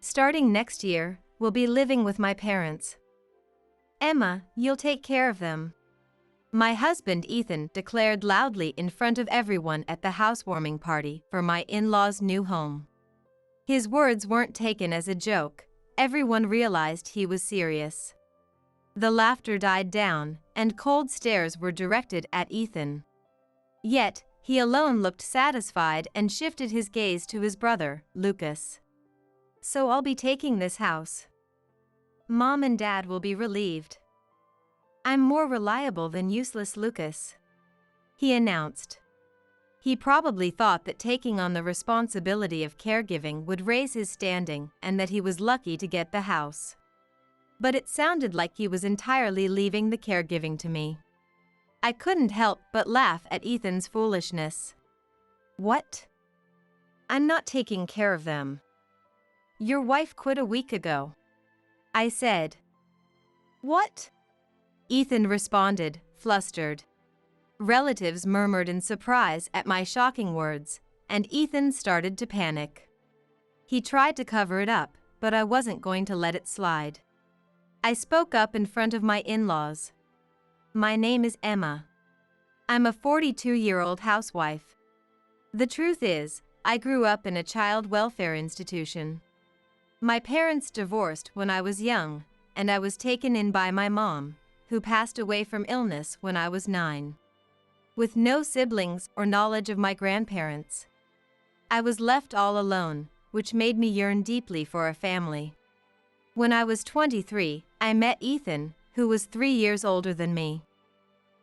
Starting next year, we'll be living with my parents. Emma, you'll take care of them. My husband Ethan declared loudly in front of everyone at the housewarming party for my in-laws' new home. His words weren't taken as a joke, everyone realized he was serious. The laughter died down, and cold stares were directed at Ethan. Yet, he alone looked satisfied and shifted his gaze to his brother, Lucas. So I'll be taking this house. Mom and Dad will be relieved. I'm more reliable than useless Lucas, he announced. He probably thought that taking on the responsibility of caregiving would raise his standing and that he was lucky to get the house. But it sounded like he was entirely leaving the caregiving to me. I couldn't help but laugh at Ethan's foolishness. What? I'm not taking care of them. Your wife quit a week ago, I said. What? Ethan responded, flustered. Relatives murmured in surprise at my shocking words, and Ethan started to panic. He tried to cover it up, but I wasn't going to let it slide. I spoke up in front of my in-laws. My name is Emma. I'm a 42-year-old housewife. The truth is, I grew up in a child welfare institution. My parents divorced when I was young, and I was taken in by my mom, who passed away from illness when I was 9. With no siblings or knowledge of my grandparents, I was left all alone, which made me yearn deeply for a family. When I was 23, I met Ethan, who was 3 years older than me.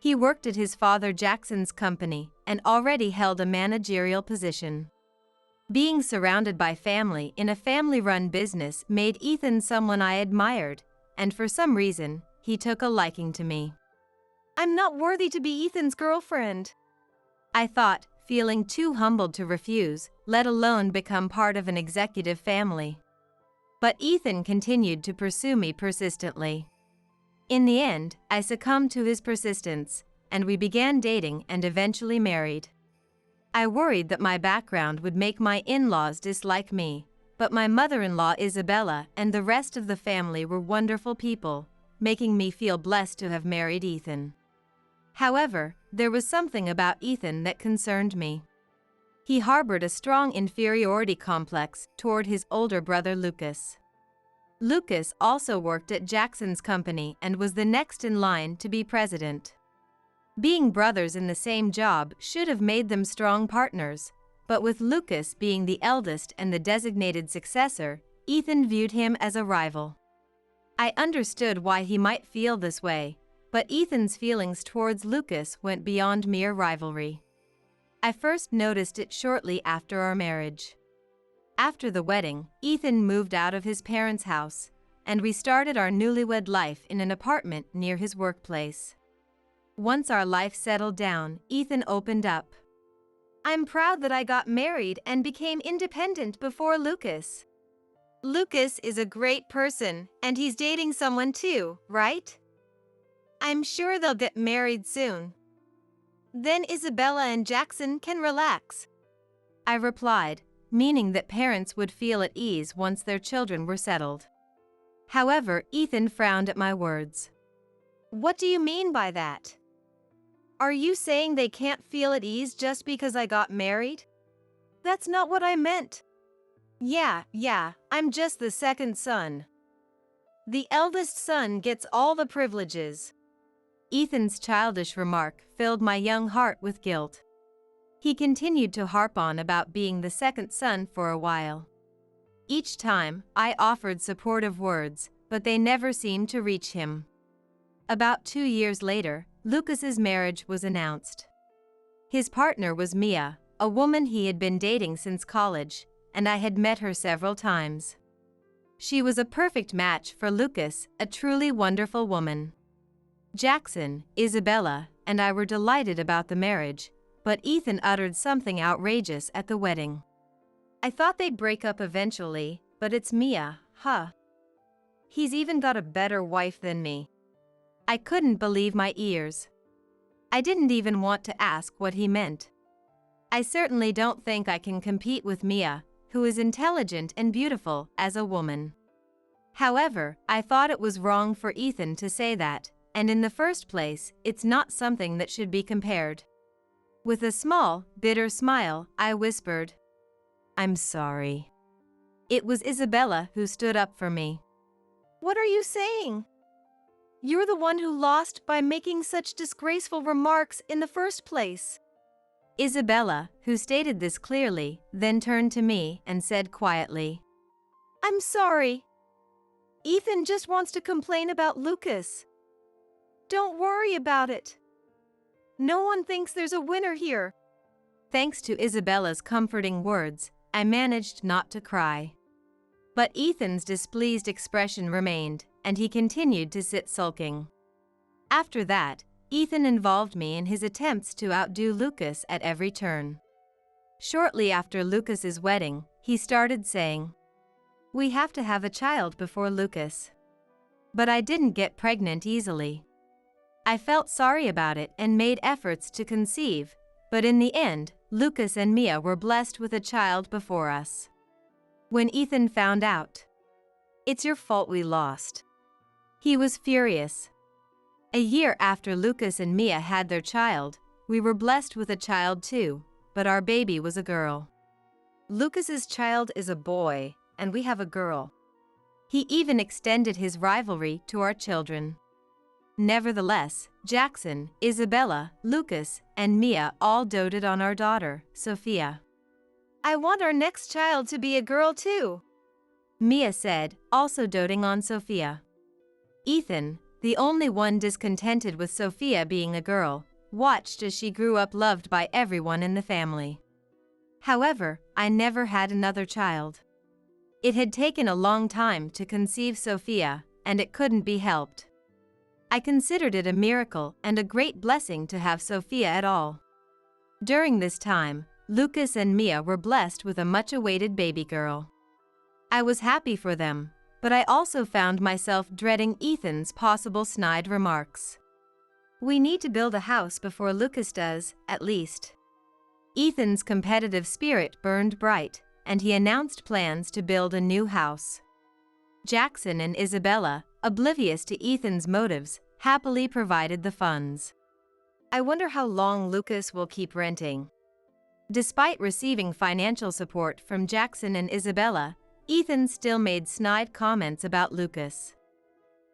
He worked at his father Jackson's company and already held a managerial position. Being surrounded by family in a family-run business made Ethan someone I admired, and for some reason, he took a liking to me. I'm not worthy to be Ethan's girlfriend, I thought, feeling too humbled to refuse, let alone become part of an executive family. But Ethan continued to pursue me persistently. In the end, I succumbed to his persistence, and we began dating and eventually married. I worried that my background would make my in-laws dislike me, but my mother-in-law Isabella and the rest of the family were wonderful people, making me feel blessed to have married Ethan. However, there was something about Ethan that concerned me. He harbored a strong inferiority complex toward his older brother Lucas. Lucas also worked at Jackson's company and was the next in line to be president. Being brothers in the same job should have made them strong partners, but with Lucas being the eldest and the designated successor, Ethan viewed him as a rival. I understood why he might feel this way, but Ethan's feelings towards Lucas went beyond mere rivalry. I first noticed it shortly after our marriage. After the wedding, Ethan moved out of his parents' house, and we started our newlywed life in an apartment near his workplace. Once our life settled down, Ethan opened up. I'm proud that I got married and became independent before Lucas. Lucas is a great person, and he's dating someone too, right? I'm sure they'll get married soon. Then Isabella and Jackson can relax, I replied, meaning that parents would feel at ease once their children were settled. However, Ethan frowned at my words. What do you mean by that? Are you saying they can't feel at ease just because I got married? That's not what I meant. Yeah, I'm just the second son. The eldest son gets all the privileges. Ethan's childish remark filled my young heart with guilt. He continued to harp on about being the second son for a while. Each time, I offered supportive words, but they never seemed to reach him. About 2 years later, Lucas's marriage was announced. His partner was Mia, a woman he had been dating since college, and I had met her several times. She was a perfect match for Lucas, a truly wonderful woman. Jackson, Isabella, and I were delighted about the marriage, but Ethan uttered something outrageous at the wedding. I thought they'd break up eventually, but it's Mia, huh? He's even got a better wife than me. I couldn't believe my ears. I didn't even want to ask what he meant. I certainly don't think I can compete with Mia, who is intelligent and beautiful as a woman. However, I thought it was wrong for Ethan to say that, and in the first place, it's not something that should be compared. With a small, bitter smile, I whispered, "I'm sorry." It was Isabella who stood up for me. "What are you saying? You're the one who lost by making such disgraceful remarks in the first place." Isabella, who stated this clearly, then turned to me and said quietly, "I'm sorry. Ethan just wants to complain about Lucas. Don't worry about it. No one thinks there's a winner here." Thanks to Isabella's comforting words, I managed not to cry. But Ethan's displeased expression remained, and he continued to sit sulking. After that, Ethan involved me in his attempts to outdo Lucas at every turn. Shortly after Lucas's wedding, he started saying, "We have to have a child before Lucas." But I didn't get pregnant easily. I felt sorry about it and made efforts to conceive, but in the end, Lucas and Mia were blessed with a child before us. When Ethan found out, "It's your fault we lost," he was furious. A year after Lucas and Mia had their child, we were blessed with a child too, but our baby was a girl. Lucas's child is a boy, and we have a girl. He even extended his rivalry to our children. Nevertheless, Jackson, Isabella, Lucas, and Mia all doted on our daughter, Sophia. "I want our next child to be a girl too," Mia said, also doting on Sophia. Ethan, the only one discontented with Sophia being a girl, watched as she grew up loved by everyone in the family. However, I never had another child. It had taken a long time to conceive Sophia, and it couldn't be helped. I considered it a miracle and a great blessing to have Sophia at all. During this time, Lucas and Mia were blessed with a much-awaited baby girl. I was happy for them, but I also found myself dreading Ethan's possible snide remarks. "We need to build a house before Lucas does, at least." Ethan's competitive spirit burned bright, and he announced plans to build a new house. Jackson and Isabella, oblivious to Ethan's motives, happily provided the funds. I wonder how long Lucas will keep renting. Despite receiving financial support from Jackson and Isabella, Ethan still made snide comments about Lucas.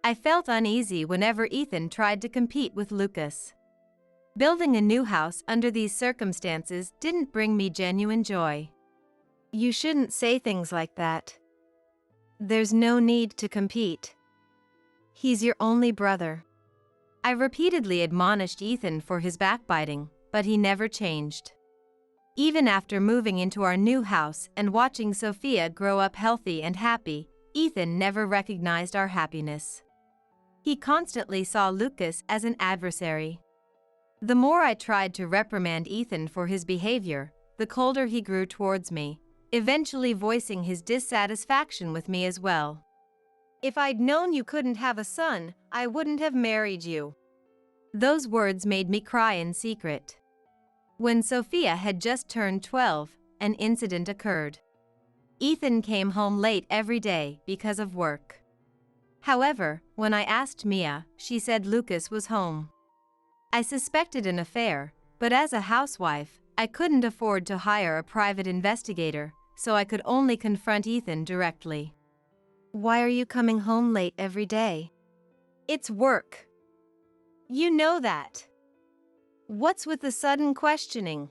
I felt uneasy whenever Ethan tried to compete with Lucas. Building a new house under these circumstances didn't bring me genuine joy. "You shouldn't say things like that. There's no need to compete. He's your only brother." I repeatedly admonished Ethan for his backbiting, but he never changed. Even after moving into our new house and watching Sophia grow up healthy and happy, Ethan never recognized our happiness. He constantly saw Lucas as an adversary. The more I tried to reprimand Ethan for his behavior, the colder he grew towards me, eventually voicing his dissatisfaction with me as well. "If I'd known you couldn't have a son, I wouldn't have married you." Those words made me cry in secret. When Sophia had just turned 12, an incident occurred. Ethan came home late every day because of work. However, when I asked Mia, she said Lucas was home. I suspected an affair, but as a housewife, I couldn't afford to hire a private investigator, so I could only confront Ethan directly. "Why are you coming home late every day?" "It's work. You know that. What's with the sudden questioning?"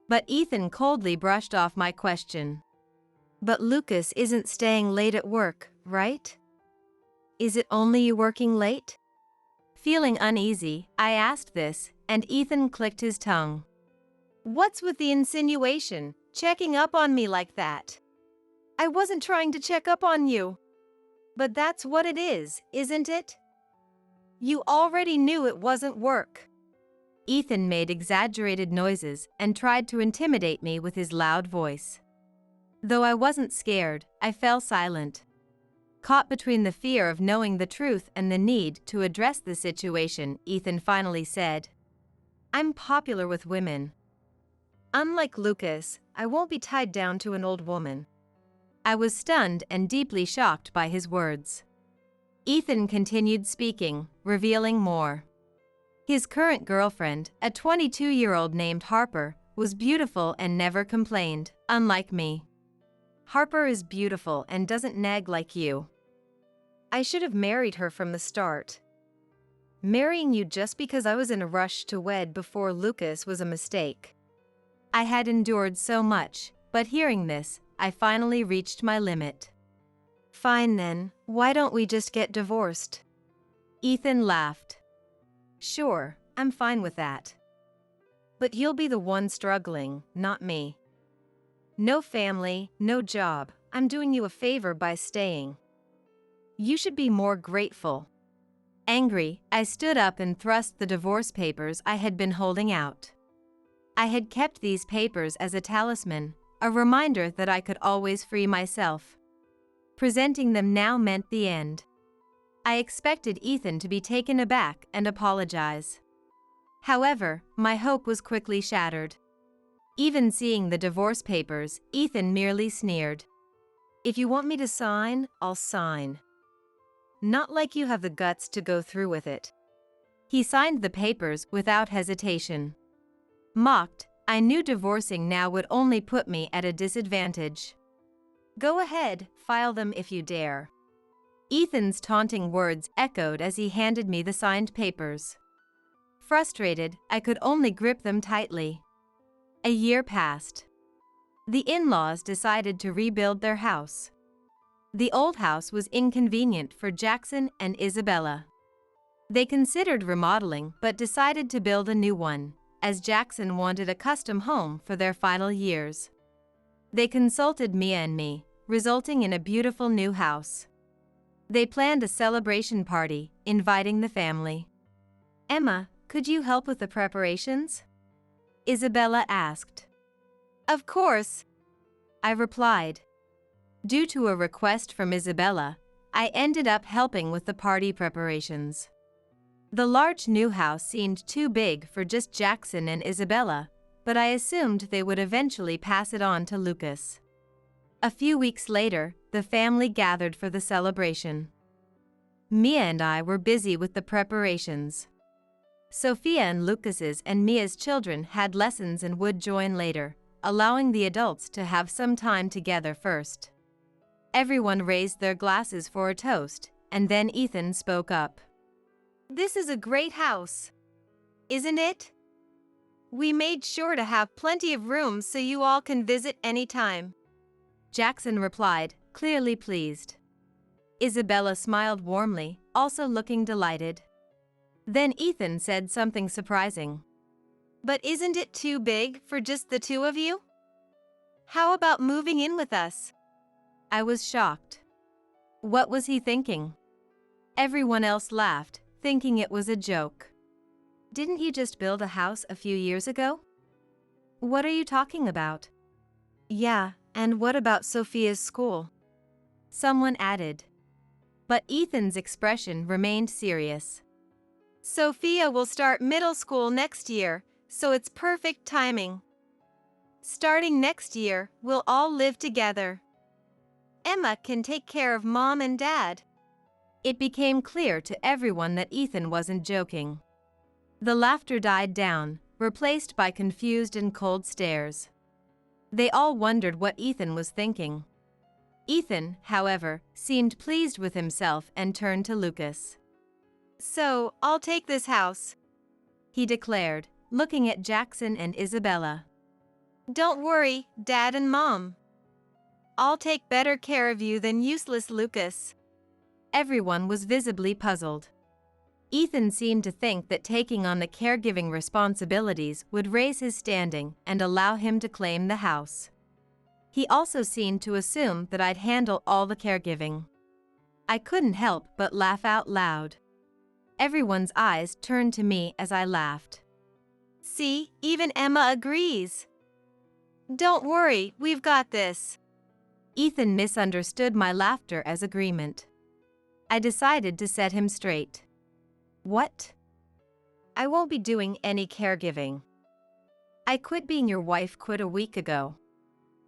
But Ethan coldly brushed off my question. "But Lucas isn't staying late at work, right? Is it only you working late?" Feeling uneasy, I asked this, and Ethan clicked his tongue. "What's with the insinuation, checking up on me like that?" "I wasn't trying to check up on you." "But that's what it is, isn't it? You already knew it wasn't work." Ethan made exaggerated noises and tried to intimidate me with his loud voice. Though I wasn't scared, I fell silent. Caught between the fear of knowing the truth and the need to address the situation, Ethan finally said, "I'm popular with women. Unlike Lucas, I won't be tied down to an old woman. I was stunned and deeply shocked by his words. Ethan continued speaking, revealing more. His current girlfriend, a 22-year-old named Harper, was beautiful and never complained, unlike me. Harper is beautiful and doesn't nag like you. I should have married her from the start. Marrying you just because I was in a rush to wed before Lucas was a mistake. I had endured so much, but hearing this, I finally reached my limit. Fine then, why don't we just get divorced? Ethan laughed. Sure, I'm fine with that. But you'll be the one struggling, not me. No family, no job, I'm doing you a favor by staying. You should be more grateful. Angry, I stood up and thrust the divorce papers I had been holding out. I had kept these papers as a talisman, a reminder that I could always free myself. Presenting them now meant the end. I expected Ethan to be taken aback and apologize. However, my hope was quickly shattered. Even seeing the divorce papers, Ethan merely sneered. If you want me to sign, I'll sign. Not like you have the guts to go through with it. He signed the papers without hesitation. Mocked, I knew divorcing now would only put me at a disadvantage. Go ahead, file them if you dare. Ethan's taunting words echoed as he handed me the signed papers. Frustrated, I could only grip them tightly. A year passed. The in-laws decided to rebuild their house. The old house was inconvenient for Jackson and Isabella. They considered remodeling but decided to build a new one, as Jackson wanted a custom home for their final years. They consulted Mia and me, resulting in a beautiful new house. They planned a celebration party, inviting the family. Emma, could you help with the preparations? Isabella asked. Of course, I replied. Due to a request from Isabella, I ended up helping with the party preparations. The large new house seemed too big for just Jackson and Isabella, but I assumed they would eventually pass it on to Lucas. A few weeks later, the family gathered for the celebration. Mia and I were busy with the preparations. Sophia and Lucas's and Mia's children had lessons and would join later, allowing the adults to have some time together first. Everyone raised their glasses for a toast, and then Ethan spoke up. This is a great house, isn't it? We made sure to have plenty of rooms so you all can visit anytime. Jackson replied, clearly pleased. Isabella smiled warmly, also looking delighted. Then Ethan said something surprising. But isn't it too big for just the two of you? How about moving in with us? I was shocked. What was he thinking? Everyone else laughed, thinking it was a joke. Didn't he just build a house a few years ago? What are you talking about? Yeah, and what about Sophia's school? Someone added. But Ethan's expression remained serious. Sophia will start middle school next year, so it's perfect timing. Starting next year, we'll all live together. Emma can take care of Mom and Dad. It became clear to everyone that Ethan wasn't joking. The laughter died down, replaced by confused and cold stares. They all wondered what Ethan was thinking. Ethan, however, seemed pleased with himself and turned to Lucas. So, I'll take this house, he declared, looking at Jackson and Isabella. Don't worry, Dad and Mom. I'll take better care of you than useless Lucas. Everyone was visibly puzzled. Ethan seemed to think that taking on the caregiving responsibilities would raise his standing and allow him to claim the house. He also seemed to assume that I'd handle all the caregiving. I couldn't help but laugh out loud. Everyone's eyes turned to me as I laughed. See, even Emma agrees. Don't worry, we've got this. Ethan misunderstood my laughter as agreement. I decided to set him straight. What? I won't be doing any caregiving. I quit being your wife quit a week ago.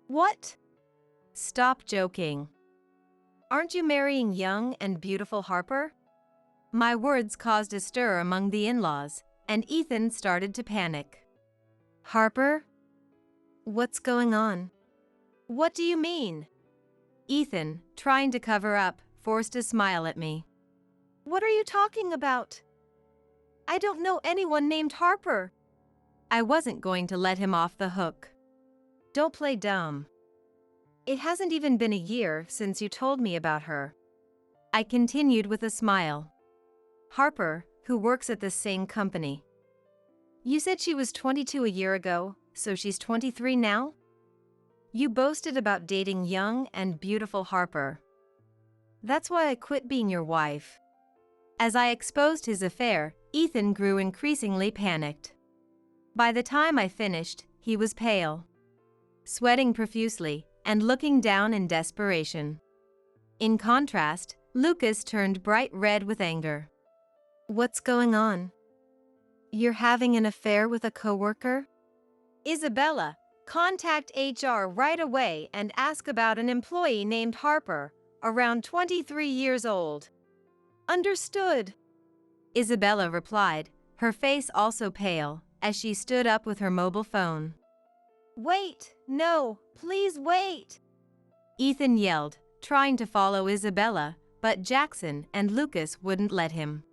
What? Stop joking. Aren't you marrying young and beautiful Harper? My words caused a stir among the in-laws, and Ethan started to panic. Harper? What's going on? What do you mean? Ethan, trying to cover up, forced a smile at me. What are you talking about? I don't know anyone named Harper. I wasn't going to let him off the hook. Don't play dumb. It hasn't even been a year since you told me about her. I continued with a smile. Harper, who works at the same company. You said she was 22 a year ago, so she's 23 now? You boasted about dating young and beautiful Harper. That's why I quit being your wife. As I exposed his affair, Ethan grew increasingly panicked. By the time I finished, he was pale, sweating profusely, and looking down in desperation. In contrast, Lucas turned bright red with anger. What's going on? You're having an affair with a coworker? Isabella, contact HR right away and ask about an employee named Harper, around 23 years old. Understood. Isabella replied, her face also pale, as she stood up with her mobile phone. Wait, no, please wait. Ethan yelled, trying to follow Isabella, but Jackson and Lucas wouldn't let him.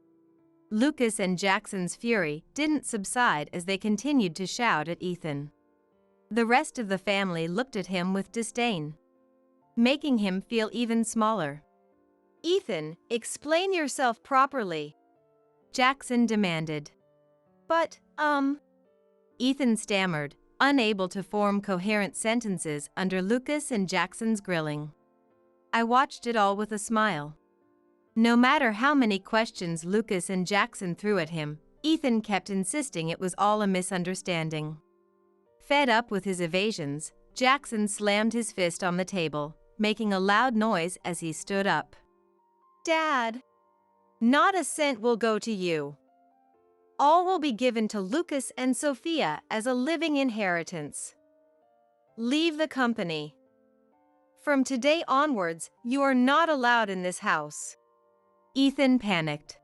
Lucas and Jackson's fury didn't subside as they continued to shout at Ethan. The rest of the family looked at him with disdain, making him feel even smaller. Ethan, explain yourself properly, Jackson demanded. But, Ethan stammered, unable to form coherent sentences under Lucas and Jackson's grilling. I watched it all with a smile. No matter how many questions Lucas and Jackson threw at him, Ethan kept insisting it was all a misunderstanding. Fed up with his evasions, Jackson slammed his fist on the table, making a loud noise as he stood up. Dad, not a cent will go to you. All will be given to Lucas and Sophia as a living inheritance. Leave the company. From today onwards, you are not allowed in this house. Ethan panicked.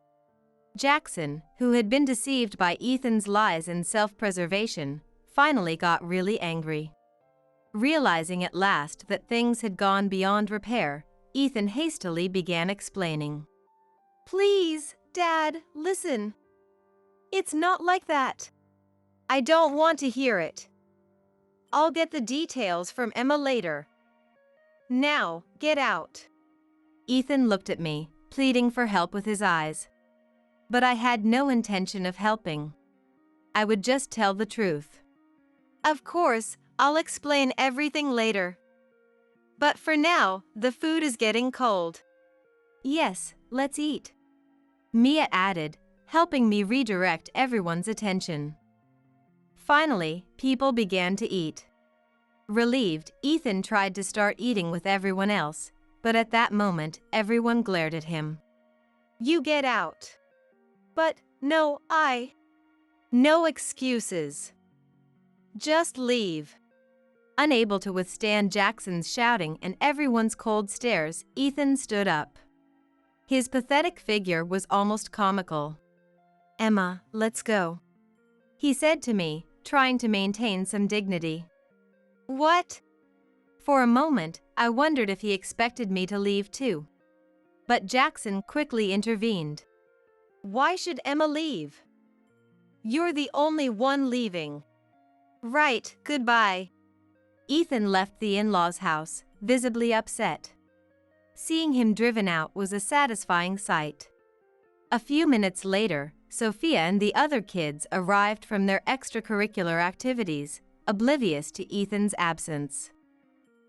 Jackson, who had been deceived by Ethan's lies and self-preservation, finally got really angry. Realizing at last that things had gone beyond repair, Ethan hastily began explaining. Please, Dad, listen. It's not like that. I don't want to hear it. I'll get the details from Emma later. Now, get out. Ethan looked at me, pleading for help with his eyes. But I had no intention of helping. I would just tell the truth. Of course, I'll explain everything later. But for now, the food is getting cold. Yes, let's eat, Mia added, helping me redirect everyone's attention. Finally, people began to eat. Relieved, Ethan tried to start eating with everyone else, but at that moment, everyone glared at him. You get out. But, no, No excuses. Just leave. Unable to withstand Jackson's shouting and everyone's cold stares, Ethan stood up. His pathetic figure was almost comical. Emma, let's go, he said to me, trying to maintain some dignity. What? For a moment, I wondered if he expected me to leave too. But Jackson quickly intervened. Why should Emma leave? You're the only one leaving. Right, goodbye. Ethan left the in-laws' house, visibly upset. Seeing him driven out was a satisfying sight. A few minutes later, Sophia and the other kids arrived from their extracurricular activities, oblivious to Ethan's absence.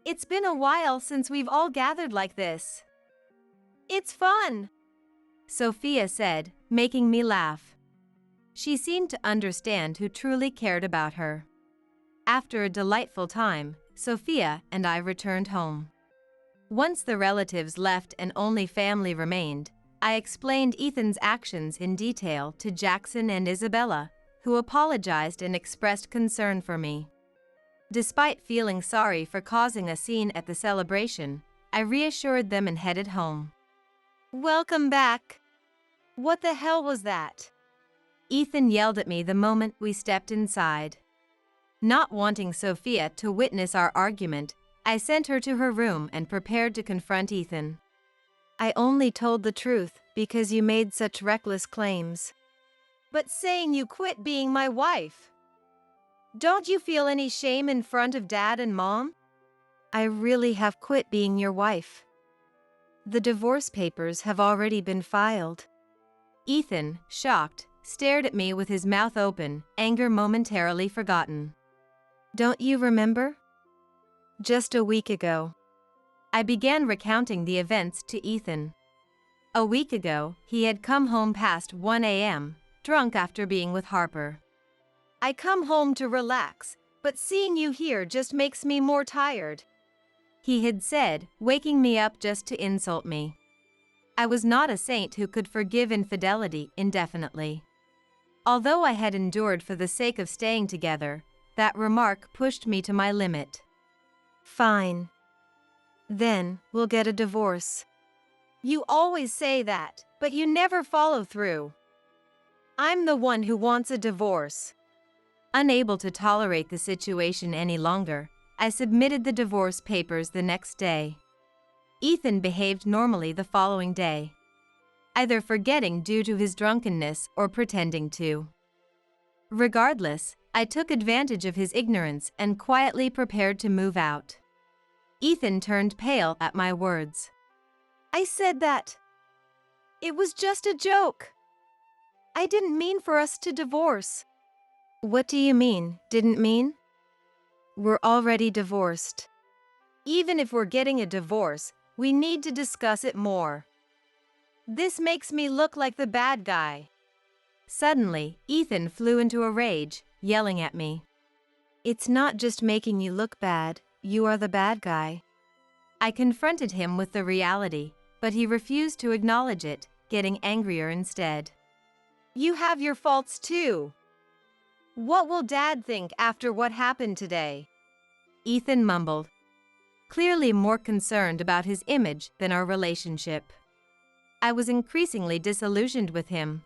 It's been a while since we've all gathered like this. It's fun, Sophia said, making me laugh. She seemed to understand who truly cared about her. After a delightful time, Sophia and I returned home. Once the relatives left and only family remained, I explained Ethan's actions in detail to Jackson and Isabella, who who apologized and expressed concern for me. Despite feeling sorry for causing a scene at the celebration, I reassured them and headed home. Welcome back. What the hell was that? Ethan yelled at me the moment we stepped inside. Not wanting Sophia to witness our argument, I sent her to her room and prepared to confront Ethan. I only told the truth because you made such reckless claims. But saying you quit being my wife. Don't you feel any shame in front of Dad and Mom? I really have quit being your wife. The divorce papers have already been filed. Ethan, shocked, stared at me with his mouth open, anger momentarily forgotten. Don't you remember? Just a week ago. I began recounting the events to Ethan. A week ago, he had come home past 1 a.m., drunk after being with Harper. I come home to relax, but seeing you here just makes me more tired, he had said, waking me up just to insult me. I was not a saint who could forgive infidelity indefinitely. Although I had endured for the sake of staying together, that remark pushed me to my limit. Fine. Then, we'll get a divorce. You always say that, but you never follow through. I'm the one who wants a divorce. Unable to tolerate the situation any longer, I submitted the divorce papers the next day. Ethan behaved normally the following day, either forgetting due to his drunkenness or pretending to. Regardless, I took advantage of his ignorance and quietly prepared to move out. Ethan turned pale at my words. I said that. It was just a joke. I didn't mean for us to divorce. What do you mean, didn't mean? We're already divorced. Even if we're getting a divorce, we need to discuss it more. This makes me look like the bad guy. Suddenly, Ethan flew into a rage, yelling at me. It's not just making you look bad, you are the bad guy. I confronted him with the reality, but he refused to acknowledge it, getting angrier instead. You have your faults too. What will Dad think after what happened today? Ethan mumbled, clearly more concerned about his image than our relationship. I was increasingly disillusioned with him.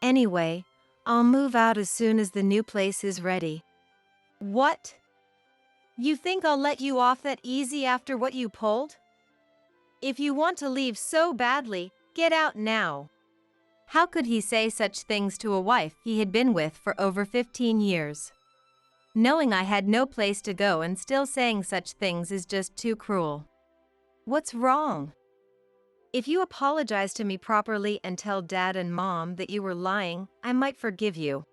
Anyway, I'll move out as soon as the new place is ready. What? You think I'll let you off that easy after what you pulled? If you want to leave so badly, get out now. How could he say such things to a wife he had been with for over 15 years? Knowing I had no place to go and still saying such things is just too cruel. What's wrong? If you apologize to me properly and tell Dad and Mom that you were lying, I might forgive you.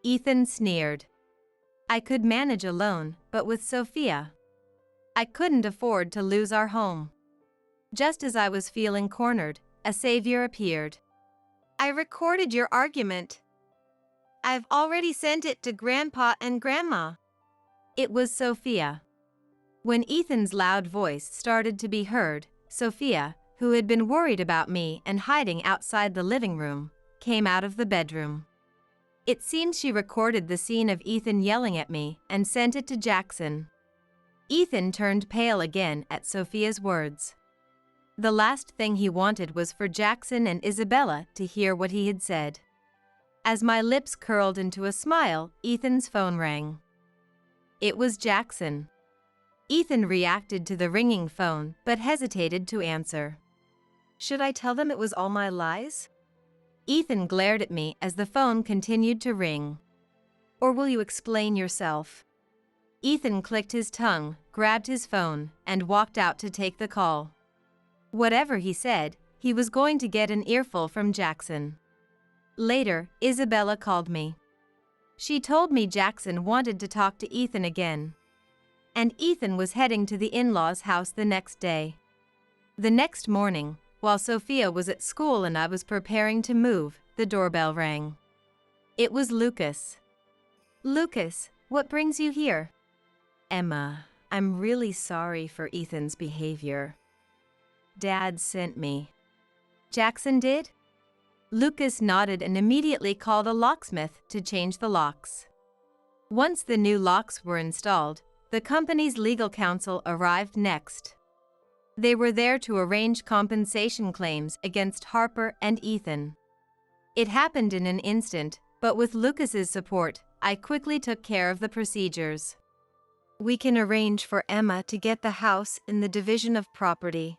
Ethan sneered. I could manage alone, but with Sophia, I couldn't afford to lose our home. Just as I was feeling cornered, a savior appeared. I recorded your argument. I've already sent it to Grandpa and Grandma. It was Sophia. When Ethan's loud voice started to be heard, Sophia, who had been worried about me and hiding outside the living room, came out of the bedroom. It seems she recorded the scene of Ethan yelling at me and sent it to Jackson. Ethan turned pale again at Sophia's words. The last thing he wanted was for Jackson and Isabella to hear what he had said. As my lips curled into a smile, Ethan's phone rang. It was Jackson. Ethan reacted to the ringing phone but hesitated to answer. Should I tell them it was all my lies? Ethan glared at me as the phone continued to ring. Or will you explain yourself? Ethan clicked his tongue, grabbed his phone, and walked out to take the call. Whatever he said, he was going to get an earful from Jackson. Later, Isabella called me. She told me Jackson wanted to talk to Ethan again. And Ethan was heading to the in-laws' house the next day. The next morning, while Sophia was at school and I was preparing to move, the doorbell rang. It was Lucas. Lucas, what brings you here? Emma, I'm really sorry for Ethan's behavior. Dad sent me. Jackson did? Lucas nodded and immediately called a locksmith to change the locks. Once the new locks were installed, the company's legal counsel arrived next. They were there to arrange compensation claims against Harper and Ethan. It happened in an instant, but with Lucas's support, I quickly took care of the procedures. We can arrange for Emma to get the house in the division of property.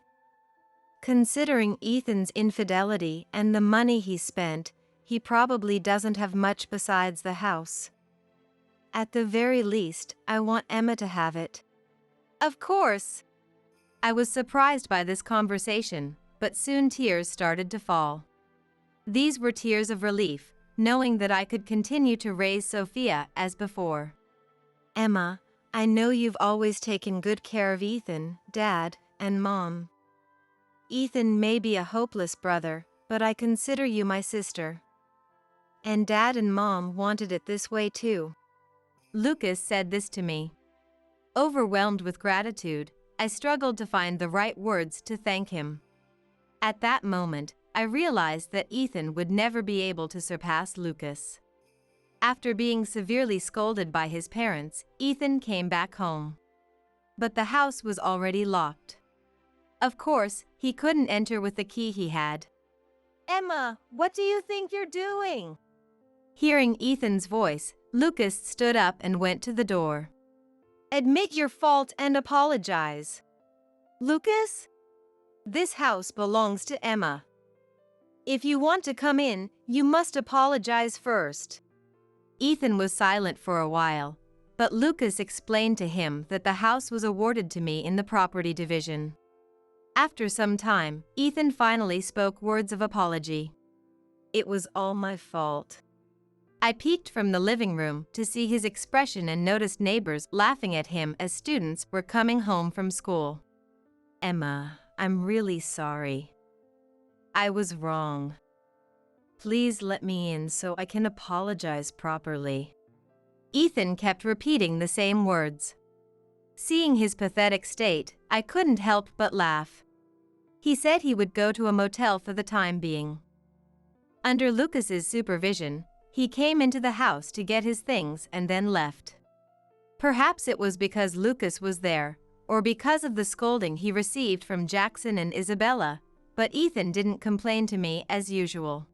Considering Ethan's infidelity and the money he spent, he probably doesn't have much besides the house. At the very least, I want Emma to have it. Of course. I was surprised by this conversation, but soon tears started to fall. These were tears of relief, knowing that I could continue to raise Sophia as before. Emma, I know you've always taken good care of Ethan, Dad, and Mom. Ethan may be a hopeless brother, but I consider you my sister. And Dad and Mom wanted it this way too. Lucas said this to me. Overwhelmed with gratitude, I struggled to find the right words to thank him. At that moment, I realized that Ethan would never be able to surpass Lucas. After being severely scolded by his parents, Ethan came back home. But the house was already locked. Of course, he couldn't enter with the key he had. Emma, what do you think you're doing? Hearing Ethan's voice, Lucas stood up and went to the door. Admit your fault and apologize. Lucas? This house belongs to Emma. If you want to come in, you must apologize first. Ethan was silent for a while, but Lucas explained to him that the house was awarded to me in the property division. After some time, Ethan finally spoke words of apology. It was all my fault. I peeked from the living room to see his expression and noticed neighbors laughing at him as students were coming home from school. Emma, I'm really sorry. I was wrong. Please let me in so I can apologize properly. Ethan kept repeating the same words. Seeing his pathetic state, I couldn't help but laugh. He said he would go to a motel for the time being. Under Lucas's supervision, he came into the house to get his things and then left. Perhaps it was because Lucas was there, or because of the scolding he received from Jackson and Isabella, but Ethan didn't complain to me as usual.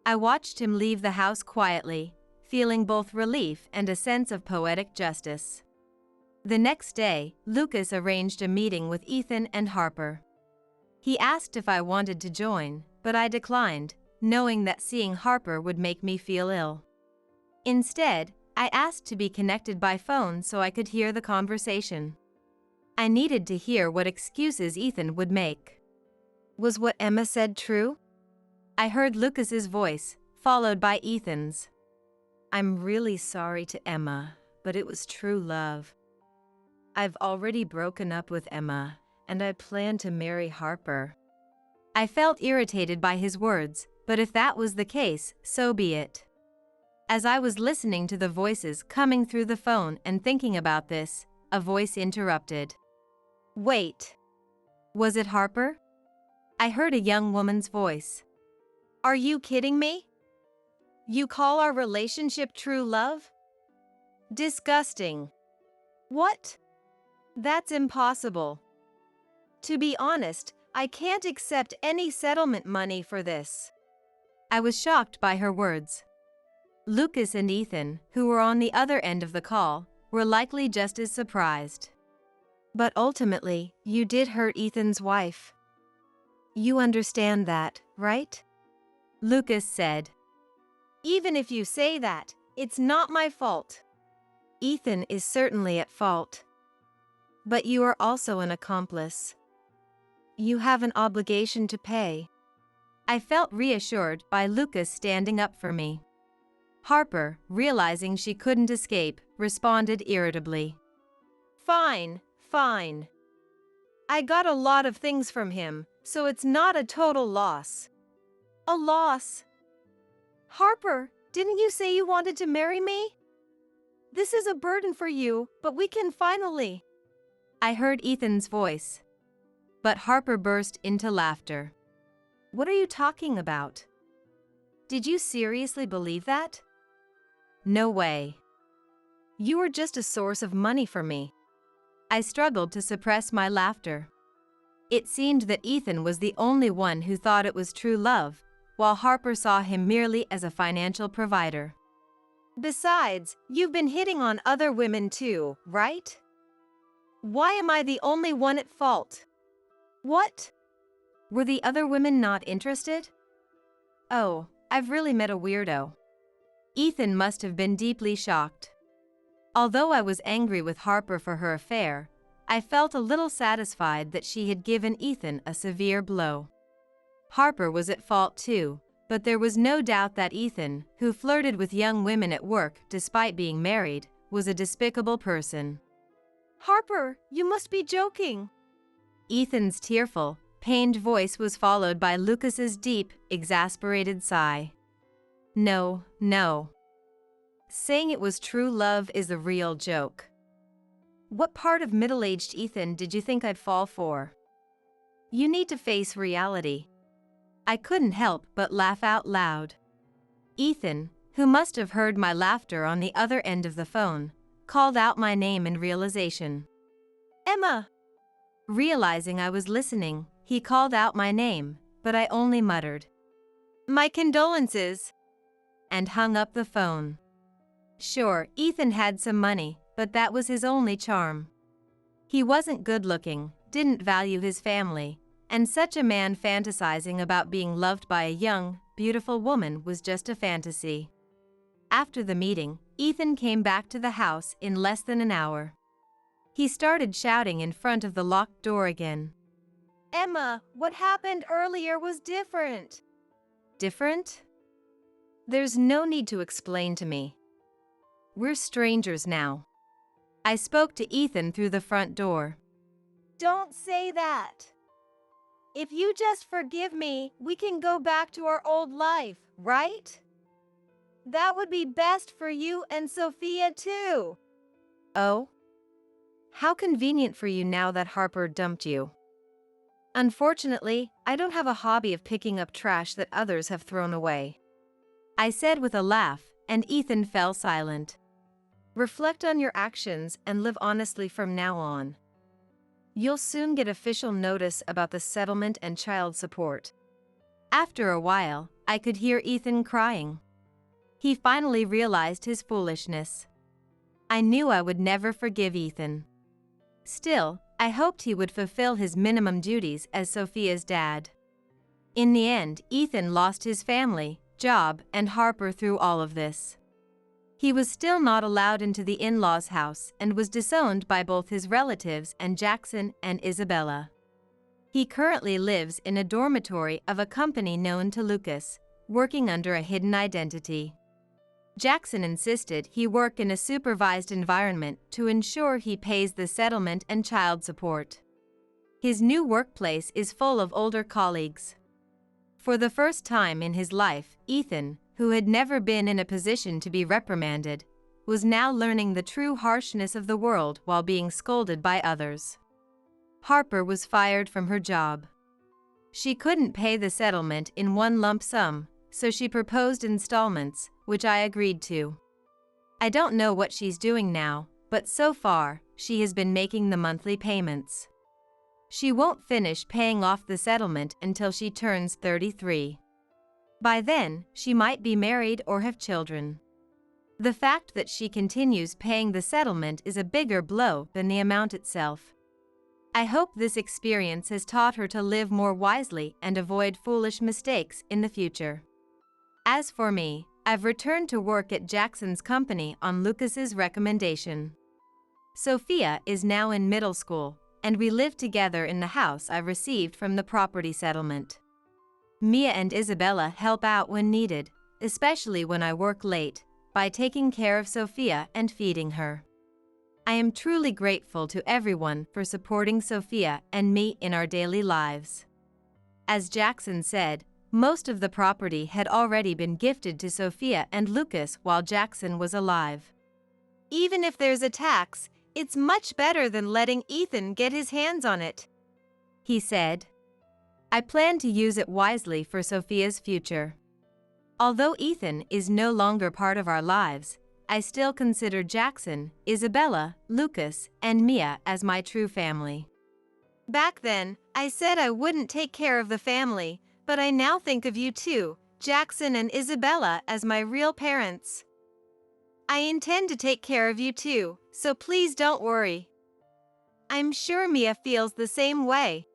I watched him leave the house quietly, feeling both relief and a sense of poetic justice. The next day, Lucas arranged a meeting with Ethan and Harper. He asked if I wanted to join, but I declined, knowing that seeing Harper would make me feel ill. Instead, I asked to be connected by phone so I could hear the conversation. I needed to hear what excuses Ethan would make. Was what Emma said true? I heard Lucas's voice, followed by Ethan's. I'm really sorry to Emma, but it was true love. I've already broken up with Emma, and I plan to marry Harper. I felt irritated by his words, but if that was the case, so be it. As I was listening to the voices coming through the phone and thinking about this, a voice interrupted. Wait. Was it Harper? I heard a young woman's voice. Are you kidding me? You call our relationship true love? Disgusting. What? That's impossible. To be honest, I can't accept any settlement money for this. I was shocked by her words. Lucas and Ethan, who were on the other end of the call, were likely just as surprised. But ultimately, you did hurt Ethan's wife. You understand that, right? Lucas said. Even if you say that, it's not my fault. Ethan is certainly at fault. But you are also an accomplice. You have an obligation to pay. I felt reassured by Lucas standing up for me. Harper, realizing she couldn't escape, responded irritably. Fine, fine. I got a lot of things from him, so it's not a total loss. A loss? Harper, didn't you say you wanted to marry me? This is a burden for you, but we can finally. I heard Ethan's voice. But Harper burst into laughter. What are you talking about? Did you seriously believe that? No way. You were just a source of money for me. I struggled to suppress my laughter. It seemed that Ethan was the only one who thought it was true love, while Harper saw him merely as a financial provider. Besides, you've been hitting on other women too, right? Why am I the only one at fault? What? Were the other women not interested? Oh, I've really met a weirdo. Ethan must have been deeply shocked. Although I was angry with Harper for her affair, I felt a little satisfied that she had given Ethan a severe blow. Harper was at fault too, but there was no doubt that Ethan, who flirted with young women at work despite being married, was a despicable person. Harper, you must be joking. Ethan's tearful, pained voice was followed by Lucas's deep, exasperated sigh. No, no. Saying it was true love is a real joke. What part of middle-aged Ethan did you think I'd fall for? You need to face reality. I couldn't help but laugh out loud. Ethan, who must have heard my laughter on the other end of the phone, called out my name in realization. Emma! Realizing I was listening, he called out my name, but I only muttered, My condolences, and hung up the phone. Sure, Ethan had some money, but that was his only charm. He wasn't good-looking, didn't value his family, and such a man fantasizing about being loved by a young, beautiful woman was just a fantasy. After the meeting, Ethan came back to the house in less than an hour. He started shouting in front of the locked door again. Emma, what happened earlier was different. Different? There's no need to explain to me. We're strangers now. I spoke to Ethan through the front door. Don't say that. If you just forgive me, we can go back to our old life, right? That would be best for you and Sophia too. Oh? How convenient for you now that Harper dumped you. Unfortunately, I don't have a hobby of picking up trash that others have thrown away. I said with a laugh, and Ethan fell silent. Reflect on your actions and live honestly from now on. You'll soon get official notice about the settlement and child support. After a while, I could hear Ethan crying. He finally realized his foolishness. I knew I would never forgive Ethan. Still, I hoped he would fulfill his minimum duties as Sophia's dad. In the end, Ethan lost his family, job, and Harper through all of this. He was still not allowed into the in-laws' house and was disowned by both his relatives and Jackson and Isabella. He currently lives in a dormitory of a company known to Lucas, working under a hidden identity. Jackson insisted he work in a supervised environment to ensure he pays the settlement and child support. His new workplace is full of older colleagues. For the first time in his life, Ethan, who had never been in a position to be reprimanded, was now learning the true harshness of the world while being scolded by others. Harper was fired from her job. She couldn't pay the settlement in one lump sum, so she proposed installments, which I agreed to. I don't know what she's doing now, but so far, she has been making the monthly payments. She won't finish paying off the settlement until she turns 33. By then, she might be married or have children. The fact that she continues paying the settlement is a bigger blow than the amount itself. I hope this experience has taught her to live more wisely and avoid foolish mistakes in the future. As for me, I've returned to work at Jackson's company on Lucas's recommendation. Sophia is now in middle school, and we live together in the house I received from the property settlement. Mia and Isabella help out when needed, especially when I work late, by taking care of Sophia and feeding her. I am truly grateful to everyone for supporting Sophia and me in our daily lives. As Jackson said, most of the property had already been gifted to Sophia and Lucas while Jackson was alive. Even if there's a tax, it's much better than letting Ethan get his hands on it, he said. I plan to use it wisely for Sophia's future. Although Ethan is no longer part of our lives, I still consider Jackson, Isabella, Lucas, and Mia as my true family. Back then, I said I wouldn't take care of the family, but I now think of you two, Jackson and Isabella, as my real parents. I intend to take care of you too, so please don't worry. I'm sure Mia feels the same way.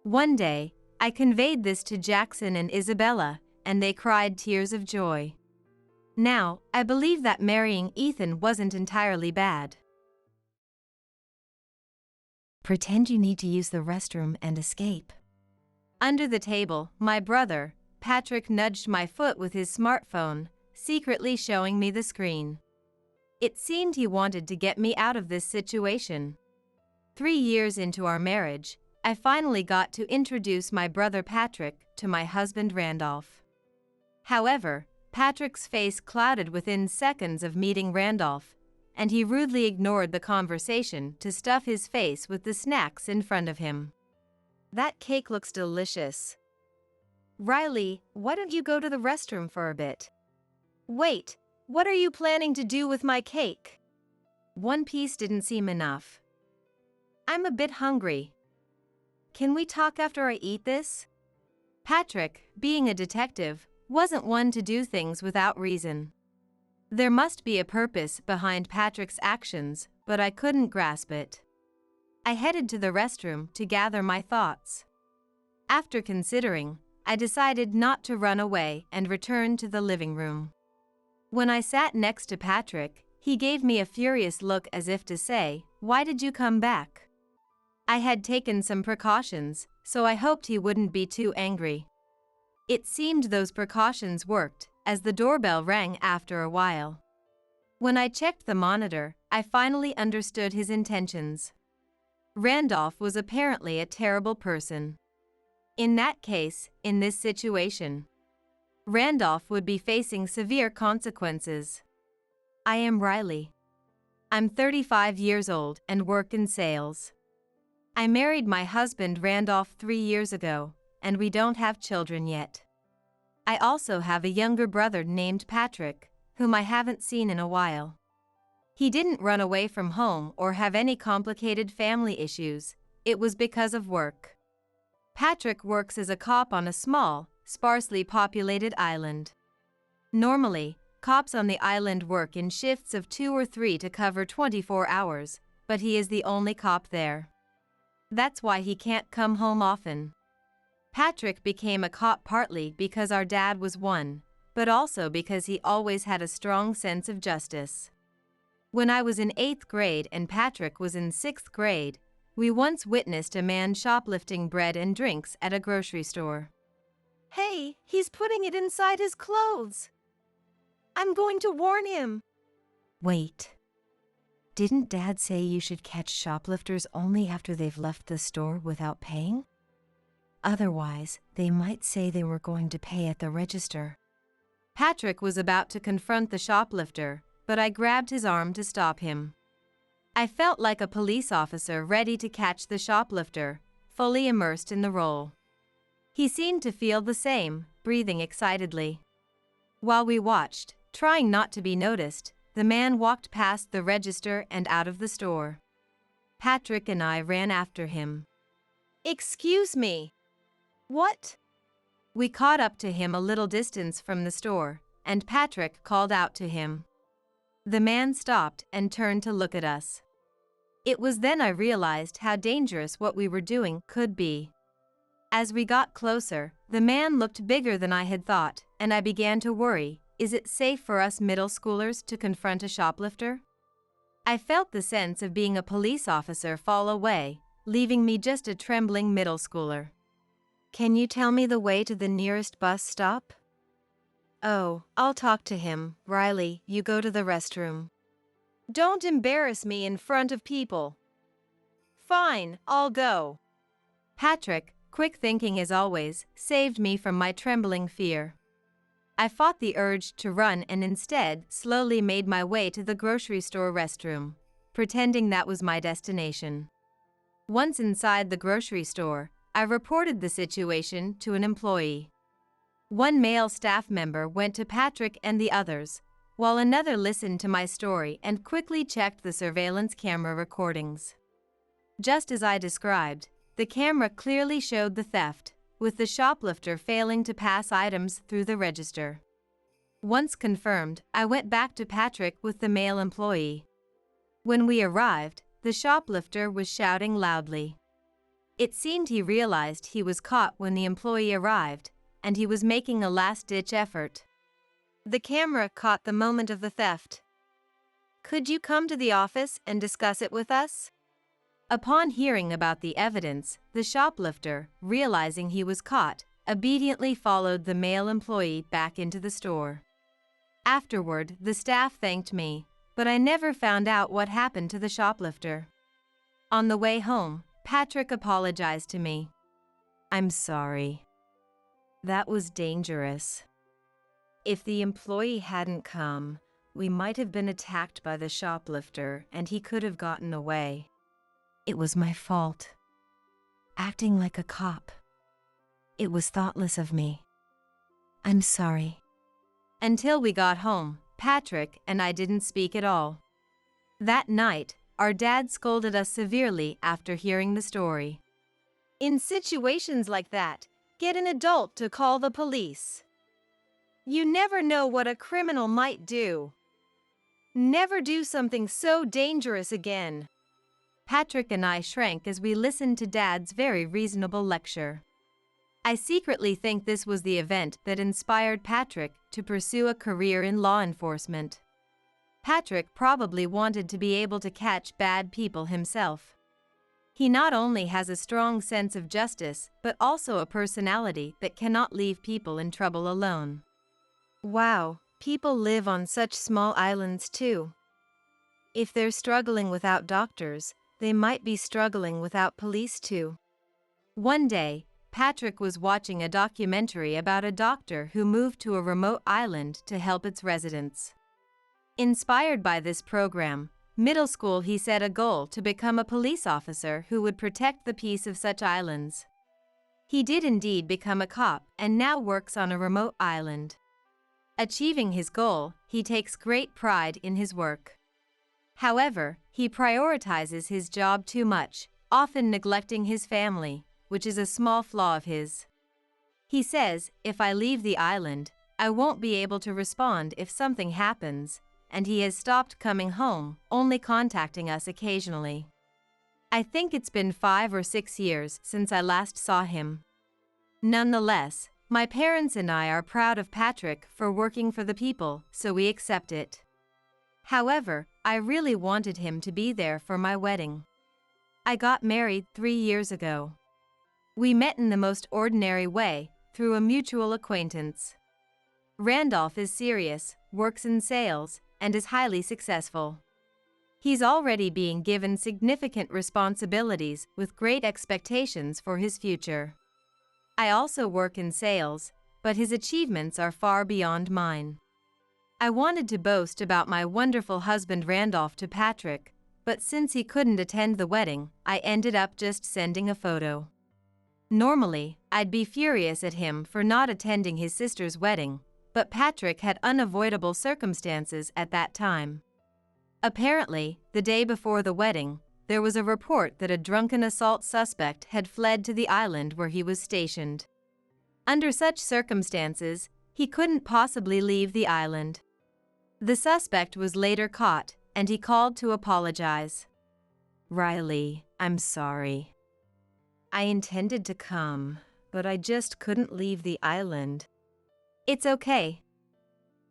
One day, I conveyed this to Jackson and Isabella, and they cried tears of joy. Now, I believe that marrying Ethan wasn't entirely bad. Pretend you need to use the restroom and escape. Under the table, my brother, Patrick, nudged my foot with his smartphone, secretly showing me the screen. It seemed he wanted to get me out of this situation. 3 years into our marriage, I finally got to introduce my brother Patrick to my husband Randolph. However, Patrick's face clouded within seconds of meeting Randolph, and he rudely ignored the conversation to stuff his face with the snacks in front of him. That cake looks delicious. Riley, why don't you go to the restroom for a bit? Wait, what are you planning to do with my cake? One piece didn't seem enough. I'm a bit hungry. Can we talk after I eat this? Patrick, being a detective, wasn't one to do things without reason. There must be a purpose behind Patrick's actions, but I couldn't grasp it. I headed to the restroom to gather my thoughts. After considering, I decided not to run away and returned to the living room. When I sat next to Patrick, he gave me a furious look as if to say, "Why did you come back?" I had taken some precautions, so I hoped he wouldn't be too angry. It seemed those precautions worked, as the doorbell rang after a while. When I checked the monitor, I finally understood his intentions. Randolph was apparently a terrible person. In that case, in this situation, Randolph would be facing severe consequences. I am Riley. I'm 35 years old and work in sales. I married my husband Randolph 3 years ago, and we don't have children yet. I also have a younger brother named Patrick, whom I haven't seen in a while. He didn't run away from home or have any complicated family issues, it was because of work. Patrick works as a cop on a small, sparsely populated island. Normally, cops on the island work in shifts of 2 or 3 to cover 24 hours, but he is the only cop there. That's why he can't come home often. Patrick became a cop partly because our dad was one, but also because he always had a strong sense of justice. When I was in 8th grade and Patrick was in 6th grade, we once witnessed a man shoplifting bread and drinks at a grocery store. Hey, he's putting it inside his clothes. I'm going to warn him. Wait. Didn't Dad say you should catch shoplifters only after they've left the store without paying? Otherwise, they might say they were going to pay at the register. Patrick was about to confront the shoplifter, but I grabbed his arm to stop him. I felt like a police officer ready to catch the shoplifter, fully immersed in the role. He seemed to feel the same, breathing excitedly. While we watched, trying not to be noticed, the man walked past the register and out of the store. Patrick and I ran after him. Excuse me. What? We caught up to him a little distance from the store, and Patrick called out to him. The man stopped and turned to look at us. It was then I realized how dangerous what we were doing could be. As we got closer, the man looked bigger than I had thought, and I began to worry, is it safe for us middle schoolers to confront a shoplifter? I felt the sense of being a police officer fall away, leaving me just a trembling middle schooler. Can you tell me the way to the nearest bus stop? Oh, I'll talk to him. Riley, you go to the restroom. Don't embarrass me in front of people. Fine, I'll go. Patrick, quick thinking as always, saved me from my trembling fear. I fought the urge to run and instead slowly made my way to the grocery store restroom, pretending that was my destination. Once inside the grocery store, I reported the situation to an employee. One male staff member went to Patrick and the others, while another listened to my story and quickly checked the surveillance camera recordings. Just as I described, the camera clearly showed the theft, with the shoplifter failing to pass items through the register. Once confirmed, I went back to Patrick with the male employee. When we arrived, the shoplifter was shouting loudly. It seemed he realized he was caught when the employee arrived, and he was making a last-ditch effort. The camera caught the moment of the theft. Could you come to the office and discuss it with us? Upon hearing about the evidence, the shoplifter, realizing he was caught, obediently followed the male employee back into the store. Afterward, the staff thanked me, but I never found out what happened to the shoplifter. On the way home, Patrick apologized to me. "I'm sorry. That was dangerous. If the employee hadn't come, we might have been attacked by the shoplifter and he could have gotten away. It was my fault. Acting like a cop. It was thoughtless of me. I'm sorry." Until we got home, Patrick and I didn't speak at all. That night, our dad scolded us severely after hearing the story. In situations like that, get an adult to call the police. You never know what a criminal might do. Never do something so dangerous again. Patrick and I shrank as we listened to Dad's very reasonable lecture. I secretly think this was the event that inspired Patrick to pursue a career in law enforcement. Patrick probably wanted to be able to catch bad people himself. He not only has a strong sense of justice, but also a personality that cannot leave people in trouble alone. Wow, people live on such small islands too. If they're struggling without doctors, they might be struggling without police too. One day, Patrick was watching a documentary about a doctor who moved to a remote island to help its residents. Inspired by this program, middle school he set a goal to become a police officer who would protect the peace of such islands. He did indeed become a cop and now works on a remote island. Achieving his goal, he takes great pride in his work. However, he prioritizes his job too much, often neglecting his family, which is a small flaw of his. He says, "If I leave the island, I won't be able to respond if something happens," and he has stopped coming home, only contacting us occasionally. I think it's been 5 or 6 years since I last saw him. Nonetheless, my parents and I are proud of Patrick for working for the people, so we accept it. However, I really wanted him to be there for my wedding. I got married 3 years ago. We met in the most ordinary way, through a mutual acquaintance. Randolph is serious, works in sales, and is highly successful. He's already being given significant responsibilities with great expectations for his future. I also work in sales, but his achievements are far beyond mine. I wanted to boast about my wonderful husband Randolph to Patrick, but since he couldn't attend the wedding, I ended up just sending a photo. Normally, I'd be furious at him for not attending his sister's wedding, but Patrick had unavoidable circumstances at that time. Apparently, the day before the wedding, there was a report that a drunken assault suspect had fled to the island where he was stationed. Under such circumstances, he couldn't possibly leave the island. The suspect was later caught, and he called to apologize. "Riley, I'm sorry. I intended to come, but I just couldn't leave the island." "It's okay.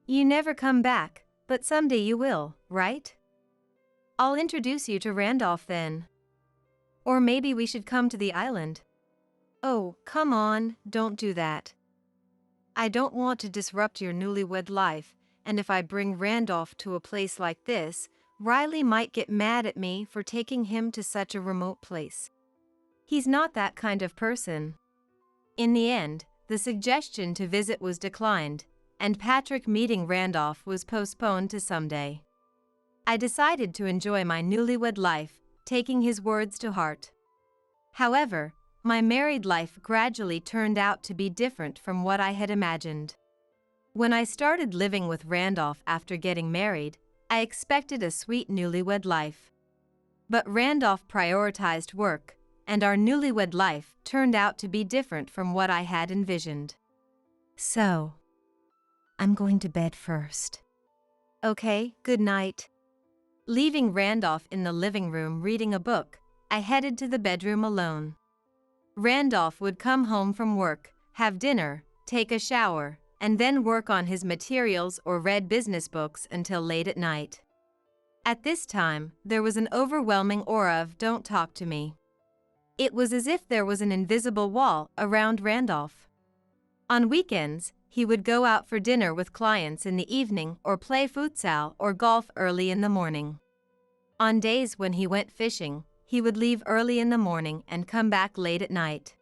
You never come back, but someday you will, right? I'll introduce you to Randolph then. Or maybe we should come to the island." Oh, come on, don't do that. I don't want to disrupt your newlywed life, and if I bring Randolph to a place like this, Riley might get mad at me for taking him to such a remote place. He's not that kind of person. In the end, the suggestion to visit was declined, and Patrick meeting Randolph was postponed to someday. I decided to enjoy my newlywed life, taking his words to heart. However, my married life gradually turned out to be different from what I had imagined. When I started living with Randolph after getting married, I expected a sweet newlywed life. But Randolph prioritized work, and our newlywed life turned out to be different from what I had envisioned. So, I'm going to bed first. Okay, good night. Leaving Randolph in the living room reading a book, I headed to the bedroom alone. Randolph would come home from work, have dinner, take a shower, and then work on his materials or read business books until late at night. At this time, there was an overwhelming aura of "don't talk to me." It was as if there was an invisible wall around Randolph. On weekends, he would go out for dinner with clients in the evening or play futsal or golf early in the morning. On days when he went fishing, he would leave early in the morning and come back late at night.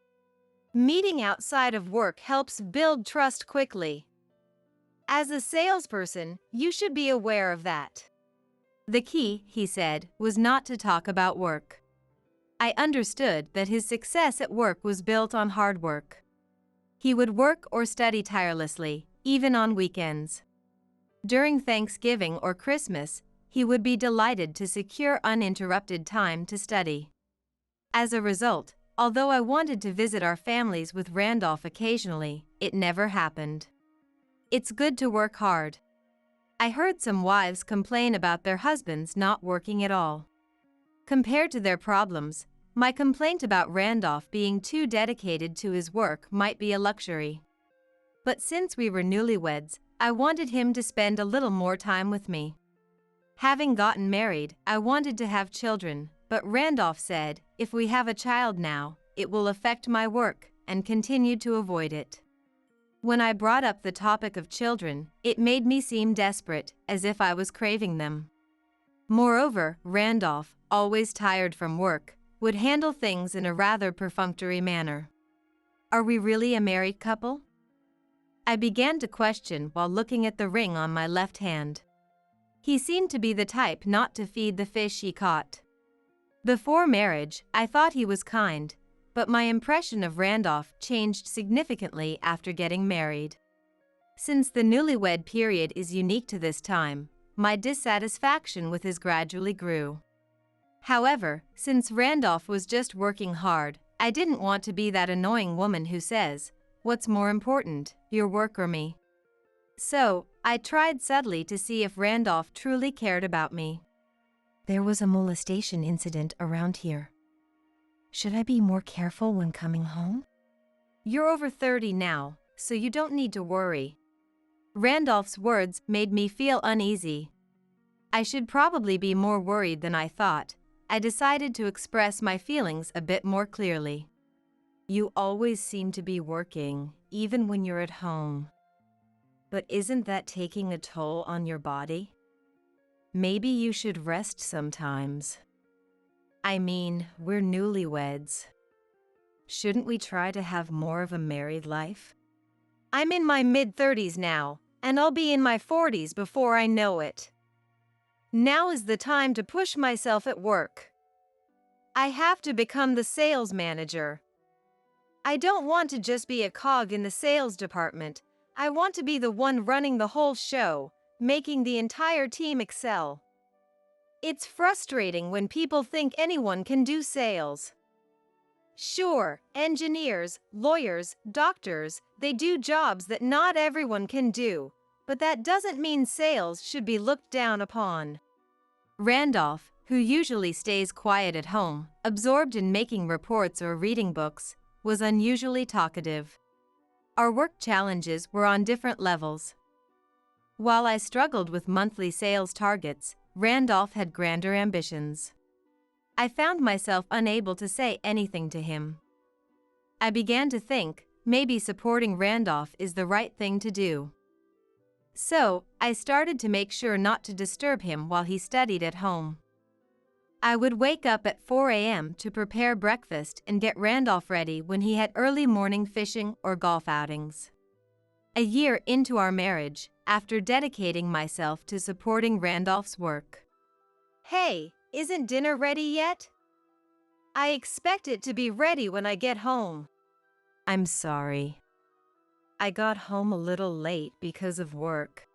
Meeting outside of work helps build trust quickly. As a salesperson, you should be aware of that. The key, he said, was not to talk about work. I understood that his success at work was built on hard work. He would work or study tirelessly, even on weekends. During Thanksgiving or Christmas, he would be delighted to secure uninterrupted time to study. As a result, although I wanted to visit our families with Randolph occasionally, it never happened. It's good to work hard. I heard some wives complain about their husbands not working at all. Compared to their problems, my complaint about Randolph being too dedicated to his work might be a luxury. But since we were newlyweds, I wanted him to spend a little more time with me. Having gotten married, I wanted to have children, but Randolph said, if we have a child now, it will affect my work, and continued to avoid it. When I brought up the topic of children, it made me seem desperate, as if I was craving them. Moreover, Randolph, always tired from work, would handle things in a rather perfunctory manner. Are we really a married couple? I began to question while looking at the ring on my left hand. He seemed to be the type not to feed the fish he caught. Before marriage, I thought he was kind, but my impression of Randolph changed significantly after getting married. Since the newlywed period is unique to this time, my dissatisfaction with his gradually grew. However, since Randolph was just working hard, I didn't want to be that annoying woman who says, "What's more important, your work or me?" So, I tried subtly to see if Randolph truly cared about me. There was a molestation incident around here. Should I be more careful when coming home? You're over 30 now, so you don't need to worry. Randolph's words made me feel uneasy. I should probably be more worried than I thought. I decided to express my feelings a bit more clearly. You always seem to be working, even when you're at home. But isn't that taking a toll on your body? Maybe you should rest sometimes. I mean, we're newlyweds. Shouldn't we try to have more of a married life? I'm in my mid-30s now, and I'll be in my 40s before I know it. Now is the time to push myself at work. I have to become the sales manager. I don't want to just be a cog in the sales department. I want to be the one running the whole show, making the entire team excel. It's frustrating when people think anyone can do sales. Sure, engineers, lawyers, doctors, they do jobs that not everyone can do, but that doesn't mean sales should be looked down upon. Randolph, who usually stays quiet at home, absorbed in making reports or reading books, was unusually talkative. Our work challenges were on different levels. While I struggled with monthly sales targets, Randolph had grander ambitions. I found myself unable to say anything to him. I began to think, maybe supporting Randolph is the right thing to do. So, I started to make sure not to disturb him while he studied at home. I would wake up at 4 a.m. to prepare breakfast and get Randolph ready when he had early morning fishing or golf outings. A year into our marriage, after dedicating myself to supporting Randolph's work. Hey, isn't dinner ready yet? I expect it to be ready when I get home. I'm sorry. I got home a little late because of work.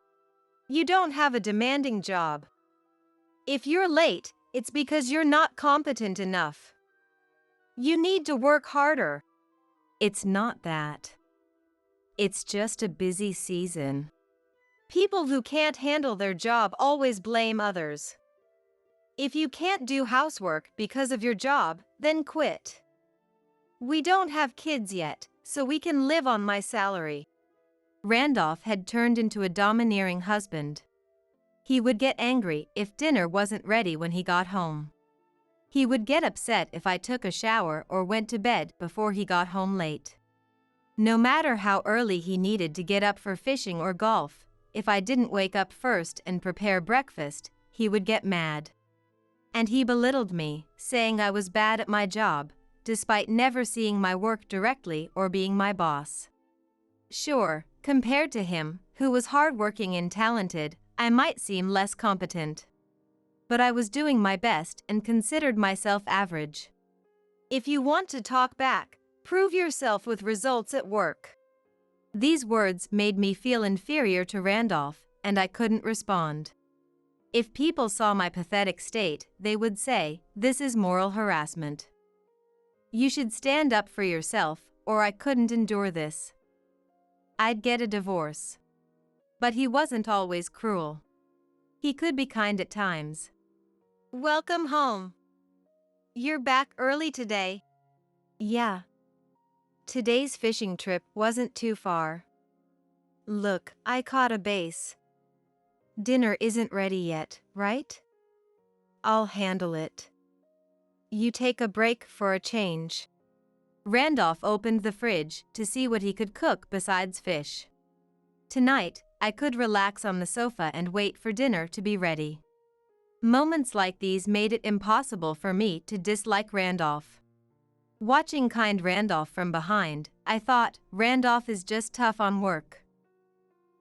You don't have a demanding job. If you're late, it's because you're not competent enough. You need to work harder. It's not that. It's just a busy season. People who can't handle their job always blame others. If you can't do housework because of your job, then quit. We don't have kids yet, so we can live on my salary. Randolph had turned into a domineering husband. He would get angry if dinner wasn't ready when he got home. He would get upset if I took a shower or went to bed before he got home late. No matter how early he needed to get up for fishing or golf, if I didn't wake up first and prepare breakfast, he would get mad. And he belittled me, saying I was bad at my job, despite never seeing my work directly or being my boss. Sure, compared to him, who was hardworking and talented, I might seem less competent. But I was doing my best and considered myself average. If you want to talk back, prove yourself with results at work. These words made me feel inferior to Randolph, and I couldn't respond. If people saw my pathetic state, they would say, "This is moral harassment. You should stand up for yourself, or I couldn't endure this. I'd get a divorce." But he wasn't always cruel. He could be kind at times. Welcome home. You're back early today. Yeah. Today's fishing trip wasn't too far. Look, I caught a bass. Dinner isn't ready yet, right? I'll handle it. You take a break for a change. Randolph opened the fridge to see what he could cook besides fish. Tonight, I could relax on the sofa and wait for dinner to be ready. Moments like these made it impossible for me to dislike Randolph. Watching kind Randolph from behind, I thought, Randolph is just tough on work.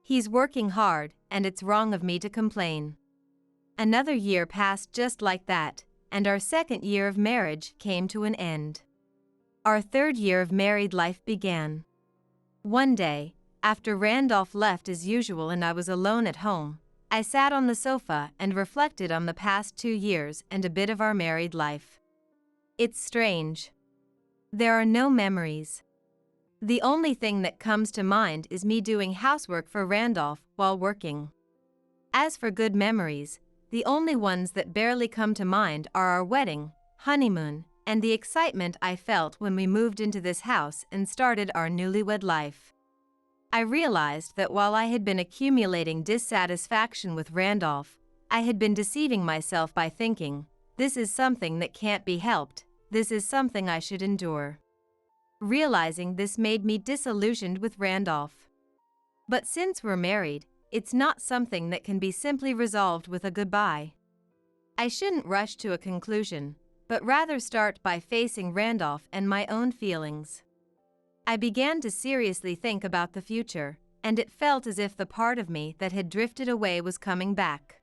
He's working hard, and it's wrong of me to complain. Another year passed just like that, and our second year of marriage came to an end. Our third year of married life began. One day, after Randolph left as usual and I was alone at home, I sat on the sofa and reflected on the past 2 years and a bit of our married life. It's strange. There are no memories. The only thing that comes to mind is me doing housework for Randolph while working. As for good memories, the only ones that barely come to mind are our wedding, honeymoon, and the excitement I felt when we moved into this house and started our newlywed life. I realized that while I had been accumulating dissatisfaction with Randolph, I had been deceiving myself by thinking, this is something that can't be helped, this is something I should endure. Realizing this made me disillusioned with Randolph. But since we're married, it's not something that can be simply resolved with a goodbye. I shouldn't rush to a conclusion, but rather start by facing Randolph and my own feelings. I began to seriously think about the future, and it felt as if the part of me that had drifted away was coming back.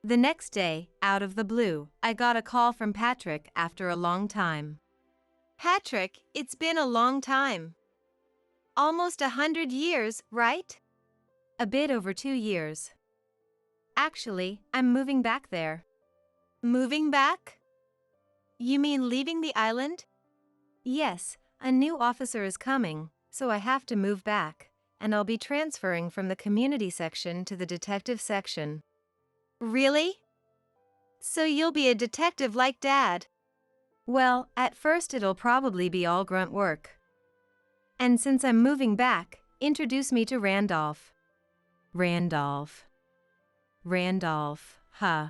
The next day, out of the blue, I got a call from Patrick after a long time. Patrick, it's been a long time. Almost 100 years, right? A bit over 2 years. Actually, I'm moving back there. Moving back? You mean leaving the island? Yes, a new officer is coming, so I have to move back, and I'll be transferring from the community section to the detective section. Really? So you'll be a detective like Dad? Well, at first it'll probably be all grunt work. And since I'm moving back, introduce me to Randolph. Randolph. Huh.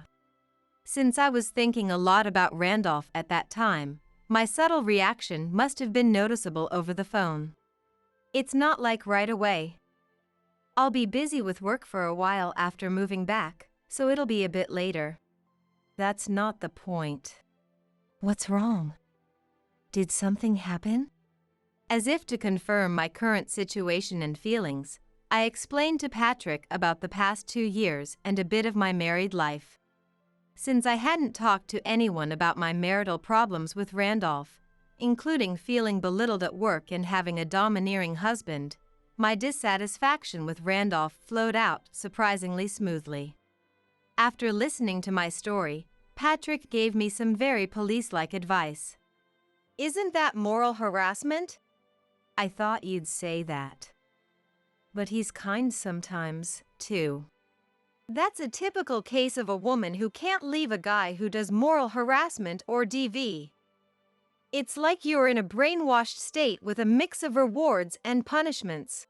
Since I was thinking a lot about Randolph at that time, my subtle reaction must have been noticeable over the phone. It's not like right away. I'll be busy with work for a while after moving back, so it'll be a bit later. That's not the point. What's wrong? Did something happen? As if to confirm my current situation and feelings, I explained to Patrick about the past 2 years and a bit of my married life. Since I hadn't talked to anyone about my marital problems with Randolph, including feeling belittled at work and having a domineering husband, my dissatisfaction with Randolph flowed out surprisingly smoothly. After listening to my story, Patrick gave me some very police-like advice. Isn't that moral harassment? I thought you'd say that. But he's kind sometimes, too. That's a typical case of a woman who can't leave a guy who does moral harassment or DV. It's like you're in a brainwashed state with a mix of rewards and punishments.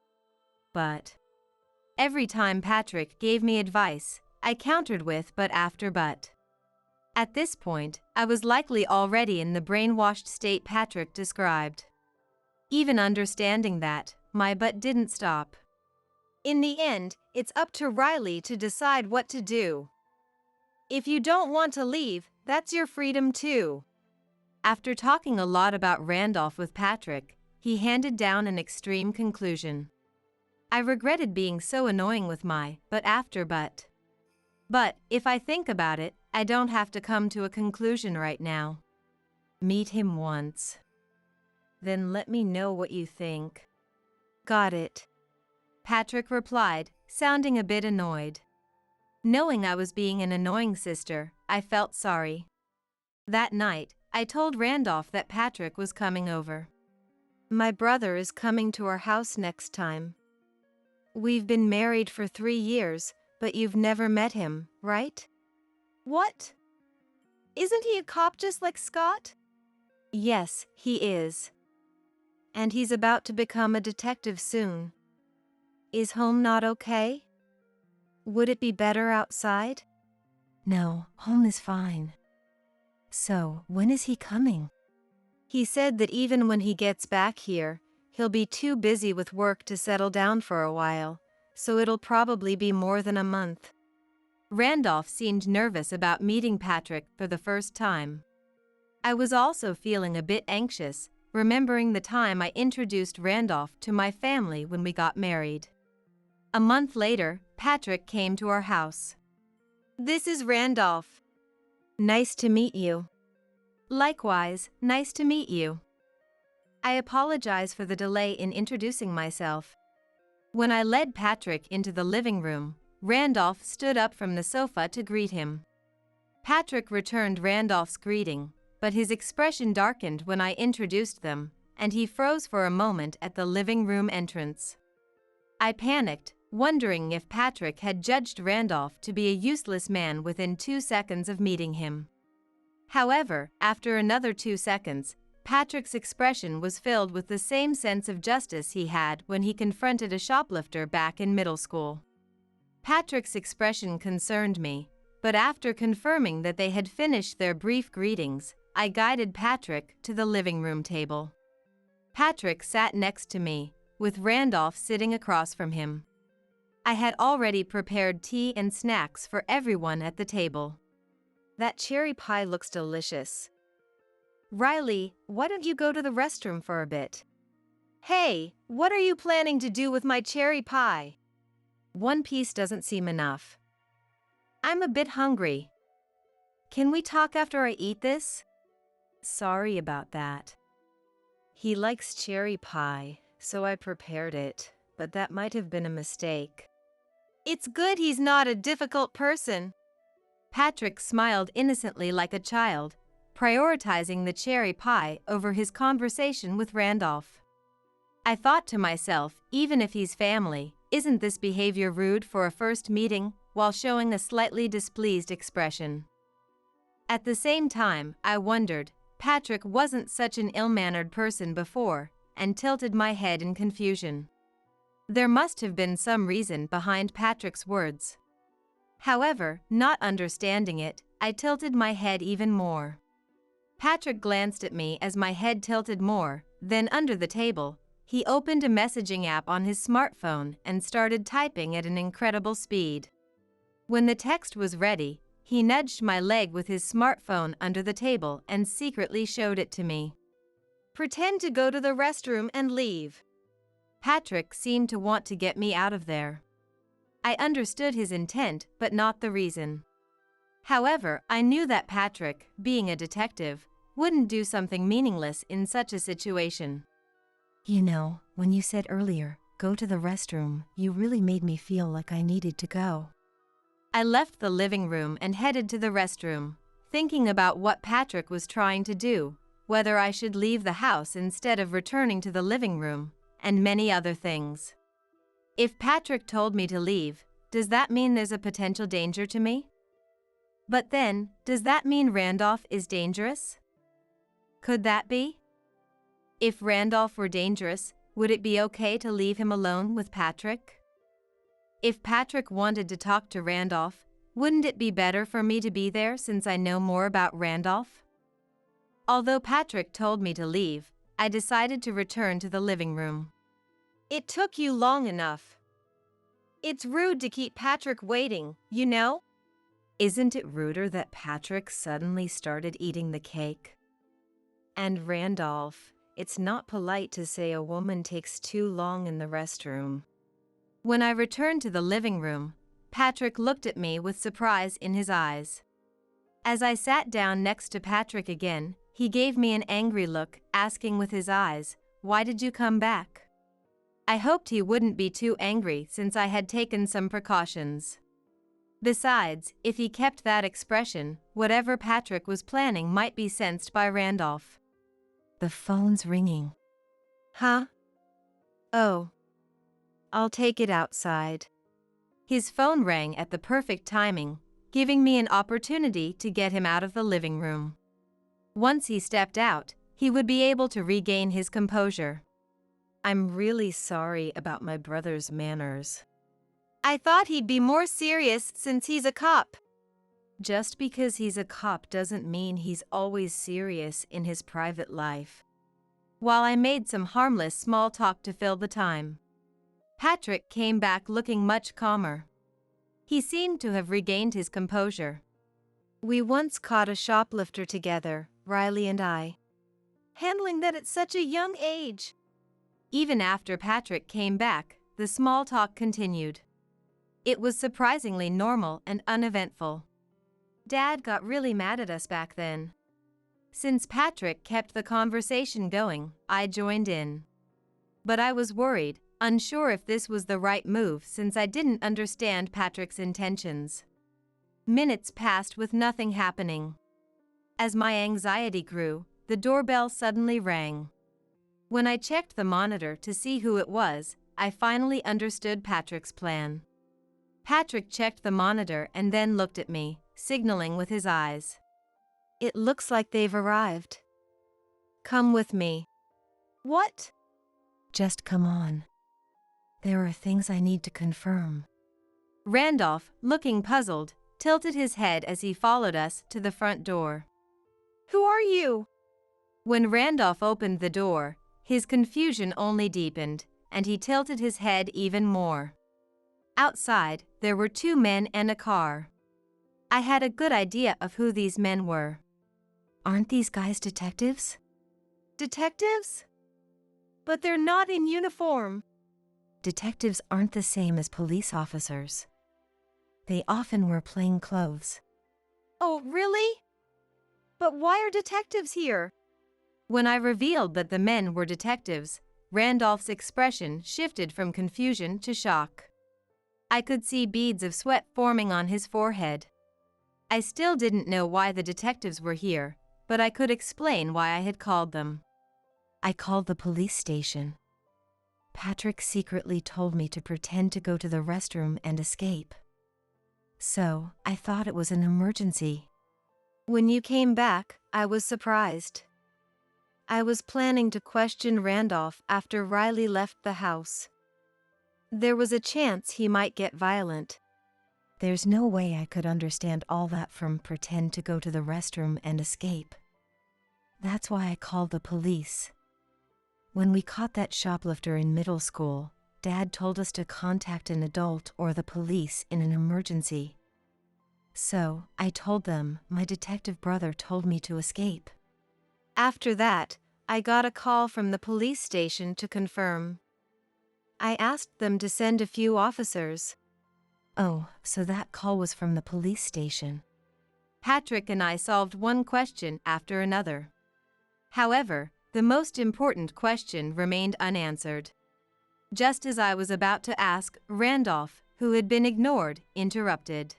But every time Patrick gave me advice, I countered with but after but. At this point, I was likely already in the brainwashed state Patrick described. Even understanding that, my but didn't stop. In the end, it's up to Riley to decide what to do. If you don't want to leave, that's your freedom too. After talking a lot about Randolph with Patrick, he handed down an extreme conclusion. I regretted being so annoying with my but after but. But, if I think about it, I don't have to come to a conclusion right now. Meet him once. Then let me know what you think. Got it. Patrick replied, sounding a bit annoyed. Knowing I was being an annoying sister, I felt sorry. That night, I told Randolph that Patrick was coming over. My brother is coming to our house next time. We've been married for 3 years, but you've never met him, right? What? Isn't he a cop just like Scott? Yes, he is. And he's about to become a detective soon. Is home not okay? Would it be better outside? No, home is fine. So, when is he coming? He said that even when he gets back here, he'll be too busy with work to settle down for a while, so it'll probably be more than a month. Randolph seemed nervous about meeting Patrick for the first time. I was also feeling a bit anxious, remembering the time I introduced Randolph to my family when we got married. A month later, Patrick came to our house. This is Randolph. Nice to meet you. Likewise, nice to meet you. I apologize for the delay in introducing myself. When I led Patrick into the living room, Randolph stood up from the sofa to greet him. Patrick returned Randolph's greeting, but his expression darkened when I introduced them, and he froze for a moment at the living room entrance. I panicked, wondering if Patrick had judged Randolph to be a useless man within 2 seconds of meeting him. However, after another 2 seconds, Patrick's expression was filled with the same sense of justice he had when he confronted a shoplifter back in middle school. Patrick's expression concerned me, but after confirming that they had finished their brief greetings, I guided Patrick to the living room table. Patrick sat next to me, with Randolph sitting across from him. I had already prepared tea and snacks for everyone at the table. That cherry pie looks delicious. Riley, why don't you go to the restroom for a bit? Hey, what are you planning to do with my cherry pie? One piece doesn't seem enough. I'm a bit hungry. Can we talk after I eat this? Sorry about that. He likes cherry pie, so I prepared it, but that might have been a mistake. It's good he's not a difficult person. Patrick smiled innocently like a child, prioritizing the cherry pie over his conversation with Randolph. I thought to myself, even if he's family, isn't this behavior rude for a first meeting, while showing a slightly displeased expression? At the same time, I wondered, Patrick wasn't such an ill-mannered person before, and tilted my head in confusion. There must have been some reason behind Patrick's words. However, not understanding it, I tilted my head even more. Patrick glanced at me as my head tilted more, then under the table, he opened a messaging app on his smartphone and started typing at an incredible speed. When the text was ready, he nudged my leg with his smartphone under the table and secretly showed it to me. Pretend to go to the restroom and leave. Patrick seemed to want to get me out of there. I understood his intent, but not the reason. However, I knew that Patrick, being a detective, wouldn't do something meaningless in such a situation. You know, when you said earlier, go to the restroom, you really made me feel like I needed to go. I left the living room and headed to the restroom, thinking about what Patrick was trying to do, whether I should leave the house instead of returning to the living room, and many other things. If Patrick told me to leave, does that mean there's a potential danger to me? But then, does that mean Randolph is dangerous? Could that be? If Randolph were dangerous, would it be okay to leave him alone with Patrick? If Patrick wanted to talk to Randolph, wouldn't it be better for me to be there since I know more about Randolph? Although Patrick told me to leave, I decided to return to the living room. It took you long enough. It's rude to keep Patrick waiting, you know? Isn't it ruder that Patrick suddenly started eating the cake? And Randolph, it's not polite to say a woman takes too long in the restroom. When I returned to the living room, Patrick looked at me with surprise in his eyes. As I sat down next to Patrick again, he gave me an angry look, asking with his eyes, "Why did you come back?" I hoped he wouldn't be too angry since I had taken some precautions. Besides, if he kept that expression, whatever Patrick was planning might be sensed by Randolph. The phone's ringing. Huh? Oh. I'll take it outside. His phone rang at the perfect timing, giving me an opportunity to get him out of the living room. Once he stepped out, he would be able to regain his composure. I'm really sorry about my brother's manners. I thought he'd be more serious since he's a cop. Just because he's a cop doesn't mean he's always serious in his private life. While I made some harmless small talk to fill the time, Patrick came back looking much calmer. He seemed to have regained his composure. We once caught a shoplifter together, Riley and I. Handling that at such a young age. Even after Patrick came back, the small talk continued. It was surprisingly normal and uneventful. Dad got really mad at us back then. Since Patrick kept the conversation going, I joined in. But I was worried, unsure if this was the right move since I didn't understand Patrick's intentions. Minutes passed with nothing happening. As my anxiety grew, the doorbell suddenly rang. When I checked the monitor to see who it was, I finally understood Patrick's plan. Patrick checked the monitor and then looked at me, signaling with his eyes. It looks like they've arrived. Come with me. What? Just come on. There are things I need to confirm. Randolph, looking puzzled, tilted his head as he followed us to the front door. Who are you? When Randolph opened the door, his confusion only deepened, and he tilted his head even more. Outside, there were 2 men and a car. I had a good idea of who these men were. Aren't these guys detectives? Detectives? But they're not in uniform. Detectives aren't the same as police officers. They often wear plain clothes. Oh, really? But why are detectives here? When I revealed that the men were detectives, Randolph's expression shifted from confusion to shock. I could see beads of sweat forming on his forehead. I still didn't know why the detectives were here, but I could explain why I had called them. I called the police station. Patrick secretly told me to pretend to go to the restroom and escape. So, I thought it was an emergency. When you came back, I was surprised. I was planning to question Randolph after Riley left the house. There was a chance he might get violent. There's no way I could understand all that from pretend to go to the restroom and escape. That's why I called the police. When we caught that shoplifter in middle school, Dad told us to contact an adult or the police in an emergency. So, I told them my detective brother told me to escape. After that, I got a call from the police station to confirm. I asked them to send a few officers. Oh, so that call was from the police station. Patrick and I solved one question after another. However, the most important question remained unanswered. Just as I was about to ask, Randolph, who had been ignored, interrupted.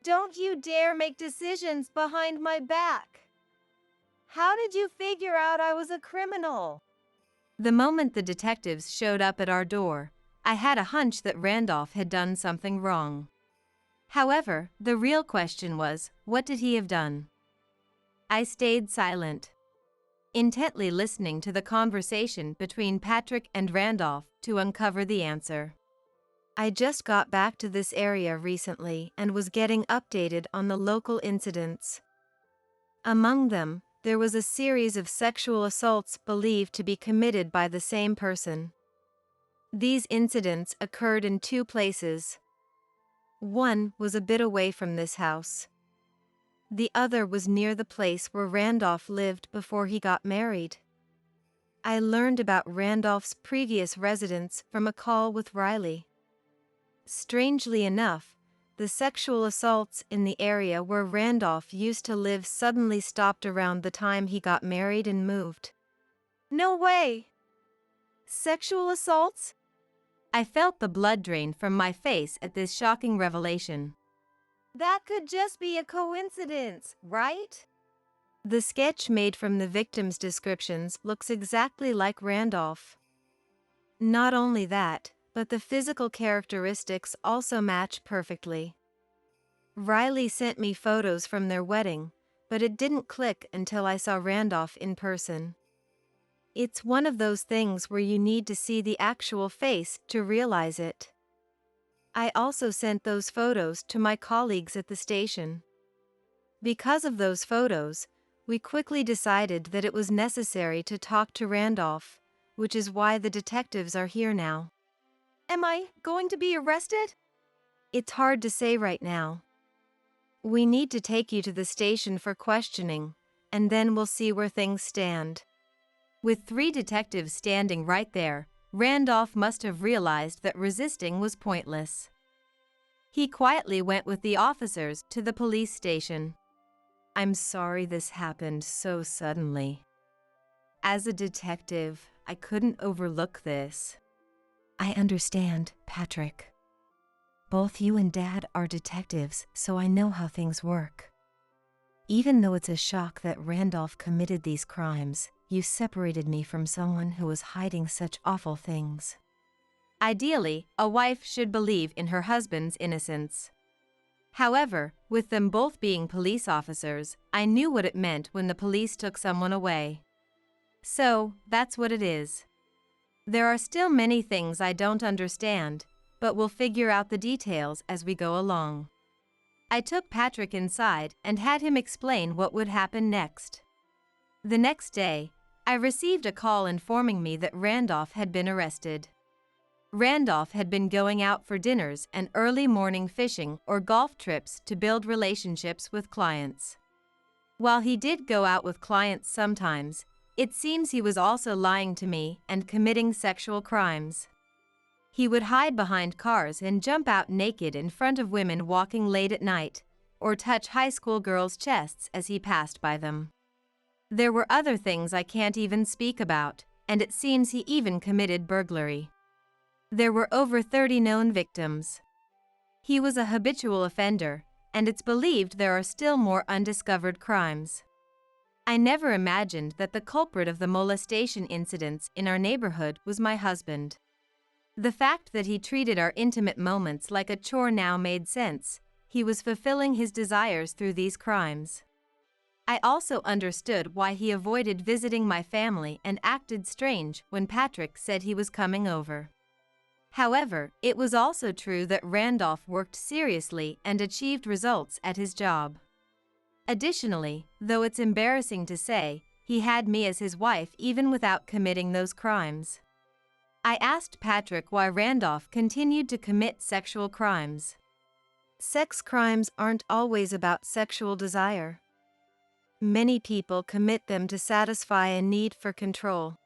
Don't you dare make decisions behind my back. How did you figure out I was a criminal? The moment the detectives showed up at our door, I had a hunch that Randolph had done something wrong. However, the real question was, what did he have done? I stayed silent, intently listening to the conversation between Patrick and Randolph to uncover the answer. I just got back to this area recently and was getting updated on the local incidents. Among them, there was a series of sexual assaults believed to be committed by the same person. These incidents occurred in two places. One was a bit away from this house. The other was near the place where Randolph lived before he got married. I learned about Randolph's previous residence from a call with Riley. Strangely enough, the sexual assaults in the area where Randolph used to live suddenly stopped around the time he got married and moved. No way! Sexual assaults? I felt the blood drain from my face at this shocking revelation. That could just be a coincidence, right? The sketch made from the victims' descriptions looks exactly like Randolph. Not only that, but the physical characteristics also match perfectly. Riley sent me photos from their wedding, but it didn't click until I saw Randolph in person. It's one of those things where you need to see the actual face to realize it. I also sent those photos to my colleagues at the station. Because of those photos, we quickly decided that it was necessary to talk to Randolph, which is why the detectives are here now. Am I going to be arrested? It's hard to say right now. We need to take you to the station for questioning, and then we'll see where things stand. With 3 detectives standing right there, Randolph must have realized that resisting was pointless. He quietly went with the officers to the police station. I'm sorry this happened so suddenly. As a detective, I couldn't overlook this. I understand, Patrick. Both you and Dad are detectives, so I know how things work. Even though it's a shock that Randolph committed these crimes, you separated me from someone who was hiding such awful things. Ideally, a wife should believe in her husband's innocence. However, with them both being police officers, I knew what it meant when the police took someone away. So, that's what it is. There are still many things I don't understand, but we'll figure out the details as we go along. I took Patrick inside and had him explain what would happen next. The next day, I received a call informing me that Randolph had been arrested. Randolph had been going out for dinners and early morning fishing or golf trips to build relationships with clients. While he did go out with clients sometimes, it seems he was also lying to me and committing sexual crimes. He would hide behind cars and jump out naked in front of women walking late at night, or touch high school girls' chests as he passed by them. There were other things I can't even speak about, and it seems he even committed burglary. There were over 30 known victims. He was a habitual offender, and it's believed there are still more undiscovered crimes. I never imagined that the culprit of the molestation incidents in our neighborhood was my husband. The fact that he treated our intimate moments like a chore now made sense. He was fulfilling his desires through these crimes. I also understood why he avoided visiting my family and acted strange when Patrick said he was coming over. However, it was also true that Randolph worked seriously and achieved results at his job. Additionally, though it's embarrassing to say, he had me as his wife even without committing those crimes. I asked Patrick why Randolph continued to commit sexual crimes. Sex crimes aren't always about sexual desire. Many people commit them to satisfy a need for control.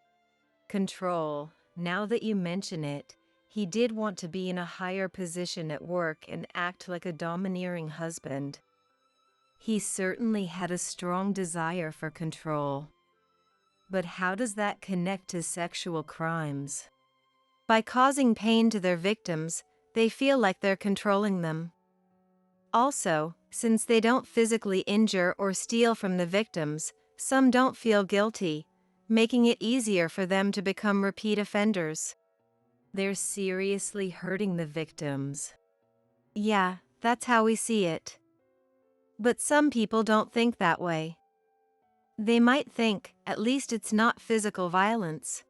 Control. Now that you mention it, he did want to be in a higher position at work and act like a domineering husband. He certainly had a strong desire for control. But how does that connect to sexual crimes? By causing pain to their victims, they feel like they're controlling them. Also, since they don't physically injure or steal from the victims, some don't feel guilty, making it easier for them to become repeat offenders. They're seriously hurting the victims. Yeah, that's how we see it. But some people don't think that way. They might think, at least it's not physical violence.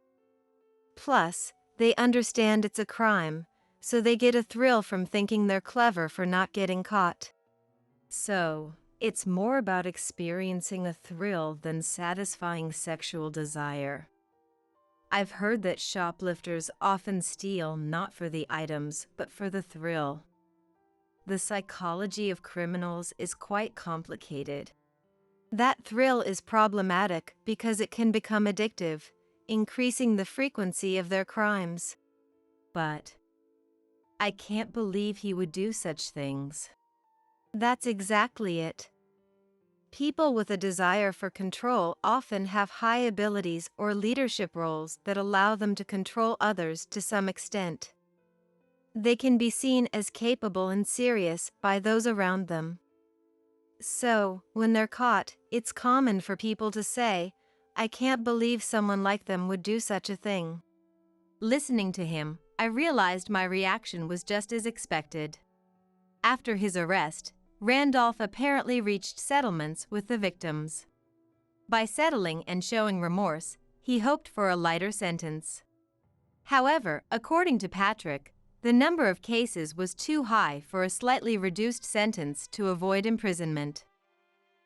Plus, they understand it's a crime, so they get a thrill from thinking they're clever for not getting caught. So, it's more about experiencing a thrill than satisfying sexual desire. I've heard that shoplifters often steal not for the items, but for the thrill. The psychology of criminals is quite complicated. That thrill is problematic because it can become addictive, increasing the frequency of their crimes. But I can't believe he would do such things. That's exactly it. People with a desire for control often have high abilities or leadership roles that allow them to control others to some extent. They can be seen as capable and serious by those around them. So, when they're caught, it's common for people to say, "I can't believe someone like them would do such a thing." Listening to him, I realized my reaction was just as expected. After his arrest, Randolph apparently reached settlements with the victims. By settling and showing remorse, he hoped for a lighter sentence. However, according to Patrick, the number of cases was too high for a slightly reduced sentence to avoid imprisonment.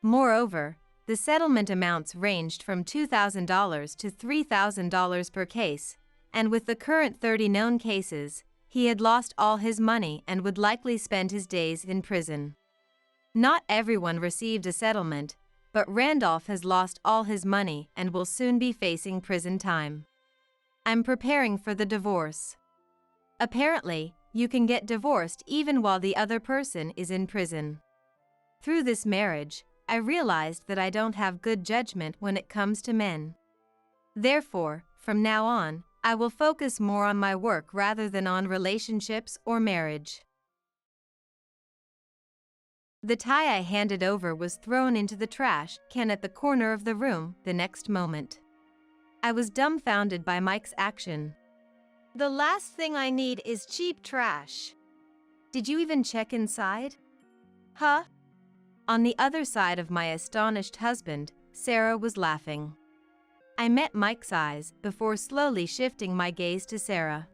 Moreover, the settlement amounts ranged from $2,000 to $3,000 per case, and with the current 30 known cases, he had lost all his money and would likely spend his days in prison. Not everyone received a settlement, but Randolph has lost all his money and will soon be facing prison time. I'm preparing for the divorce. Apparently, you can get divorced even while the other person is in prison. Through this marriage, I realized that I don't have good judgment when it comes to men. Therefore, from now on, I will focus more on my work rather than on relationships or marriage. The tie I handed over was thrown into the trash can at the corner of the room the next moment. I was dumbfounded by Mike's action. The last thing I need is cheap trash. Did you even check inside? Huh? On the other side of my astonished husband, Sarah was laughing. I met Mike's eyes before slowly shifting my gaze to Sarah.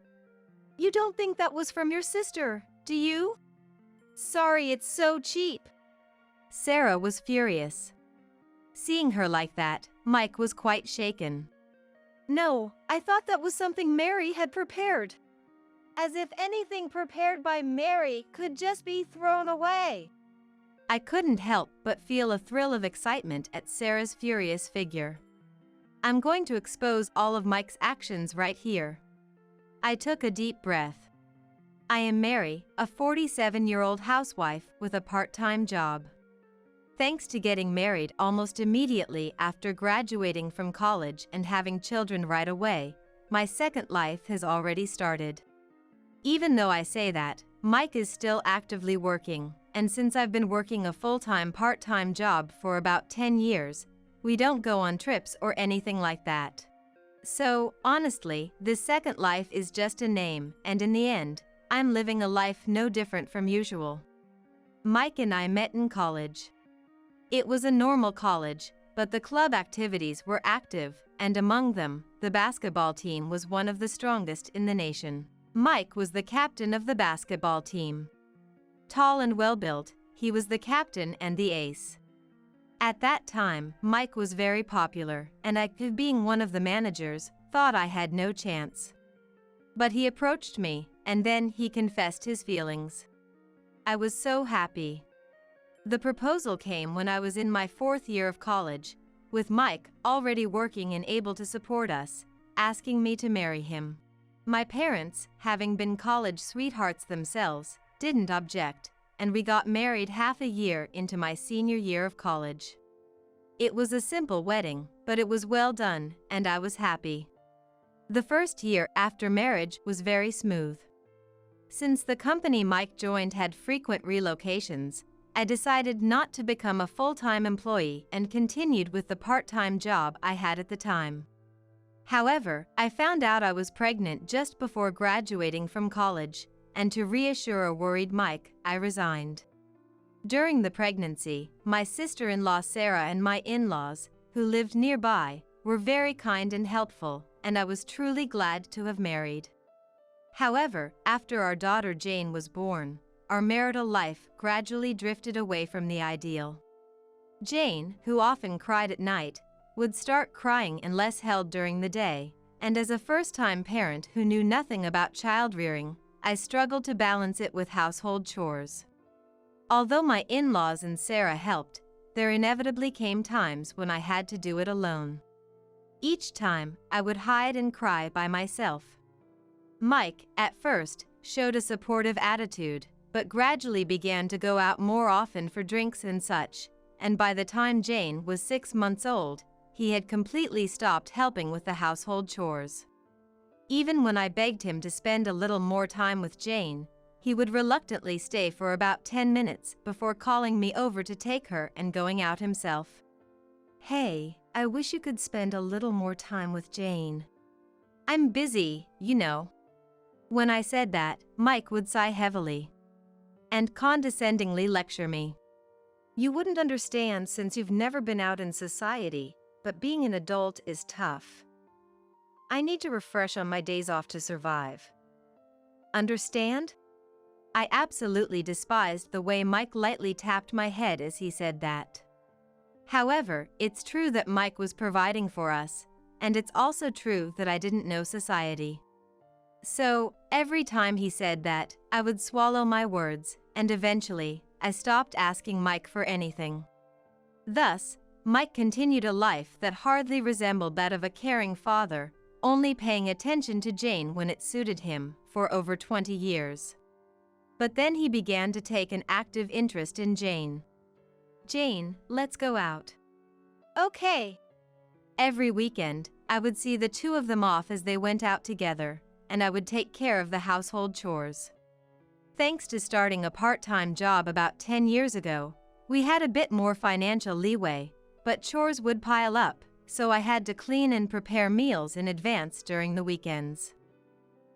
You don't think that was from your sister, do you? Sorry, it's so cheap. Sarah was furious. Seeing her like that, Mike was quite shaken. No, I thought that was something Mary had prepared. As if anything prepared by Mary could just be thrown away. I couldn't help but feel a thrill of excitement at Sarah's furious figure. I'm going to expose all of Mike's actions right here. I took a deep breath. I am Mary, a 47-year-old housewife with a part-time job. Thanks to getting married almost immediately after graduating from college and having children right away, my second life has already started. Even though I say that, Mike is still actively working, and since I've been working a full-time part-time job for about 10 years, we don't go on trips or anything like that. So, honestly, this second life is just a name, and in the end, I'm living a life no different from usual. Mike and I met in college. It was a normal college, but the club activities were active, and among them, the basketball team was one of the strongest in the nation. Mike was the captain of the basketball team. Tall and well-built, he was the captain and the ace. At that time, Mike was very popular, and I, being one of the managers, thought I had no chance. But he approached me, and then he confessed his feelings. I was so happy. The proposal came when I was in my 4th year of college, with Mike already working and able to support us, asking me to marry him. My parents, having been college sweethearts themselves, didn't object, and we got married half a year into my senior year of college. It was a simple wedding, but it was well done, and I was happy. The first year after marriage was very smooth. Since the company Mike joined had frequent relocations, I decided not to become a full-time employee and continued with the part-time job I had at the time. However, I found out I was pregnant just before graduating from college, and to reassure a worried Mike, I resigned. During the pregnancy, my sister-in-law Sarah and my in-laws, who lived nearby, were very kind and helpful, and I was truly glad to have married. However, after our daughter Jane was born, our marital life gradually drifted away from the ideal. Jane, who often cried at night, would start crying unless held during the day, and as a first-time parent who knew nothing about child-rearing, I struggled to balance it with household chores. Although my in-laws and Sarah helped, there inevitably came times when I had to do it alone. Each time, I would hide and cry by myself. Mike, at first, showed a supportive attitude, but gradually began to go out more often for drinks and such, and by the time Jane was 6 months old, he had completely stopped helping with the household chores. Even when I begged him to spend a little more time with Jane, he would reluctantly stay for about 10 minutes before calling me over to take her and going out himself. Hey, I wish you could spend a little more time with Jane. I'm busy, you know. When I said that, Mike would sigh heavily and condescendingly lecture me. You wouldn't understand since you've never been out in society, but being an adult is tough. I need to refresh on my days off to survive. Understand? I absolutely despised the way Mike lightly tapped my head as he said that. However, it's true that Mike was providing for us, and it's also true that I didn't know society. So, every time he said that, I would swallow my words, and eventually, I stopped asking Mike for anything. Thus, Mike continued a life that hardly resembled that of a caring father, only paying attention to Jane when it suited him, for over 20 years. But then he began to take an active interest in Jane. Jane, let's go out. Okay. Every weekend, I would see the two of them off as they went out together, and I would take care of the household chores. Thanks to starting a part-time job about 10 years ago, we had a bit more financial leeway, but chores would pile up, so I had to clean and prepare meals in advance during the weekends.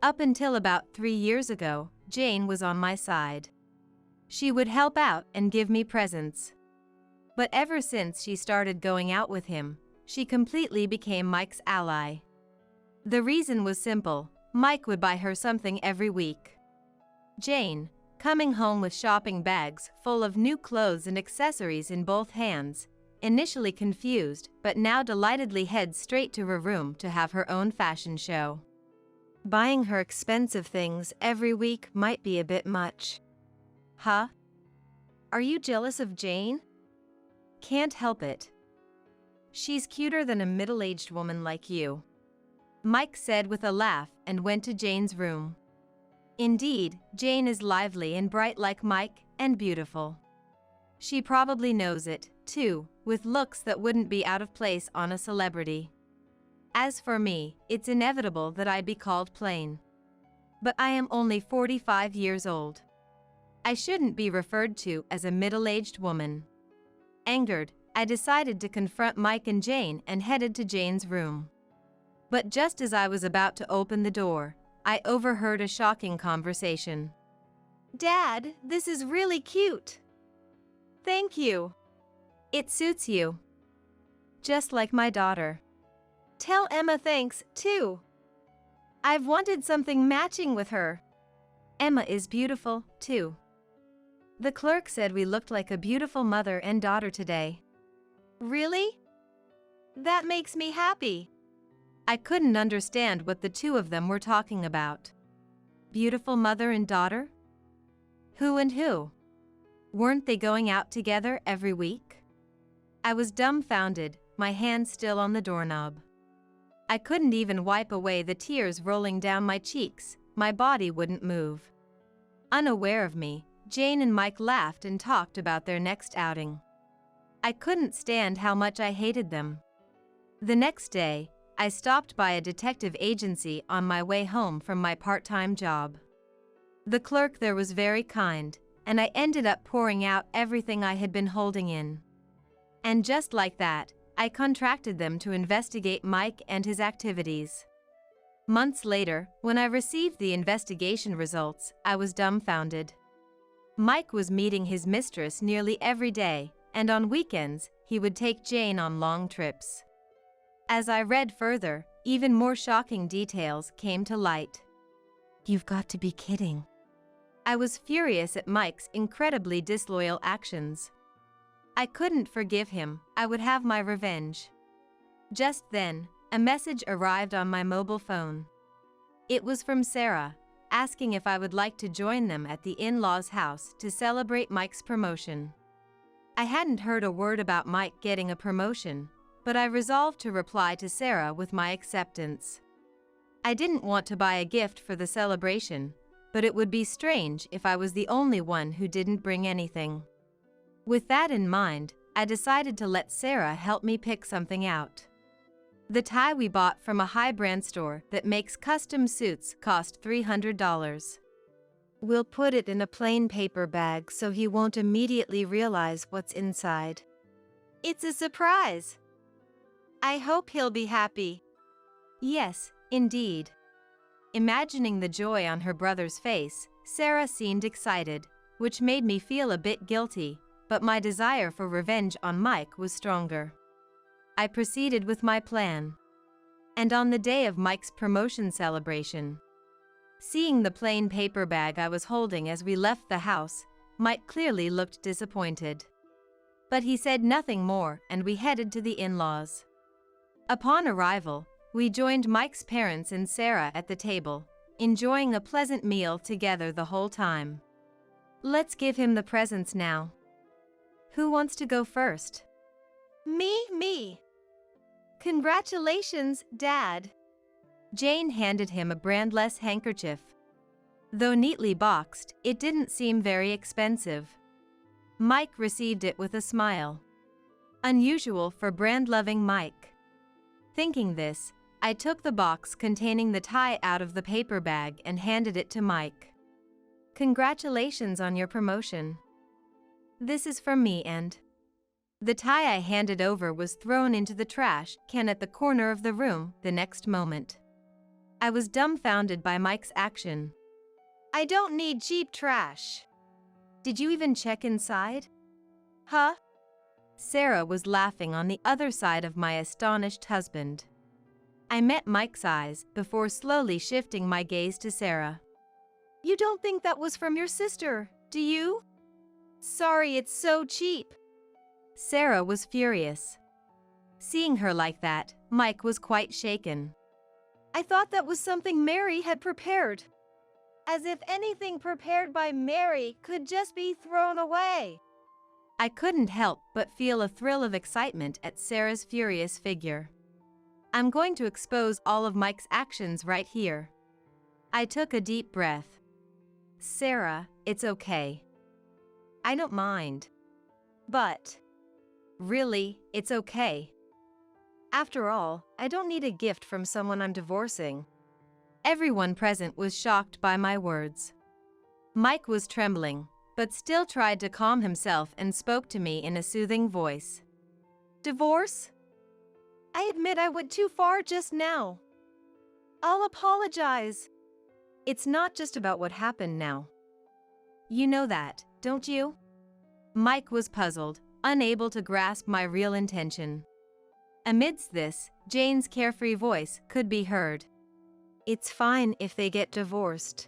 Up until about 3 years ago, Jane was on my side. She would help out and give me presents. But ever since she started going out with him, she completely became Mike's ally. The reason was simple: Mike would buy her something every week. Jane, coming home with shopping bags full of new clothes and accessories in both hands, initially confused but now delightedly heads straight to her room to have her own fashion show. Buying her expensive things every week might be a bit much. Huh? Are you jealous of Jane? Can't help it. She's cuter than a middle-aged woman like you, Mike said with a laugh and went to Jane's room. Indeed, Jane is lively and bright like Mike, and beautiful. She probably knows it, too, with looks that wouldn't be out of place on a celebrity. As for me, it's inevitable that I be called plain. But I am only 45 years old. I shouldn't be referred to as a middle-aged woman. Angered, I decided to confront Mike and Jane and headed to Jane's room. But just as I was about to open the door, I overheard a shocking conversation. Dad, this is really cute. Thank you. It suits you. Just like my daughter. Tell Emma thanks, too. I've wanted something matching with her. Emma is beautiful, too. The clerk said we looked like a beautiful mother and daughter today. Really? That makes me happy. I couldn't understand what the two of them were talking about. Beautiful mother and daughter? Who and who? Weren't they going out together every week? I was dumbfounded, my hand still on the doorknob. I couldn't even wipe away the tears rolling down my cheeks, my body wouldn't move. Unaware of me, Jane and Mike laughed and talked about their next outing. I couldn't stand how much I hated them. The next day, I stopped by a detective agency on my way home from my part-time job. The clerk there was very kind, and I ended up pouring out everything I had been holding in. And just like that, I contracted them to investigate Mike and his activities. Months later, when I received the investigation results, I was dumbfounded. Mike was meeting his mistress nearly every day, and on weekends, he would take Jane on long trips. As I read further, even more shocking details came to light. You've got to be kidding. I was furious at Mike's incredibly disloyal actions. I couldn't forgive him. I would have my revenge. Just then, a message arrived on my mobile phone. It was from Sarah, asking if I would like to join them at the in-laws' house to celebrate Mike's promotion. I hadn't heard a word about Mike getting a promotion, but I resolved to reply to Sarah with my acceptance. I didn't want to buy a gift for the celebration, but it would be strange if I was the only one who didn't bring anything. With that in mind, I decided to let Sarah help me pick something out. The tie we bought from a high-brand store that makes custom suits cost $300. We'll put it in a plain paper bag so he won't immediately realize what's inside. It's a surprise. I hope he'll be happy. Yes, indeed. Imagining the joy on her brother's face, Sarah seemed excited, which made me feel a bit guilty, but my desire for revenge on Mike was stronger. I proceeded with my plan. And on the day of Mike's promotion celebration, seeing the plain paper bag I was holding as we left the house, Mike clearly looked disappointed. But he said nothing more, and we headed to the in-laws. Upon arrival, we joined Mike's parents and Sarah at the table, enjoying a pleasant meal together the whole time. Let's give him the presents now. Who wants to go first? Me. Congratulations, Dad. Jane handed him a brandless handkerchief. Though neatly boxed, it didn't seem very expensive. Mike received it with a smile. Unusual for brand-loving Mike. Thinking this, I took the box containing the tie out of the paper bag and handed it to Mike. Congratulations on your promotion. This is from me and... The tie I handed over was thrown into the trash can at the corner of the room the next moment. I was dumbfounded by Mike's action. I don't need cheap trash. Did you even check inside? Huh? Sarah was laughing on the other side of my astonished husband. I met Mike's eyes before slowly shifting my gaze to Sarah. You don't think that was from your sister, do you? Sorry, it's so cheap. Sarah was furious. Seeing her like that, Mike was quite shaken. I thought that was something Mary had prepared. As if anything prepared by Mary could just be thrown away. I couldn't help but feel a thrill of excitement at Sarah's furious figure. I'm going to expose all of Mike's actions right here. I took a deep breath. Sarah, it's okay. I don't mind. But... Really, it's okay. After all, I don't need a gift from someone I'm divorcing. Everyone present was shocked by my words. Mike was trembling, but still tried to calm himself and spoke to me in a soothing voice. Divorce? I admit I went too far just now. I'll apologize. It's not just about what happened now. You know that, don't you? Mike was puzzled, unable to grasp my real intention. Amidst this, Jane's carefree voice could be heard. It's fine if they get divorced.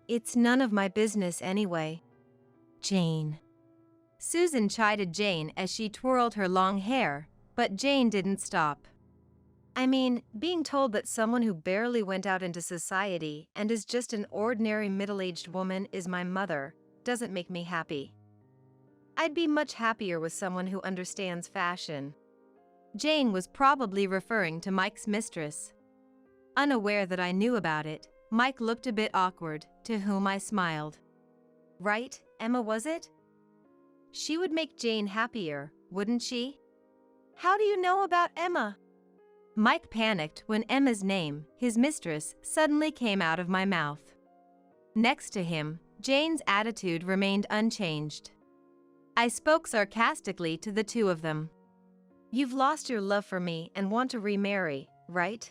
It's none of my business anyway. Jane. Susan chided Jane as she twirled her long hair, but Jane didn't stop. I mean, being told that someone who barely went out into society and is just an ordinary middle-aged woman is my mother doesn't make me happy. I'd be much happier with someone who understands fashion. Jane was probably referring to Mike's mistress. Unaware that I knew about it, Mike looked a bit awkward, to whom I smiled. Right, Emma, was it? She would make Jane happier, wouldn't she? How do you know about Emma? Mike panicked when Emma's name, his mistress, suddenly came out of my mouth. Next to him, Jane's attitude remained unchanged. I spoke sarcastically to the two of them. You've lost your love for me and want to remarry, right?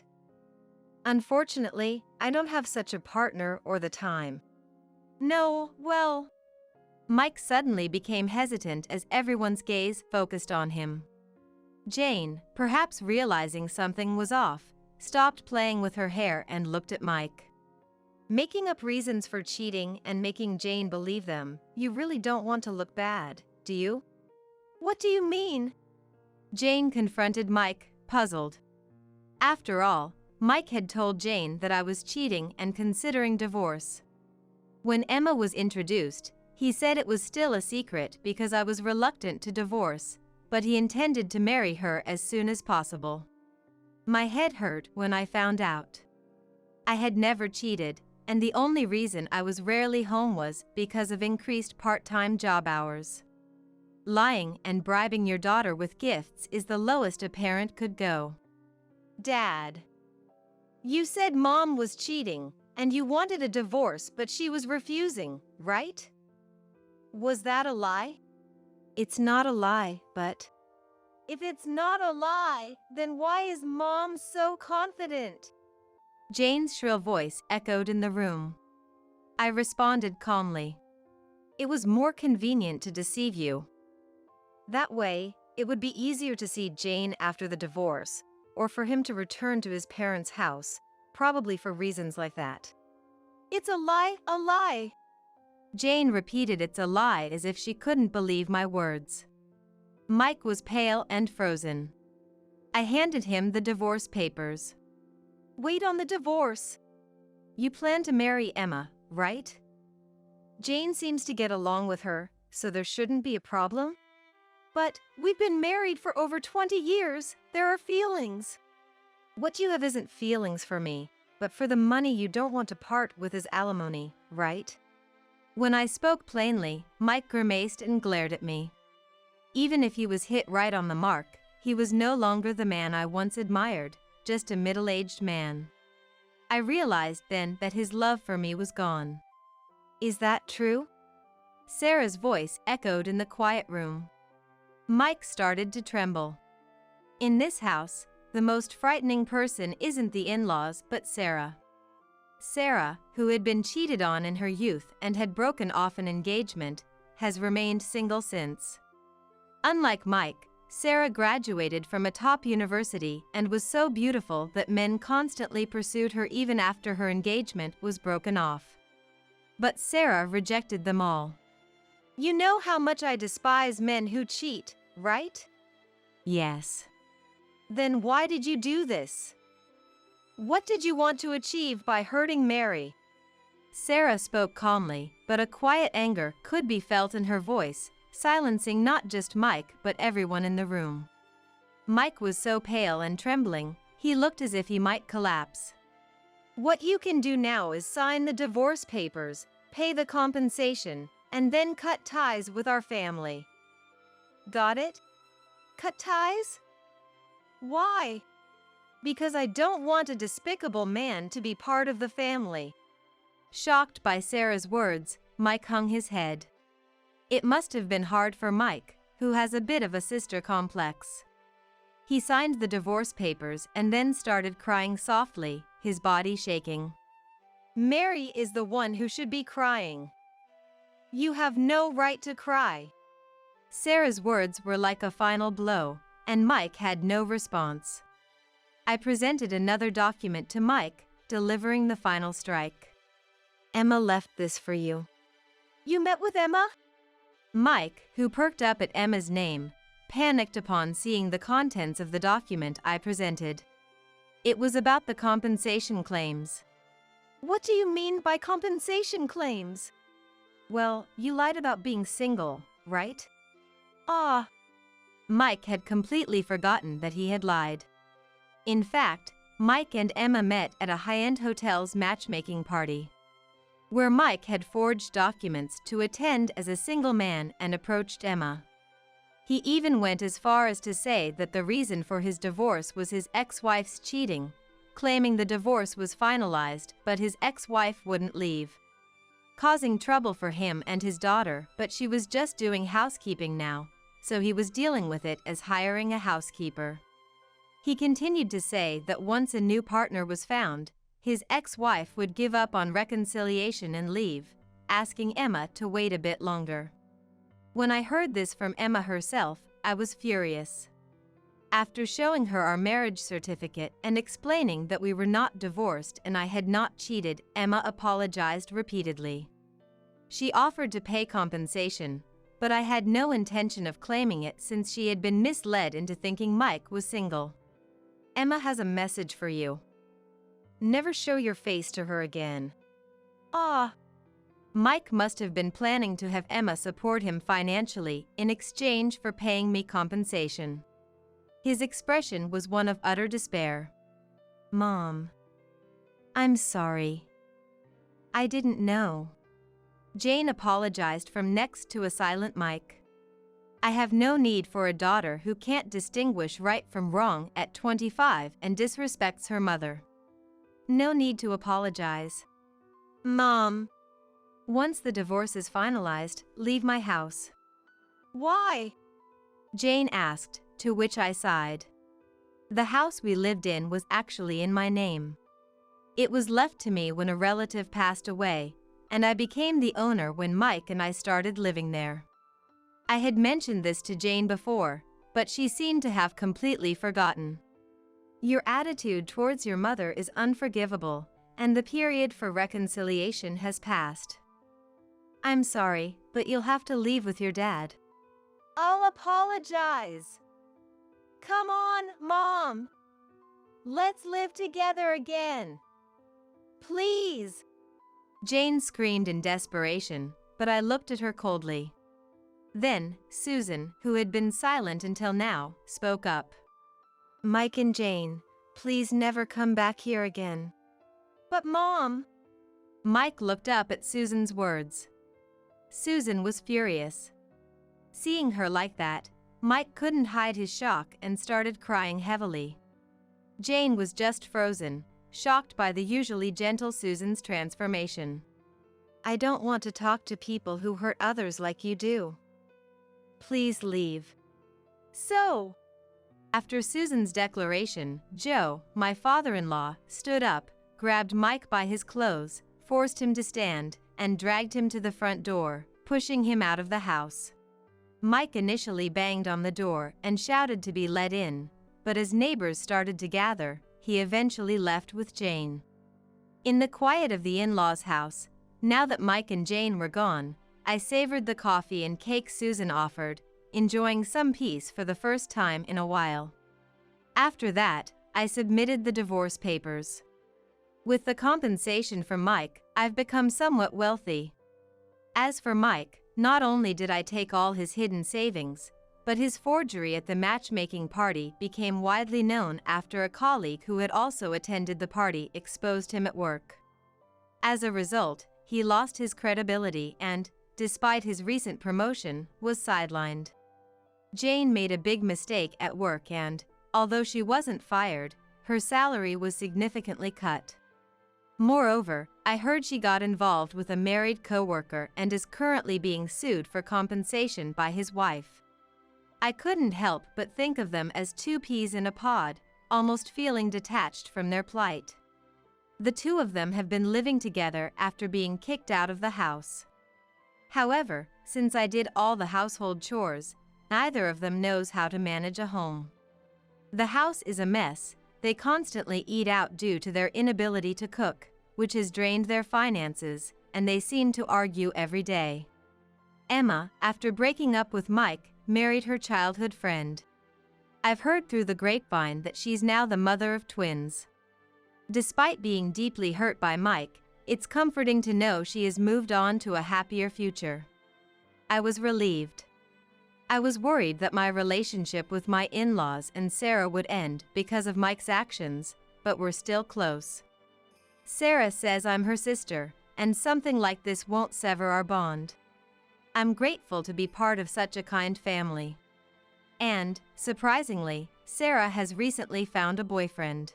Unfortunately, I don't have such a partner or the time. No, well... Mike suddenly became hesitant as everyone's gaze focused on him. Jane, perhaps realizing something was off, stopped playing with her hair and looked at Mike. Making up reasons for cheating and making Jane believe them, you really don't want to look bad, do you? What do you mean? Jane confronted Mike, puzzled. After all, Mike had told Jane that I was cheating and considering divorce. When Emma was introduced, he said it was still a secret because I was reluctant to divorce, but he intended to marry her as soon as possible. My head hurt when I found out. I had never cheated, and the only reason I was rarely home was because of increased part-time job hours. Lying and bribing your daughter with gifts is the lowest a parent could go. Dad, you said Mom was cheating, and you wanted a divorce but she was refusing, right? Was that a lie? It's not a lie, but... If it's not a lie, then why is Mom so confident? Jane's shrill voice echoed in the room. I responded calmly. It was more convenient to deceive you. That way, it would be easier to see Jane after the divorce, or for him to return to his parents' house, probably for reasons like that. It's a lie, a lie. Jane repeated it's a lie as if she couldn't believe my words. Mike was pale and frozen. I handed him the divorce papers. Wait on the divorce. You plan to marry Emma, right? Jane seems to get along with her, so there shouldn't be a problem. But we've been married for over 20 years. There are feelings. What you have isn't feelings for me, but for the money you don't want to part with is alimony, right? When I spoke plainly, Mike grimaced and glared at me. Even if he was hit right on the mark, he was no longer the man I once admired, just a middle-aged man. I realized then that his love for me was gone. Is that true? Sarah's voice echoed in the quiet room. Mike started to tremble. In this house, the most frightening person isn't the in-laws but Sarah. Sarah, who had been cheated on in her youth and had broken off an engagement, has remained single since. Unlike Mike, Sarah graduated from a top university and was so beautiful that men constantly pursued her even after her engagement was broken off. But Sarah rejected them all. You know how much I despise men who cheat, right? Yes. Then why did you do this? What did you want to achieve by hurting Mary? Sarah spoke calmly, but a quiet anger could be felt in her voice, silencing not just Mike but everyone in the room. Mike was so pale and trembling, he looked as if he might collapse. What you can do now is sign the divorce papers, pay the compensation, and then cut ties with our family. Got it? Cut ties? Why? Because I don't want a despicable man to be part of the family. Shocked by Sarah's words, Mike hung his head. It must have been hard for Mike, who has a bit of a sister complex. He signed the divorce papers and then started crying softly, his body shaking. Mary is the one who should be crying. You have no right to cry. Sarah's words were like a final blow, and Mike had no response. I presented another document to Mike, delivering the final strike. Emma left this for you. You met with Emma? Mike, who perked up at Emma's name, panicked upon seeing the contents of the document I presented. It was about the compensation claims. What do you mean by compensation claims? Well, you lied about being single, right? Ah. Mike had completely forgotten that he had lied. In fact, Mike and Emma met at a high-end hotel's matchmaking party. where Mike had forged documents to attend as a single man and approached Emma. He even went as far as to say that the reason for his divorce was his ex-wife's cheating, claiming the divorce was finalized but his ex-wife wouldn't leave, causing trouble for him and his daughter, but she was just doing housekeeping now, so he was dealing with it as hiring a housekeeper. He continued to say that once a new partner was found, his ex-wife would give up on reconciliation and leave, asking Emma to wait a bit longer. When I heard this from Emma herself, I was furious. After showing her our marriage certificate and explaining that we were not divorced and I had not cheated, Emma apologized repeatedly. She offered to pay compensation, but I had no intention of claiming it since she had been misled into thinking Mike was single. Emma has a message for you. Never show your face to her again. Ah. Mike must have been planning to have Emma support him financially in exchange for paying me compensation. His expression was one of utter despair. Mom. I'm sorry. I didn't know. Jane apologized from next to a silent Mike. I have no need for a daughter who can't distinguish right from wrong at 25 and disrespects her mother. No need to apologize. Mom. Once the divorce is finalized, leave my house. Why? Jane asked, to which I sighed. The house we lived in was actually in my name. It was left to me when a relative passed away, and I became the owner when Mike and I started living there. I had mentioned this to Jane before, but she seemed to have completely forgotten. Your attitude towards your mother is unforgivable, and the period for reconciliation has passed. I'm sorry, but you'll have to leave with your dad. I'll apologize. Come on, Mom. Let's live together again. Please. Jane screamed in desperation, but I looked at her coldly. Then, Susan, who had been silent until now, spoke up. Mike and Jane, please never come back here again. But Mom. Mike looked up at Susan's words. Susan was furious. Seeing her like that, Mike couldn't hide his shock and started crying heavily. Jane was just frozen, shocked by the usually gentle Susan's transformation. I don't want to talk to people who hurt others like you do. Please leave. So, after Susan's declaration, Joe, my father-in-law, stood up, grabbed Mike by his clothes, forced him to stand, and dragged him to the front door, pushing him out of the house. Mike initially banged on the door and shouted to be let in, but as neighbors started to gather, he eventually left with Jane. In the quiet of the in-laws' house, now that Mike and Jane were gone, I savored the coffee and cake Susan offered, enjoying some peace for the first time in a while. After that, I submitted the divorce papers. With the compensation from Mike, I've become somewhat wealthy. As for Mike, not only did I take all his hidden savings, but his forgery at the matchmaking party became widely known after a colleague who had also attended the party exposed him at work. As a result, he lost his credibility and, despite his recent promotion, was sidelined. Jane made a big mistake at work and, although she wasn't fired, her salary was significantly cut. Moreover, I heard she got involved with a married coworker and is currently being sued for compensation by his wife. I couldn't help but think of them as two peas in a pod, almost feeling detached from their plight. The two of them have been living together after being kicked out of the house. However, since I did all the household chores, neither of them knows how to manage a home. The house is a mess. They constantly eat out due to their inability to cook, which has drained their finances, and they seem to argue every day. Emma, after breaking up with Mike, married her childhood friend. I've heard through the grapevine that she's now the mother of twins. Despite being deeply hurt by Mike, it's comforting to know she has moved on to a happier future. I was relieved. I was worried that my relationship with my in-laws and Sarah would end because of Mike's actions, but we're still close. Sarah says I'm her sister, and something like this won't sever our bond. I'm grateful to be part of such a kind family. And, surprisingly, Sarah has recently found a boyfriend.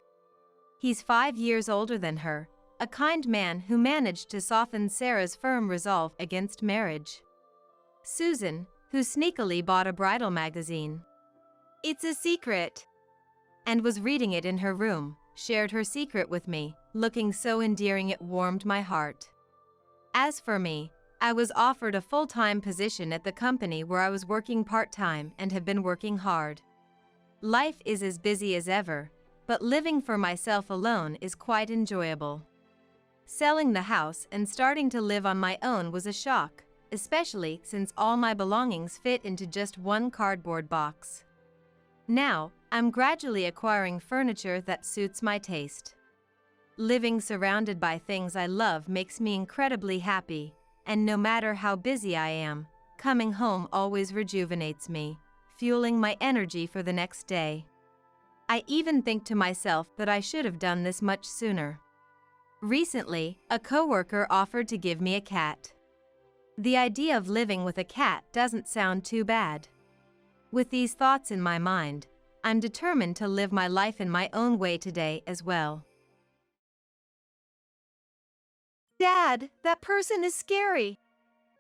He's 5 years older than her, a kind man who managed to soften Sarah's firm resolve against marriage. Susan, who sneakily bought a bridal magazine. It's a secret. And was reading it in her room, shared her secret with me, looking so endearing it warmed my heart. As for me, I was offered a full-time position at the company where I was working part-time and have been working hard. Life is as busy as ever, but living for myself alone is quite enjoyable. Selling the house and starting to live on my own was a shock, especially since all my belongings fit into just one cardboard box. Now, I'm gradually acquiring furniture that suits my taste. Living surrounded by things I love makes me incredibly happy, and no matter how busy I am, coming home always rejuvenates me, fueling my energy for the next day. I even think to myself that I should have done this much sooner. Recently, a coworker offered to give me a cat. The idea of living with a cat doesn't sound too bad. With these thoughts in my mind, I'm determined to live my life in my own way today as well. Dad, that person is scary.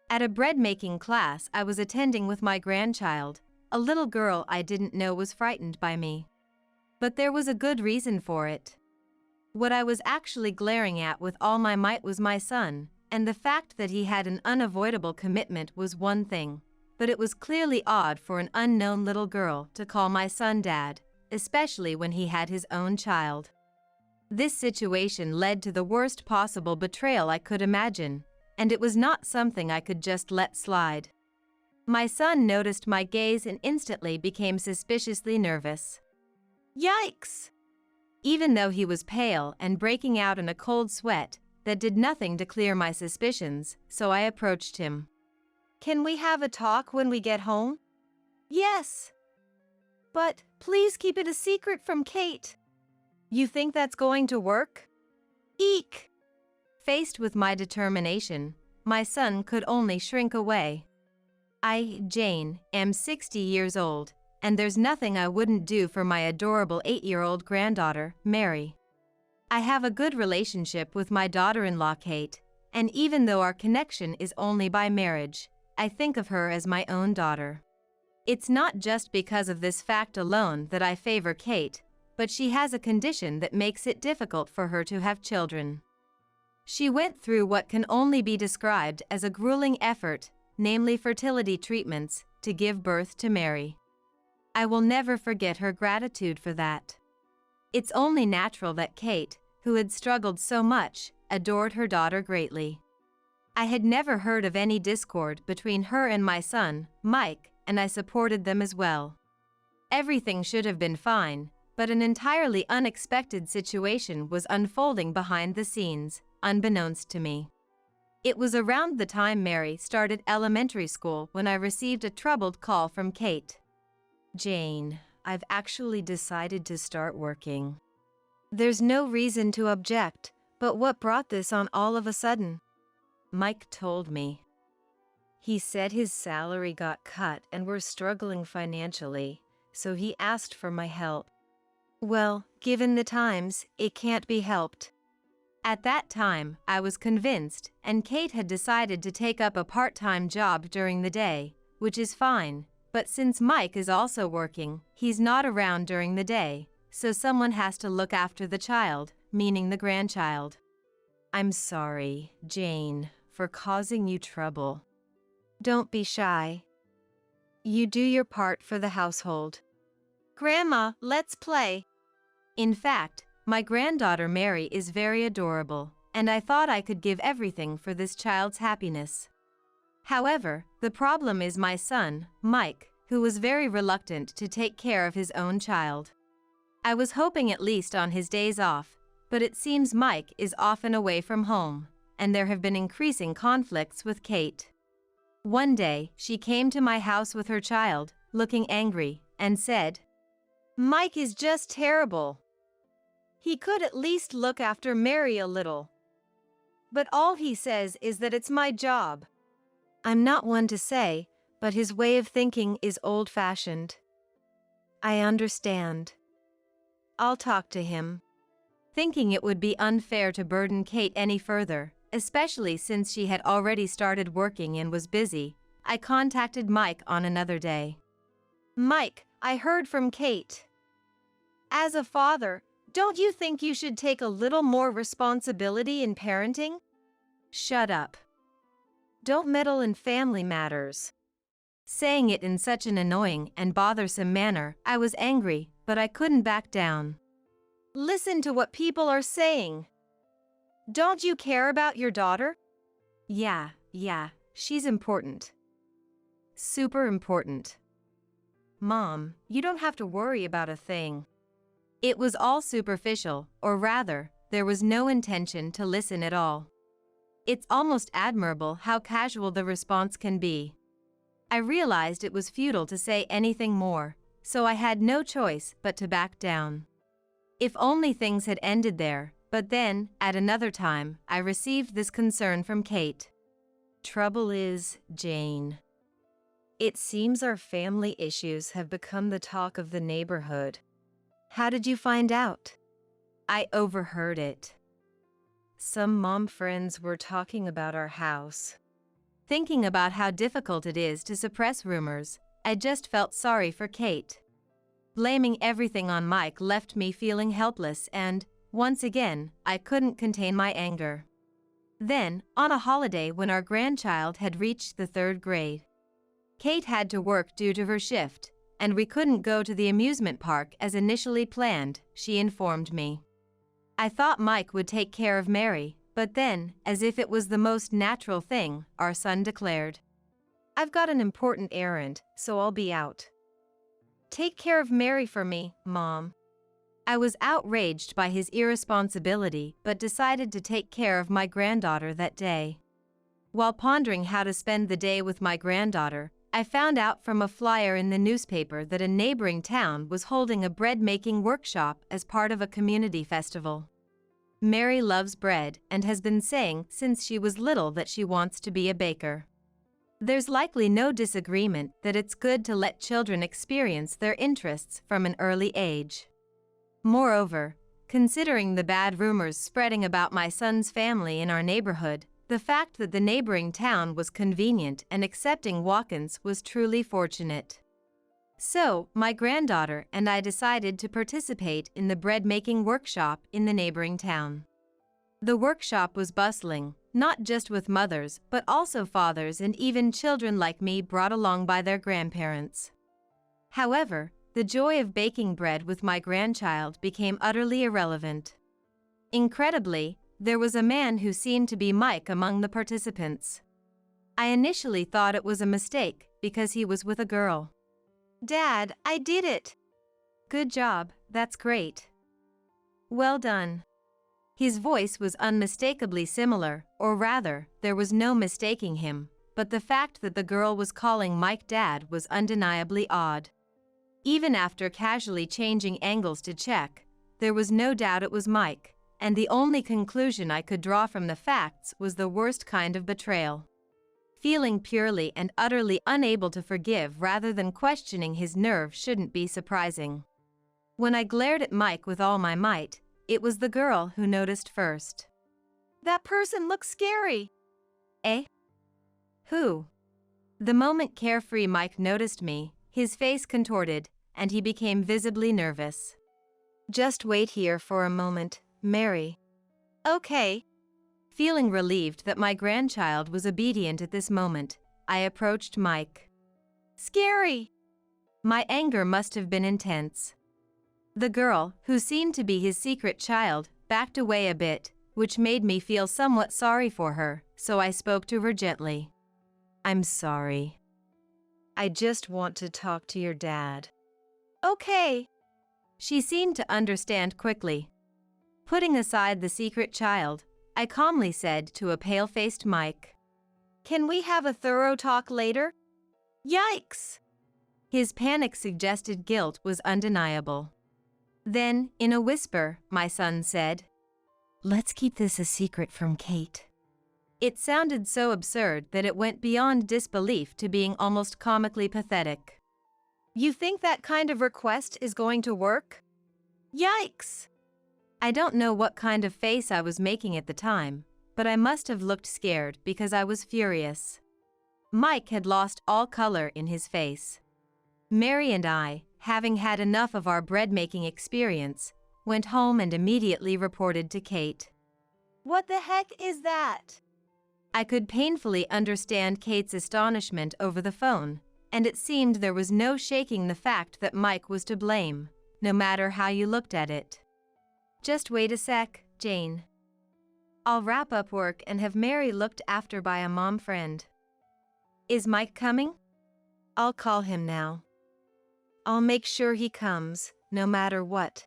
At a bread-making class I was attending with my grandchild, a little girl I didn't know was frightened by me. But there was a good reason for it. What I was actually glaring at with all my might was my son, and the fact that he had an unavoidable commitment was one thing, but it was clearly odd for an unknown little girl to call my son Dad, especially when he had his own child. This situation led to the worst possible betrayal I could imagine, and it was not something I could just let slide. My son noticed my gaze and instantly became suspiciously nervous. Yikes! Even though he was pale and breaking out in a cold sweat, that did nothing to clear my suspicions, so I approached him. Can we have a talk when we get home? Yes. But please keep it a secret from Kate. You think that's going to work? Eek! Faced with my determination, my son could only shrink away. I, Jane, am 60 years old, and there's nothing I wouldn't do for my adorable 8-year-old granddaughter, Mary. I have a good relationship with my daughter-in-law Kate, and even though our connection is only by marriage, I think of her as my own daughter. It's not just because of this fact alone that I favor Kate, but she has a condition that makes it difficult for her to have children. She went through what can only be described as a grueling effort, namely fertility treatments, to give birth to Mary. I will never forget her gratitude for that. It's only natural that Kate, who had struggled so much, adored her daughter greatly. I had never heard of any discord between her and my son, Mike, and I supported them as well. Everything should have been fine, but an entirely unexpected situation was unfolding behind the scenes, unbeknownst to me. It was around the time Mary started elementary school when I received a troubled call from Kate. Jane, I've actually decided to start working. There's no reason to object, but what brought this on all of a sudden? Mike told me. He said his salary got cut and we're struggling financially, so he asked for my help. Well, given the times, it can't be helped. At that time, I was convinced, and Kate had decided to take up a part-time job during the day, which is fine, but since Mike is also working, he's not around during the day, so someone has to look after the child, meaning the grandchild. I'm sorry, Jane, for causing you trouble. Don't be shy. You do your part for the household. Grandma, let's play. In fact, my granddaughter Mary is very adorable, and I thought I could give everything for this child's happiness. However, the problem is my son, Mike, who was very reluctant to take care of his own child. I was hoping at least on his days off, but it seems Mike is often away from home, and there have been increasing conflicts with Kate. One day, she came to my house with her child, looking angry, and said, Mike is just terrible. He could at least look after Mary a little. but all he says is that it's my job. I'm not one to say, but his way of thinking is old-fashioned. I understand. I'll talk to him. Thinking it would be unfair to burden Kate any further, especially since she had already started working and was busy, I contacted Mike on another day. Mike, I heard from Kate. As a father, don't you think you should take a little more responsibility in parenting? Shut up. Don't meddle in family matters. Saying it in such an annoying and bothersome manner, I was angry, but I couldn't back down. Listen to what people are saying. Don't you care about your daughter? Yeah, she's important. Super important. Mom, you don't have to worry about a thing. It was all superficial, or rather, there was no intention to listen at all. It's almost admirable how casual the response can be. I realized it was futile to say anything more, so I had no choice but to back down. If only things had ended there, but then, at another time, I received this concern from Kate. Trouble is, Jane. It seems our family issues have become the talk of the neighborhood. How did you find out? I overheard it. Some mom friends were talking about our house. Thinking about how difficult it is to suppress rumors, I just felt sorry for Kate. Blaming everything on Mike left me feeling helpless and, once again, I couldn't contain my anger. Then, on a holiday when our grandchild had reached the 3rd grade, Kate had to work due to her shift, and we couldn't go to the amusement park as initially planned, she informed me. I thought Mike would take care of Mary, but then, as if it was the most natural thing, our son declared, "I've got an important errand, so I'll be out. Take care of Mary for me, Mom." I was outraged by his irresponsibility but decided to take care of my granddaughter that day. While pondering how to spend the day with my granddaughter, I found out from a flyer in the newspaper that a neighboring town was holding a bread-making workshop as part of a community festival. Mary loves bread and has been saying since she was little that she wants to be a baker. There's likely no disagreement that it's good to let children experience their interests from an early age. Moreover, considering the bad rumors spreading about my son's family in our neighborhood, the fact that the neighboring town was convenient and accepting walk-ins was truly fortunate. So, my granddaughter and I decided to participate in the bread-making workshop in the neighboring town. The workshop was bustling, not just with mothers but also fathers and even children like me brought along by their grandparents. However, the joy of baking bread with my grandchild became utterly irrelevant. Incredibly, there was a man who seemed to be Mike among the participants. I initially thought it was a mistake because he was with a girl. Dad, I did it. Good job, that's great. Well done. His voice was unmistakably similar, or rather, there was no mistaking him, but the fact that the girl was calling Mike Dad was undeniably odd. Even after casually changing angles to check, there was no doubt it was Mike, and the only conclusion I could draw from the facts was the worst kind of betrayal. Feeling purely and utterly unable to forgive rather than questioning his nerve shouldn't be surprising. When I glared at Mike with all my might, it was the girl who noticed first. That person looks scary. Eh? Who? The moment carefree Mike noticed me, his face contorted, and he became visibly nervous. Just wait here for a moment, Mary. Okay. Feeling relieved that my grandchild was obedient at this moment, I approached Mike. Scary. My anger must have been intense. The girl, who seemed to be his secret child, backed away a bit, which made me feel somewhat sorry for her, so I spoke to her gently. I'm sorry. I just want to talk to your dad. Okay. She seemed to understand quickly. Putting aside the secret child, I calmly said to a pale-faced Mike, "Can we have a thorough talk later?" Yikes! His panic-suggested guilt was undeniable. Then, in a whisper, my son said, "Let's keep this a secret from Kate." It sounded so absurd that it went beyond disbelief to being almost comically pathetic. You think that kind of request is going to work? Yikes! I don't know what kind of face I was making at the time, but I must have looked scared because I was furious. Mike had lost all color in his face. Mary and I, having had enough of our bread-making experience, went home and immediately reported to Kate. What the heck is that? I could painfully understand Kate's astonishment over the phone, and it seemed there was no shaking the fact that Mike was to blame, no matter how you looked at it. Just wait a sec, Jane. I'll wrap up work and have Mary looked after by a mom friend. Is Mike coming? I'll call him now. I'll make sure he comes, no matter what.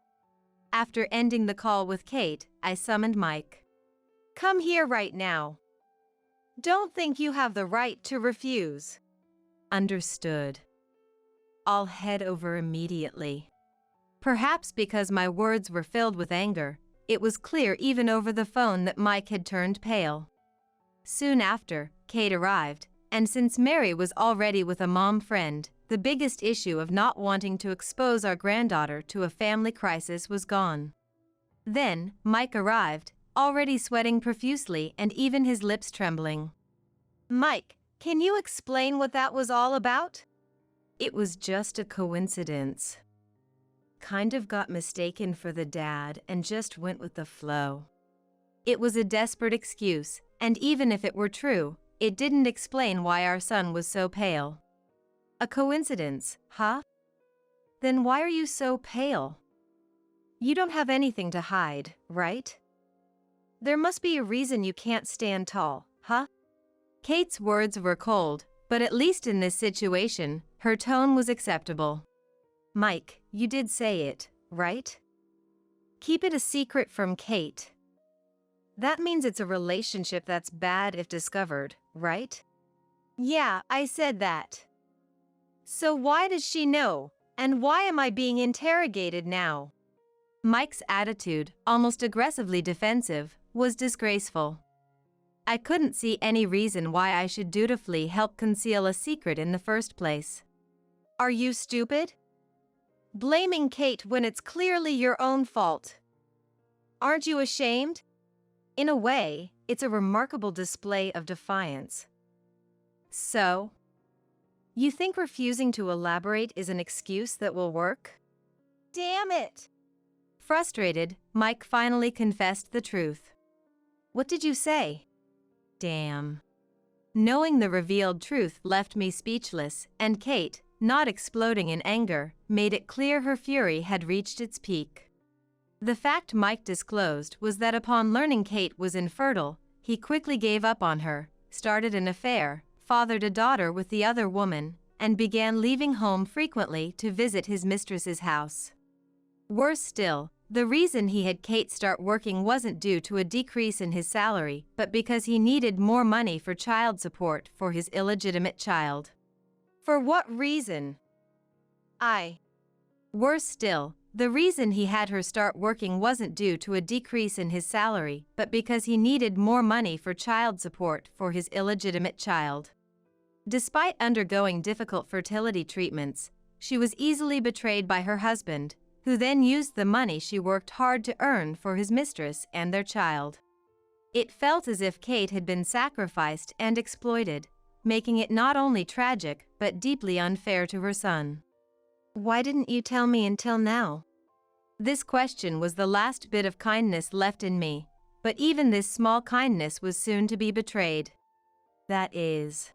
After ending the call with Kate, I summoned Mike. Come here right now. Don't think you have the right to refuse. Understood. I'll head over immediately. Perhaps because my words were filled with anger, it was clear even over the phone that Mike had turned pale. Soon after, Kate arrived, and since Mary was already with a mom friend, the biggest issue of not wanting to expose our granddaughter to a family crisis was gone. Then, Mike arrived, already sweating profusely and even his lips trembling. Mike, can you explain what that was all about? It was just a coincidence. Kind of got mistaken for the dad and just went with the flow. It was a desperate excuse, and even if it were true, it didn't explain why our son was so pale. A coincidence, huh? Then why are you so pale? You don't have anything to hide, right? There must be a reason you can't stand tall, huh? Kate's words were cold, but at least in this situation, her tone was acceptable. Mike, you did say it, right? Keep it a secret from Kate. That means it's a relationship that's bad if discovered, right? Yeah, I said that. So why does she know, and why am I being interrogated now? Mike's attitude, almost aggressively defensive, was disgraceful. I couldn't see any reason why I should dutifully help conceal a secret in the first place. Are you stupid? Blaming Kate when it's clearly your own fault. Aren't you ashamed? In a way, it's a remarkable display of defiance. So? You think refusing to elaborate is an excuse that will work? Damn it! Frustrated, Mike finally confessed the truth. What did you say? Damn. Knowing the revealed truth left me speechless, and Kate, not exploding in anger, made it clear her fury had reached its peak. The fact Mike disclosed was that upon learning Kate was infertile, he quickly gave up on her, started an affair, fathered a daughter with the other woman, and began leaving home frequently to visit his mistress's house. Worse still, the reason he had Kate start working wasn't due to a decrease in his salary, but because he needed more money for child support for his illegitimate child. For what reason? Worse still, the reason he had her start working wasn't due to a decrease in his salary, but because he needed more money for child support for his illegitimate child. Despite undergoing difficult fertility treatments, she was easily betrayed by her husband, who then used the money she worked hard to earn for his mistress and their child. It felt as if Kate had been sacrificed and exploited, making it not only tragic but deeply unfair to her son. Why didn't you tell me until now? This question was the last bit of kindness left in me, but even this small kindness was soon to be betrayed. That is,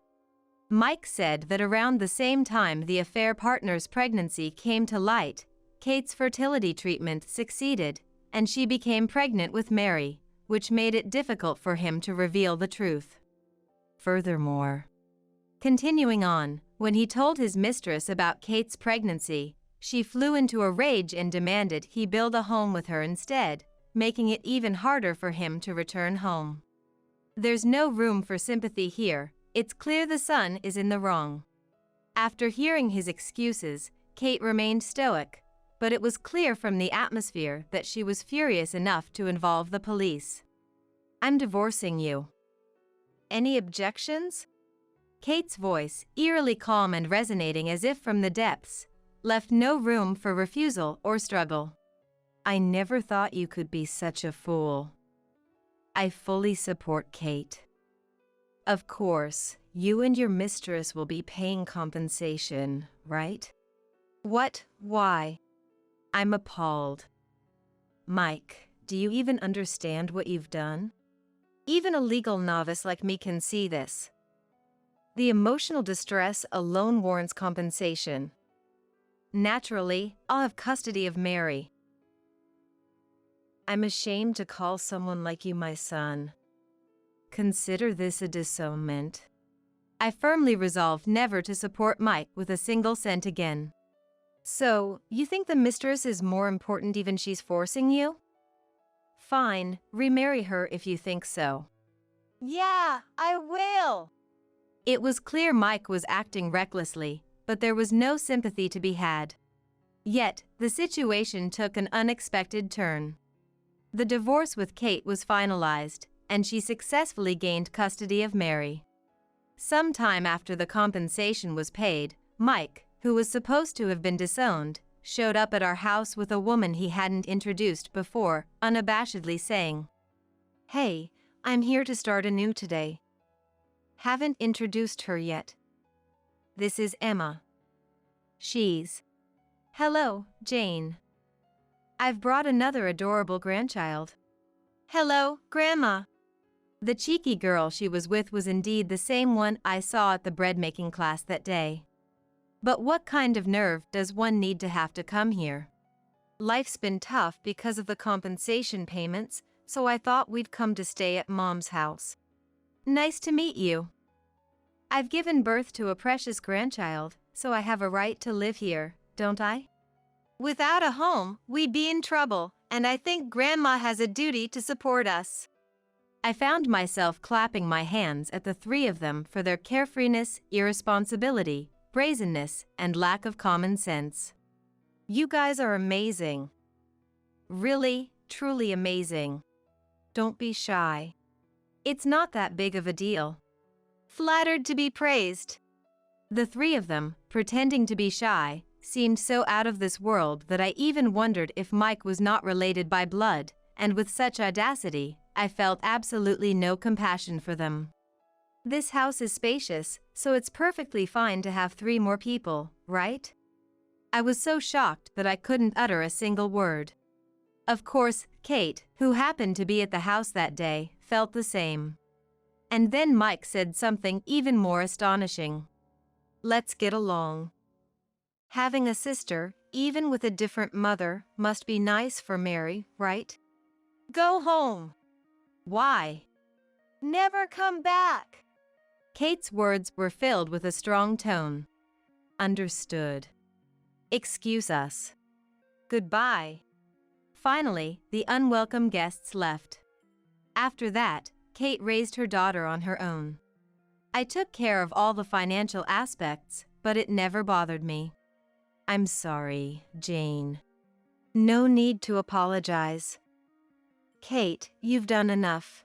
Mike said that around the same time the affair partner's pregnancy came to light, Kate's fertility treatment succeeded, and she became pregnant with Mary, which made it difficult for him to reveal the truth. Furthermore, continuing on, when he told his mistress about Kate's pregnancy, she flew into a rage and demanded he build a home with her instead, making it even harder for him to return home. There's no room for sympathy here, it's clear the son is in the wrong. After hearing his excuses, Kate remained stoic, but it was clear from the atmosphere that she was furious enough to involve the police. I'm divorcing you. any objections? Kate's voice, eerily calm and resonating as if from the depths, left no room for refusal or struggle. I never thought you could be such a fool. I fully support Kate. Of course, you and your mistress will be paying compensation, right? What? Why? I'm appalled. Mike, do you even understand what you've done? Even a legal novice like me can see this. The emotional distress alone warrants compensation. Naturally, I'll have custody of Mary. I'm ashamed to call someone like you my son. Consider this a disownment. I firmly resolved never to support Mike with a single cent again. So, you think the mistress is more important even she's forcing you? Fine, remarry her if you think so. Yeah, I will. It was clear Mike was acting recklessly, but there was no sympathy to be had. Yet, the situation took an unexpected turn. The divorce with Kate was finalized, and she successfully gained custody of Mary. Some time after the compensation was paid, Mike, who was supposed to have been disowned, showed up at our house with a woman he hadn't introduced before, unabashedly saying, "Hey, I'm here to start anew today. Haven't introduced her yet. This is Emma. She's..." "Hello, Jane. I've brought another adorable grandchild." "Hello, Grandma." The cheeky girl she was with was indeed the same one I saw at the bread-making class that day. But what kind of nerve does one need to have to come here? "Life's been tough because of the compensation payments, so I thought we'd come to stay at Mom's house." "Nice to meet you. I've given birth to a precious grandchild, so I have a right to live here, don't I?" "Without a home, we'd be in trouble, and I think Grandma has a duty to support us." I found myself clapping my hands at the three of them for their carefreeness, irresponsibility, brazenness, and lack of common sense. "You guys are amazing. Really, truly amazing. Don't be shy." "It's not that big of a deal." "Flattered to be praised." The three of them, pretending to be shy, seemed so out of this world that I even wondered if Mike was not related by blood, and with such audacity, I felt absolutely no compassion for them. This house is spacious, so it's perfectly fine to have 3 more people, right? I was so shocked that I couldn't utter a single word. Of course, Kate, who happened to be at the house that day, felt the same. And then Mike said something even more astonishing. "Let's get along. Having a sister, even with a different mother, must be nice for Mary, right? Go home." "Why?" "Never come back." Kate's words were filled with a strong tone. Understood. "Excuse us." "Goodbye." Finally, the unwelcome guests left. After that, Kate raised her daughter on her own. I took care of all the financial aspects, but it never bothered me. I'm sorry, Jane. No need to apologize. Kate, you've done enough.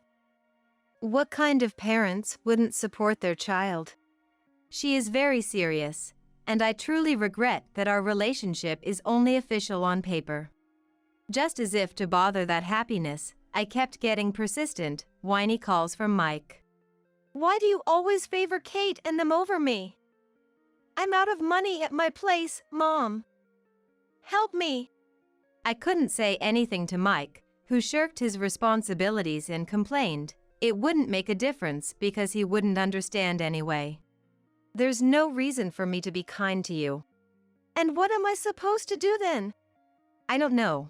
What kind of parents wouldn't support their child? She is very serious, and I truly regret that our relationship is only official on paper. Just as if to bother that happiness, I kept getting persistent, whiny calls from Mike. "Why do you always favor Kate and them over me? I'm out of money at my place, Mom. Help me." I couldn't say anything to Mike, who shirked his responsibilities and complained it wouldn't make a difference because he wouldn't understand anyway. "There's no reason for me to be kind to you." "And what am I supposed to do then?" "I don't know."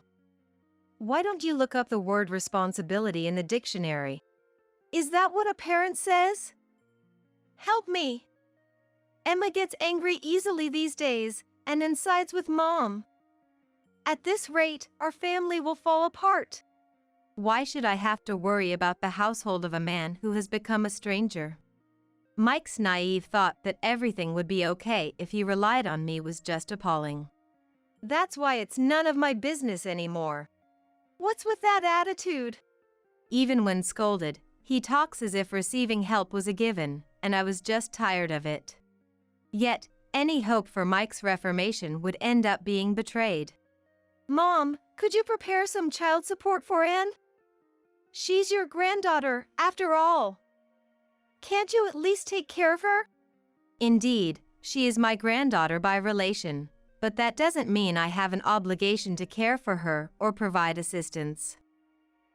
"Why don't you look up the word responsibility in the dictionary? Is that what a parent says? Help me. Emma gets angry easily these days and then sides with Mom. At this rate, our family will fall apart." Why should I have to worry about the household of a man who has become a stranger? Mike's naive thought that everything would be okay if he relied on me was just appalling. "That's why it's none of my business anymore. What's with that attitude?" Even when scolded, He talks as if receiving help was a given, and I was just tired of it. Yet, any hope for Mike's reformation would end up being betrayed. Mom, could you prepare some child support for Anne? She's your granddaughter, after all. Can't you at least take care of her? Indeed, she is my granddaughter by relation, but that doesn't mean I have an obligation to care for her or provide assistance.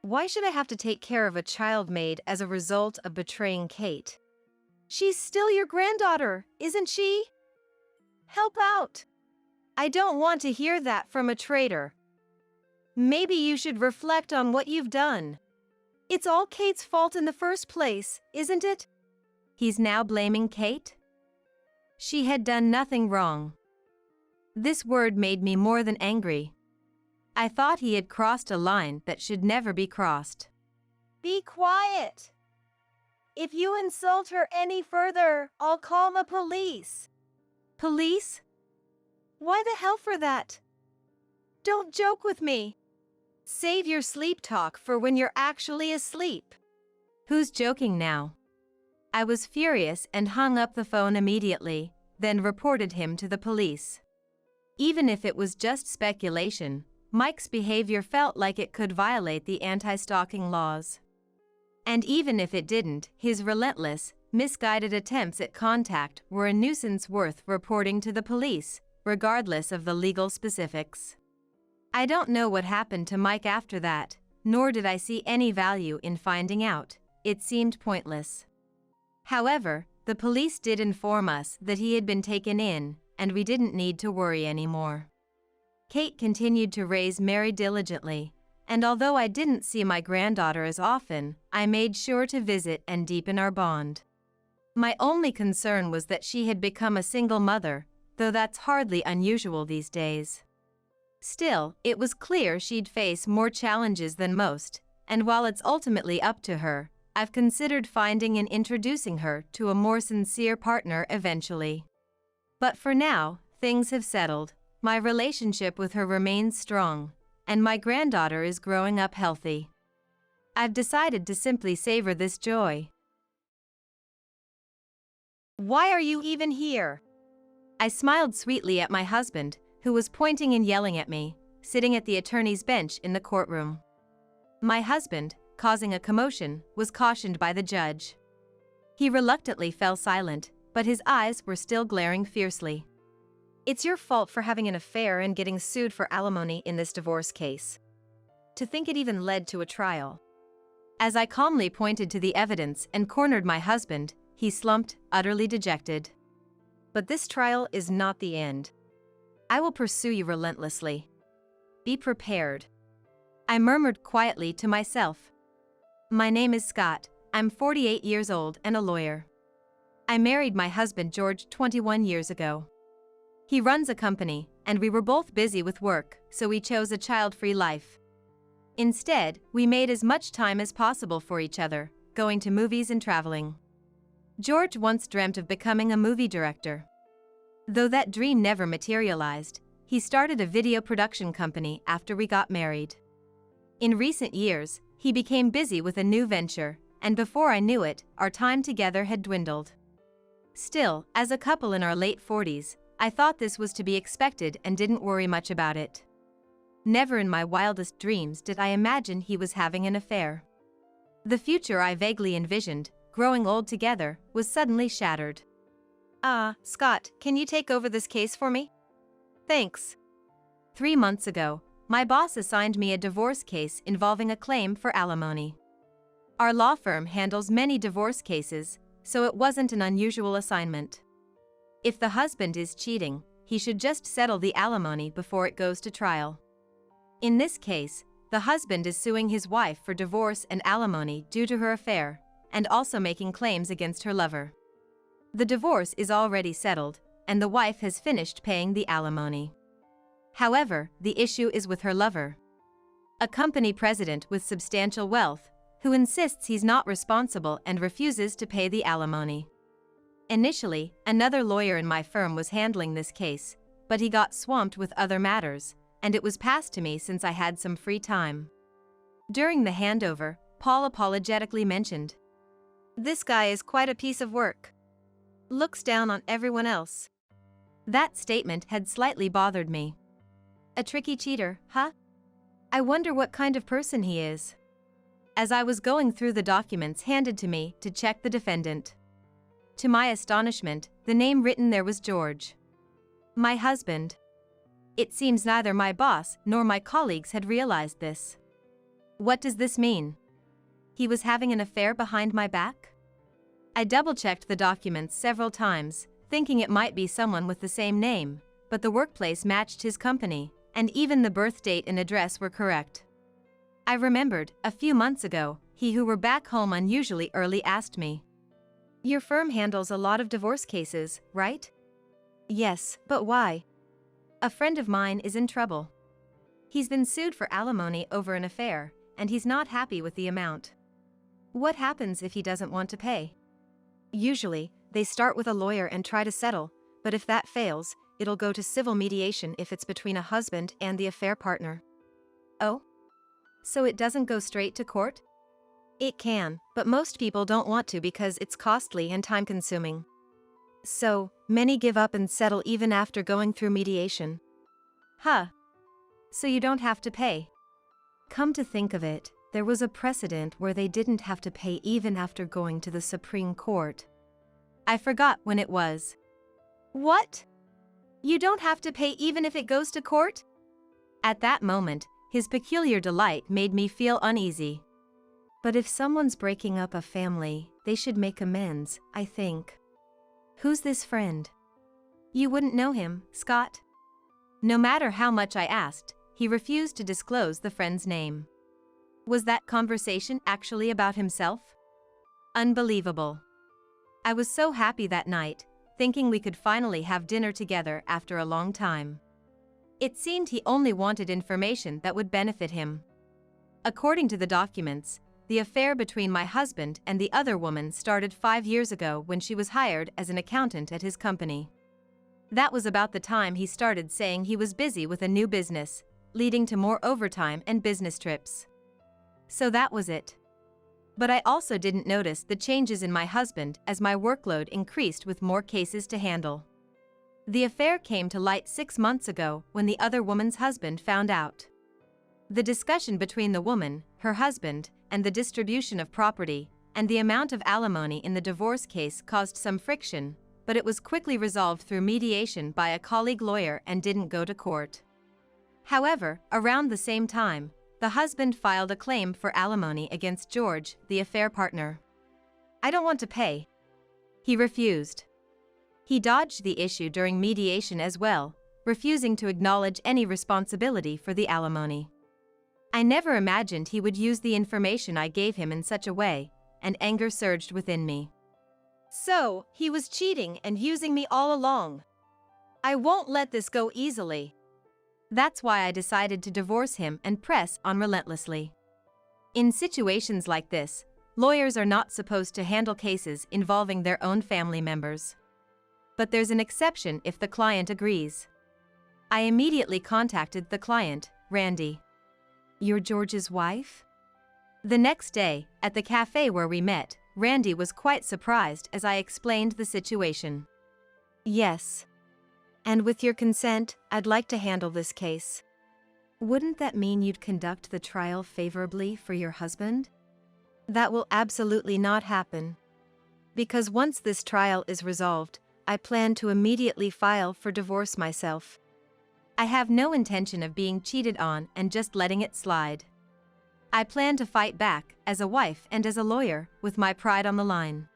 Why should I have to take care of a child made as a result of betraying Kate? She's still your granddaughter, isn't she? Help out. I don't want to hear that from a traitor. Maybe you should reflect on what you've done. It's all Kate's fault in the first place, isn't it? He's now blaming Kate? She had done nothing wrong. This word made me more than angry. I thought he had crossed a line that should never be crossed. Be quiet. If you insult her any further, I'll call the police. Police? Why the hell for that? Don't joke with me. Save your sleep talk for when you're actually asleep. Who's joking now? I was furious and hung up the phone immediately, then reported him to the police. Even if it was just speculation, Mike's behavior felt like it could violate the anti-stalking laws. And even if it didn't, his relentless, misguided attempts at contact were a nuisance worth reporting to the police, regardless of the legal specifics. I don't know what happened to Mike after that, nor did I see any value in finding out. It seemed pointless. However, the police did inform us that he had been taken in, and we didn't need to worry anymore. Kate continued to raise Mary diligently, and although I didn't see my granddaughter as often, I made sure to visit and deepen our bond. My only concern was that she had become a single mother, though that's hardly unusual these days. Still, it was clear she'd face more challenges than most, and while it's ultimately up to her, I've considered finding and introducing her to a more sincere partner eventually. But for now, things have settled, my relationship with her remains strong, and my granddaughter is growing up healthy. I've decided to simply savor this joy. Why are you even here? I smiled sweetly at my husband, who was pointing and yelling at me, sitting at the attorney's bench in the courtroom. My husband, causing a commotion, was cautioned by the judge. He reluctantly fell silent, but his eyes were still glaring fiercely. It's your fault for having an affair and getting sued for alimony in this divorce case. To think it even led to a trial. As I calmly pointed to the evidence and cornered my husband, he slumped, utterly dejected. But this trial is not the end. I will pursue you relentlessly. Be prepared. I murmured quietly to myself. My name is Scott, I'm 48 years old and a lawyer. I married my husband George 21 years ago. He runs a company, and we were both busy with work, so we chose a child-free life. Instead, we made as much time as possible for each other, going to movies and traveling. George once dreamt of becoming a movie director. Though that dream never materialized, he started a video production company after we got married. In recent years, he became busy with a new venture, and before I knew it, our time together had dwindled. Still, as a couple in our late 40s, I thought this was to be expected and didn't worry much about it. Never in my wildest dreams did I imagine he was having an affair. The future I vaguely envisioned, growing old together, was suddenly shattered. Scott, can you take over this case for me? Thanks. 3 months ago, my boss assigned me a divorce case involving a claim for alimony. Our law firm handles many divorce cases, so it wasn't an unusual assignment. If the husband is cheating, he should just settle the alimony before it goes to trial. In this case, the husband is suing his wife for divorce and alimony due to her affair, and also making claims against her lover. The divorce is already settled, and the wife has finished paying the alimony. However, the issue is with her lover, a company president with substantial wealth, who insists he's not responsible and refuses to pay the alimony. Initially, another lawyer in my firm was handling this case, but he got swamped with other matters, and it was passed to me since I had some free time. During the handover, Paul apologetically mentioned, This guy is quite a piece of work. Looks down on everyone else. That statement had slightly bothered me. A tricky cheater, huh? I wonder what kind of person he is. As I was going through the documents handed to me to check the defendant, to my astonishment, the name written there was George. My husband. It seems neither my boss nor my colleagues had realized this. What does this mean? He was having an affair behind my back? I double-checked the documents several times, thinking it might be someone with the same name, but the workplace matched his company, and even the birth date and address were correct. I remembered, a few months ago, he who were back home unusually early asked me, "Your firm handles a lot of divorce cases, right?" "Yes, but why?" "A friend of mine is in trouble. He's been sued for alimony over an affair, and he's not happy with the amount." "What happens if he doesn't want to pay?" "Usually, they start with a lawyer and try to settle, but if that fails, it'll go to civil mediation if it's between a husband and the affair partner." "Oh? So it doesn't go straight to court?" "It can, but most people don't want to because it's costly and time-consuming. So, many give up and settle even after going through mediation." "Huh. So you don't have to pay?" Come to think of it, there was a precedent where they didn't have to pay even after going to the Supreme Court. I forgot when it was. "What? You don't have to pay even if it goes to court?" At that moment, his peculiar delight made me feel uneasy. But if someone's breaking up a family, they should make amends, I think. Who's this friend? You wouldn't know him, Scott. No matter how much I asked, he refused to disclose the friend's name. Was that conversation actually about himself? Unbelievable. I was so happy that night, thinking we could finally have dinner together after a long time. It seemed he only wanted information that would benefit him. According to the documents, the affair between my husband and the other woman started 5 years ago when she was hired as an accountant at his company. That was about the time he started saying he was busy with a new business, leading to more overtime and business trips. So that was it. But I also didn't notice the changes in my husband as my workload increased with more cases to handle. The affair came to light 6 months ago when the other woman's husband found out. The discussion between the woman, her husband, and the distribution of property, and the amount of alimony in the divorce case caused some friction, but it was quickly resolved through mediation by a colleague lawyer and didn't go to court. However, around the same time, the husband filed a claim for alimony against George, the affair partner. "I don't want to pay." He refused. He dodged the issue during mediation as well, refusing to acknowledge any responsibility for the alimony. I never imagined he would use the information I gave him in such a way, and anger surged within me. "So, he was cheating and using me all along. I won't let this go easily." That's why I decided to divorce him and press on relentlessly. In situations like this, lawyers are not supposed to handle cases involving their own family members. But there's an exception if the client agrees. I immediately contacted the client, Randy. "You're George's wife?" The next day, at the cafe where we met, Randy was quite surprised as I explained the situation. "Yes. And with your consent, I'd like to handle this case." "Wouldn't that mean you'd conduct the trial favorably for your husband?" "That will absolutely not happen. Because once this trial is resolved, I plan to immediately file for divorce myself." I have no intention of being cheated on and just letting it slide. I plan to fight back, as a wife and as a lawyer, with my pride on the line.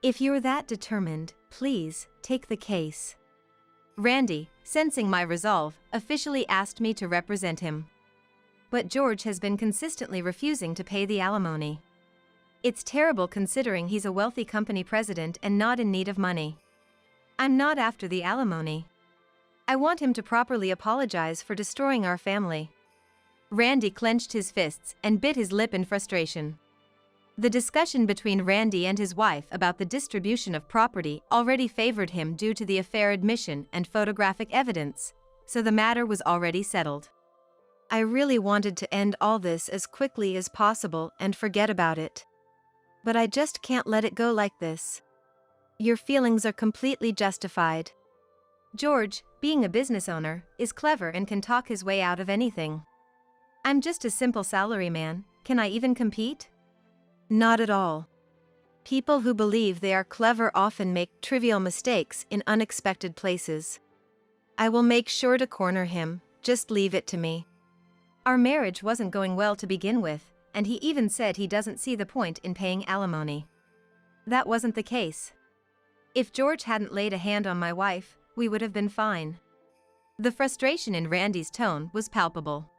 "If you're that determined, please, take the case." Randy, sensing my resolve, officially asked me to represent him. But George has been consistently refusing to pay the alimony. It's terrible considering he's a wealthy company president and not in need of money. I'm not after the alimony. I want him to properly apologize for destroying our family. Randy clenched his fists and bit his lip in frustration. The discussion between Randy and his wife about the distribution of property already favored him due to the affair admission and photographic evidence, so the matter was already settled. I really wanted to end all this as quickly as possible and forget about it. But I just can't let it go like this. Your feelings are completely justified. George, being a business owner, is clever and can talk his way out of anything. I'm just a simple salaryman. Can I even compete? Not at all. People who believe they are clever often make trivial mistakes in unexpected places. I will make sure to corner him, just leave it to me. Our marriage wasn't going well to begin with, and he even said he doesn't see the point in paying alimony. That wasn't the case. If George hadn't laid a hand on my wife, we would have been fine. The frustration in Randy's tone was palpable.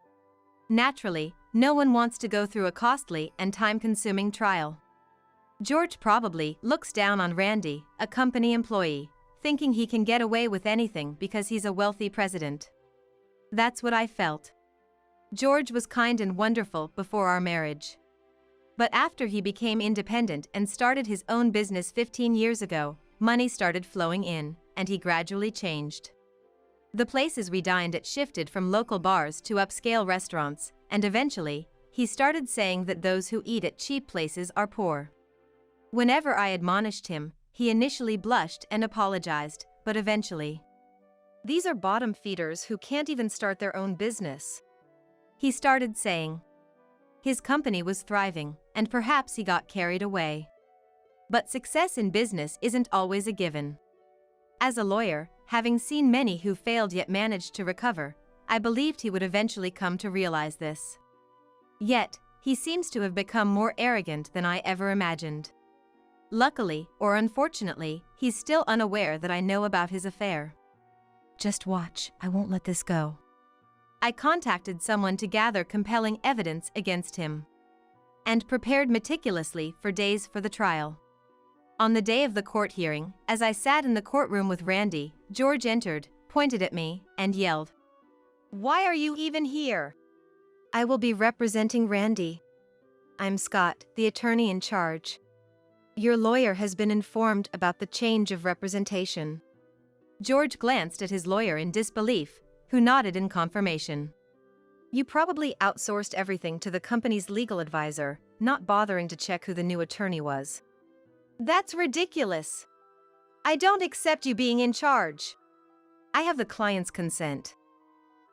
Naturally, no one wants to go through a costly and time-consuming trial. George probably looks down on Randy, a company employee, thinking he can get away with anything because he's a wealthy president. That's what I felt. George was kind and wonderful before our marriage. But after he became independent and started his own business 15 years ago, money started flowing in, and he gradually changed. The places we dined at shifted from local bars to upscale restaurants, and eventually, he started saying that those who eat at cheap places are poor. Whenever I admonished him, he initially blushed and apologized, but eventually, "These are bottom feeders who can't even start their own business," he started saying. His company was thriving, and perhaps he got carried away. But success in business isn't always a given. As a lawyer, having seen many who failed yet managed to recover, I believed he would eventually come to realize this. Yet, he seems to have become more arrogant than I ever imagined. Luckily, or unfortunately, he's still unaware that I know about his affair. Just watch, I won't let this go. I contacted someone to gather compelling evidence against him, and prepared meticulously for days for the trial. On the day of the court hearing, as I sat in the courtroom with Randy, George entered, pointed at me, and yelled, "Why are you even here?" "I will be representing Randy. I'm Scott, the attorney in charge. Your lawyer has been informed about the change of representation." George glanced at his lawyer in disbelief, who nodded in confirmation. "You probably outsourced everything to the company's legal advisor, not bothering to check who the new attorney was." "That's ridiculous. I don't accept you being in charge." "I have the client's consent.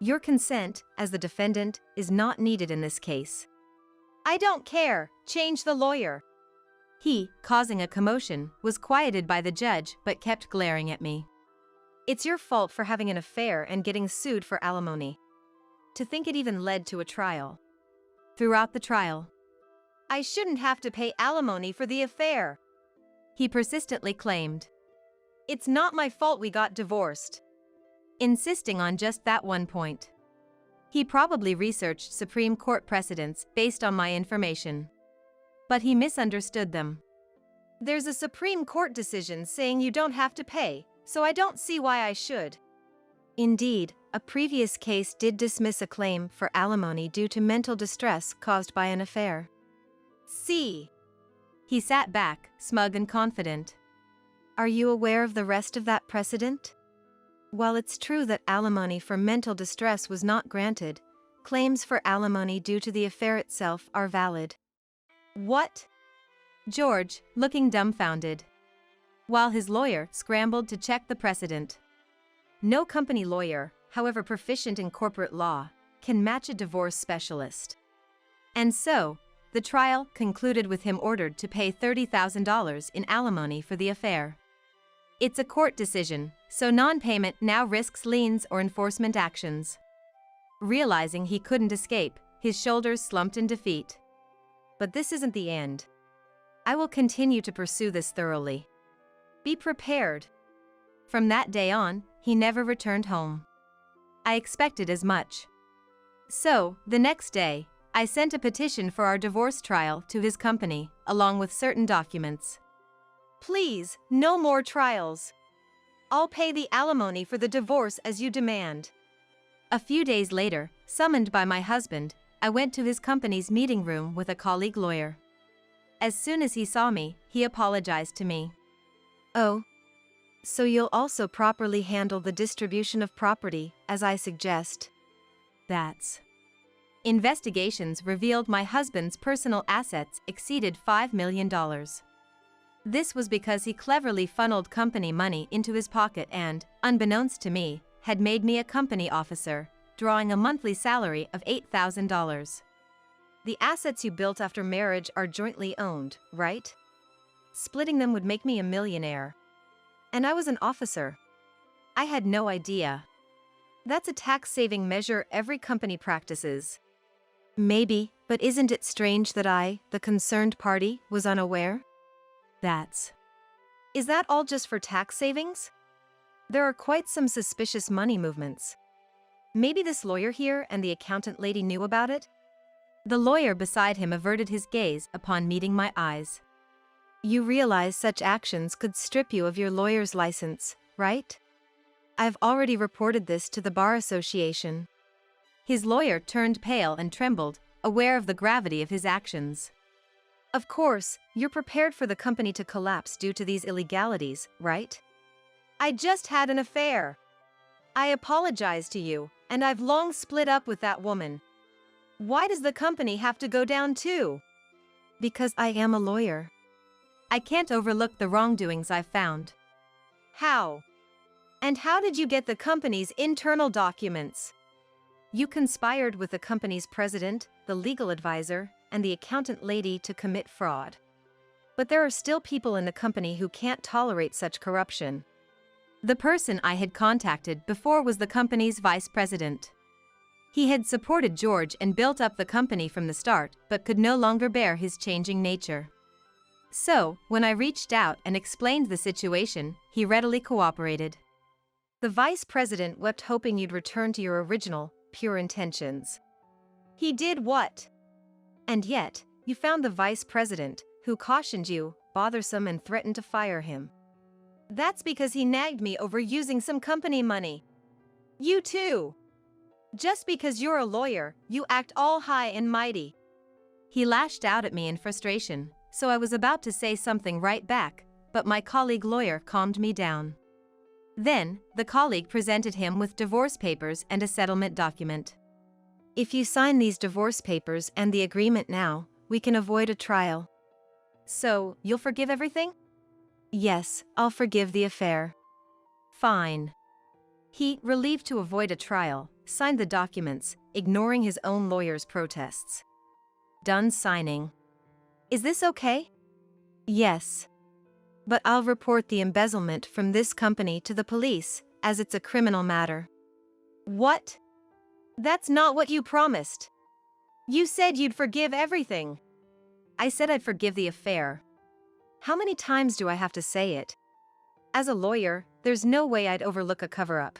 Your consent, as the defendant, is not needed in this case." "I don't care. Change the lawyer." He, causing a commotion, was quieted by the judge but kept glaring at me. "It's your fault for having an affair and getting sued for alimony. To think it even led to a trial." Throughout the trial, "I shouldn't have to pay alimony for the affair," he persistently claimed, "It's not my fault we got divorced." insisting on just that one point. He probably researched Supreme Court precedents based on my information. But he misunderstood them. "There's a Supreme Court decision saying you don't have to pay, so I don't see why I should." Indeed, a previous case did dismiss a claim for alimony due to mental distress caused by an affair. See. He sat back, smug and confident. "Are you aware of the rest of that precedent? While it's true that alimony for mental distress was not granted, claims for alimony due to the affair itself are valid." "What?" George, looking dumbfounded, while his lawyer scrambled to check the precedent. No company lawyer, however proficient in corporate law, can match a divorce specialist. And so, the trial concluded with him ordered to pay $30,000 in alimony for the affair. It's a court decision, so non-payment now risks liens or enforcement actions. Realizing he couldn't escape, his shoulders slumped in defeat. "But this isn't the end. I will continue to pursue this thoroughly. Be prepared." From that day on, he never returned home. I expected as much. So, the next day, I sent a petition for our divorce trial to his company, along with certain documents. "Please, no more trials. I'll pay the alimony for the divorce as you demand." A few days later, summoned by my husband, I went to his company's meeting room with a colleague lawyer. As soon as he saw me, he apologized to me. "Oh. So you'll also properly handle the distribution of property, as I suggest." That's investigations revealed my husband's personal assets exceeded $5 million. This was because he cleverly funneled company money into his pocket and, unbeknownst to me, had made me a company officer, drawing a monthly salary of $8,000. The assets you built after marriage are jointly owned, right? Splitting them would make me a millionaire. And I was an officer. I had no idea. That's a tax-saving measure every company practices. Maybe, but isn't it strange that I, the concerned party, was unaware? Is that all just for tax savings? There are quite some suspicious money movements. Maybe this lawyer here and the accountant lady knew about it? The lawyer beside him averted his gaze upon meeting my eyes. You realize such actions could strip you of your lawyer's license, right? I've already reported this to the Bar Association. His lawyer turned pale and trembled, aware of the gravity of his actions. Of course, you're prepared for the company to collapse due to these illegalities, right? I just had an affair. I apologize to you, and I've long split up with that woman. Why does the company have to go down too? Because I am a lawyer. I can't overlook the wrongdoings I've found. How? And how did you get the company's internal documents? You conspired with the company's president, the legal advisor, and the accountant lady to commit fraud. But there are still people in the company who can't tolerate such corruption. The person I had contacted before was the company's vice president. He had supported George and built up the company from the start, but could no longer bear his changing nature. So, when I reached out and explained the situation, he readily cooperated. The vice president wept, hoping you'd return to your original, pure intentions. He did what? And yet, you found the vice president, who cautioned you, bothersome, and threatened to fire him. That's because he nagged me over using some company money. You too. Just because you're a lawyer, you act all high and mighty. He lashed out at me in frustration, so I was about to say something right back, but my colleague lawyer calmed me down. Then, the colleague presented him with divorce papers and a settlement document. If you sign these divorce papers and the agreement now, we can avoid a trial. So, you'll forgive everything? Yes, I'll forgive the affair. Fine. He, relieved to avoid a trial, signed the documents, ignoring his own lawyer's protests. Done signing. Is this okay? Yes. But I'll report the embezzlement from this company to the police, as it's a criminal matter. What? That's not what you promised. You said you'd forgive everything. I said I'd forgive the affair. How many times do I have to say it? As a lawyer, there's no way I'd overlook a cover-up.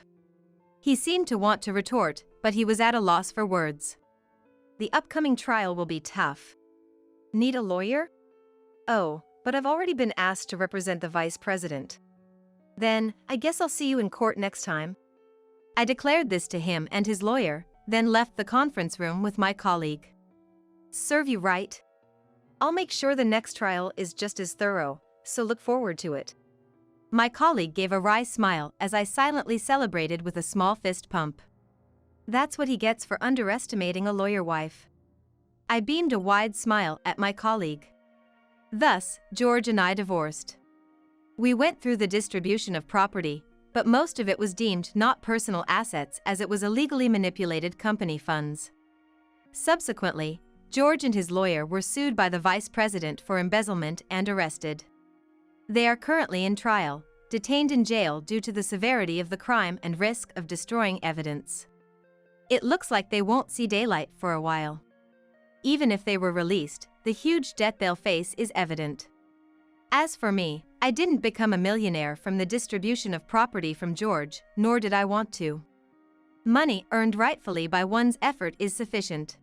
He seemed to want to retort, but he was at a loss for words. The upcoming trial will be tough. Need a lawyer? Oh, but I've already been asked to represent the vice president. Then, I guess I'll see you in court next time. I declared this to him and his lawyer, then left the conference room with my colleague. Serve you right. I'll make sure the next trial is just as thorough, so look forward to it. My colleague gave a wry smile as I silently celebrated with a small fist pump. That's what he gets for underestimating a lawyer wife. I beamed a wide smile at my colleague. Thus, George and I divorced. We went through the distribution of property, but most of it was deemed not personal assets as it was illegally manipulated company funds. Subsequently, George and his lawyer were sued by the vice president for embezzlement and arrested. They are currently in trial, detained in jail due to the severity of the crime and risk of destroying evidence. It looks like they won't see daylight for a while. Even if they were released, the huge debt they'll face is evident. As for me, I didn't become a millionaire from the distribution of property from George, nor did I want to. Money earned rightfully by one's effort is sufficient.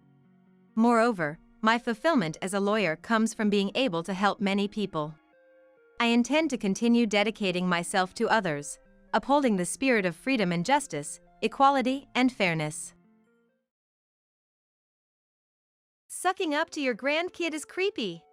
Moreover, my fulfillment as a lawyer comes from being able to help many people. I intend to continue dedicating myself to others, upholding the spirit of freedom and justice, equality and fairness. Sucking up to your grandkid is creepy.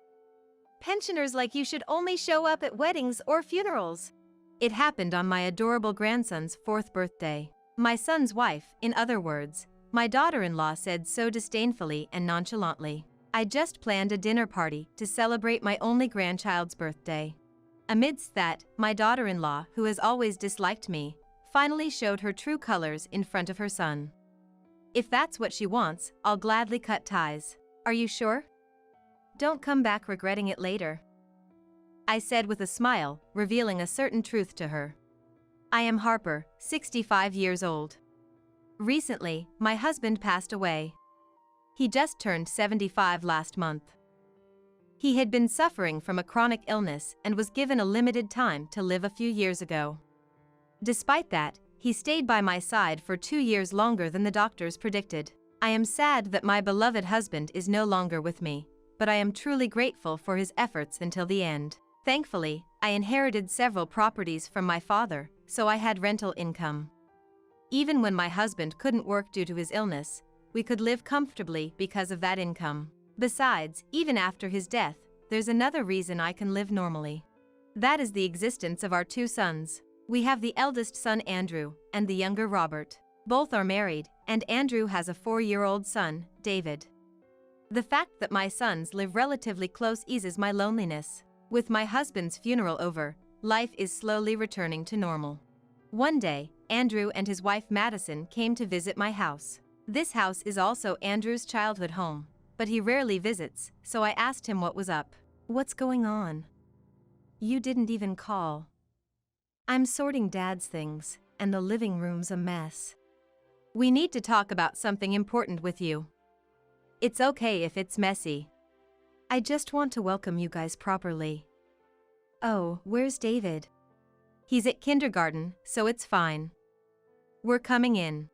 Pensioners like you should only show up at weddings or funerals. It happened on my adorable grandson's 4th birthday. My son's wife, in other words, My daughter-in-law said so disdainfully and nonchalantly. I just planned a dinner party to celebrate my only grandchild's birthday. Amidst that, my daughter-in-law, who has always disliked me, finally showed her true colors in front of her son. If that's what she wants, I'll gladly cut ties. Are you sure? Don't come back regretting it later. I said with a smile, revealing a certain truth to her. I am Harper, 65 years old. Recently, my husband passed away. He just turned 75 last month. He had been suffering from a chronic illness and was given a limited time to live a few years ago. Despite that, he stayed by my side for 2 years longer than the doctors predicted. I am sad that my beloved husband is no longer with me, but I am truly grateful for his efforts until the end. Thankfully, I inherited several properties from my father, so I had rental income. Even when my husband couldn't work due to his illness, we could live comfortably because of that income. Besides, even after his death, there's another reason I can live normally. That is the existence of our 2 sons. We have the eldest son Andrew, and the younger Robert. Both are married, and Andrew has a 4-year-old son, David. The fact that my sons live relatively close eases my loneliness. With my husband's funeral over, life is slowly returning to normal. One day, Andrew and his wife Madison came to visit my house. This house is also Andrew's childhood home, but he rarely visits, so I asked him what was up. What's going on? You didn't even call. I'm sorting Dad's things, and the living room's a mess. We need to talk about something important with you. It's okay if it's messy. I just want to welcome you guys properly. Oh, where's David? He's at kindergarten, so it's fine. We're coming in.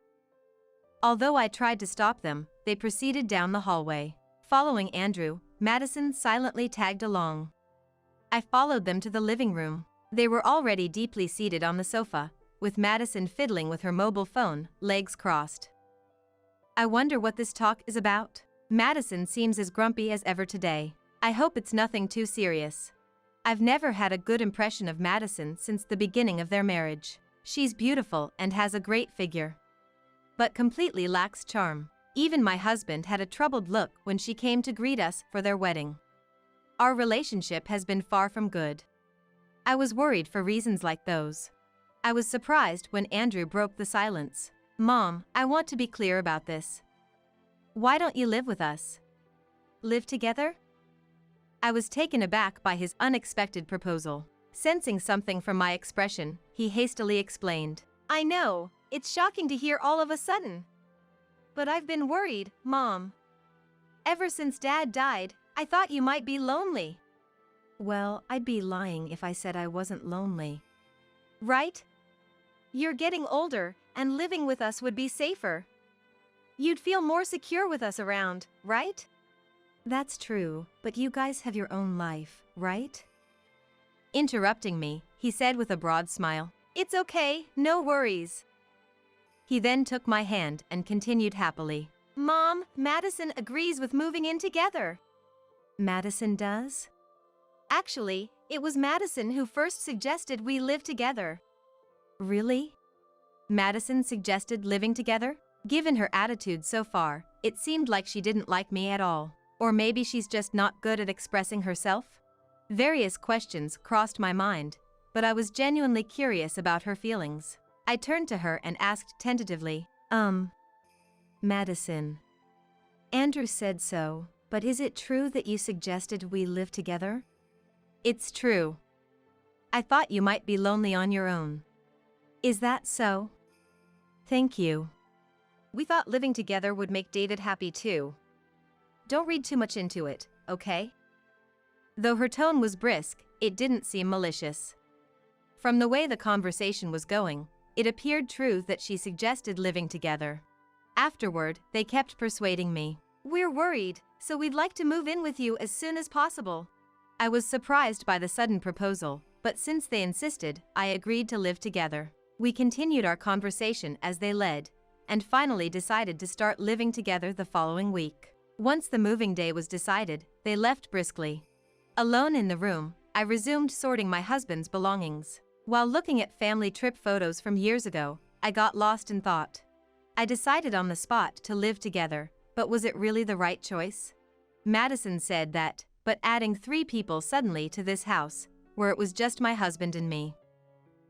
Although I tried to stop them, they proceeded down the hallway. Following Andrew, Madison silently tagged along. I followed them to the living room. They were already deeply seated on the sofa, with Madison fiddling with her mobile phone, legs crossed. I wonder what this talk is about. Madison seems as grumpy as ever today. I hope it's nothing too serious. I've never had a good impression of Madison since the beginning of their marriage. She's beautiful and has a great figure, but completely lacks charm. Even my husband had a troubled look when she came to greet us for their wedding. Our relationship has been far from good. I was worried for reasons like those. I was surprised when Andrew broke the silence. Mom, I want to be clear about this. Why don't you live with us? Live together? I was taken aback by his unexpected proposal. Sensing something from my expression, he hastily explained. I know, it's shocking to hear all of a sudden. But I've been worried, Mom. Ever since Dad died, I thought you might be lonely. Well, I'd be lying if I said I wasn't lonely. Right? You're getting older, and living with us would be safer. You'd feel more secure with us around, right? That's true, but you guys have your own life, right? Interrupting me, he said with a broad smile. It's okay, no worries. He then took my hand and continued happily. Mom, Madison agrees with moving in together. Madison does? Actually, it was Madison who first suggested we live together. Really? Madison suggested living together? Given her attitude so far, it seemed like she didn't like me at all. Or maybe she's just not good at expressing herself? Various questions crossed my mind, but I was genuinely curious about her feelings. I turned to her and asked tentatively, Madison. Andrew said so, but is it true that you suggested we live together? It's true. I thought you might be lonely on your own. Is that so? Thank you. We thought living together would make David happy too. Don't read too much into it, okay? Though her tone was brisk, it didn't seem malicious. From the way the conversation was going, it appeared true that she suggested living together. Afterward, they kept persuading me. We're worried, so we'd like to move in with you as soon as possible. I was surprised by the sudden proposal, but since they insisted, I agreed to live together. We continued our conversation as they led, and finally decided to start living together the following week. Once the moving day was decided, they left briskly. Alone in the room, I resumed sorting my husband's belongings. While looking at family trip photos from years ago, I got lost in thought. I decided on the spot to live together, but was it really the right choice? Madison said that, but adding 3 people suddenly to this house, where it was just my husband and me.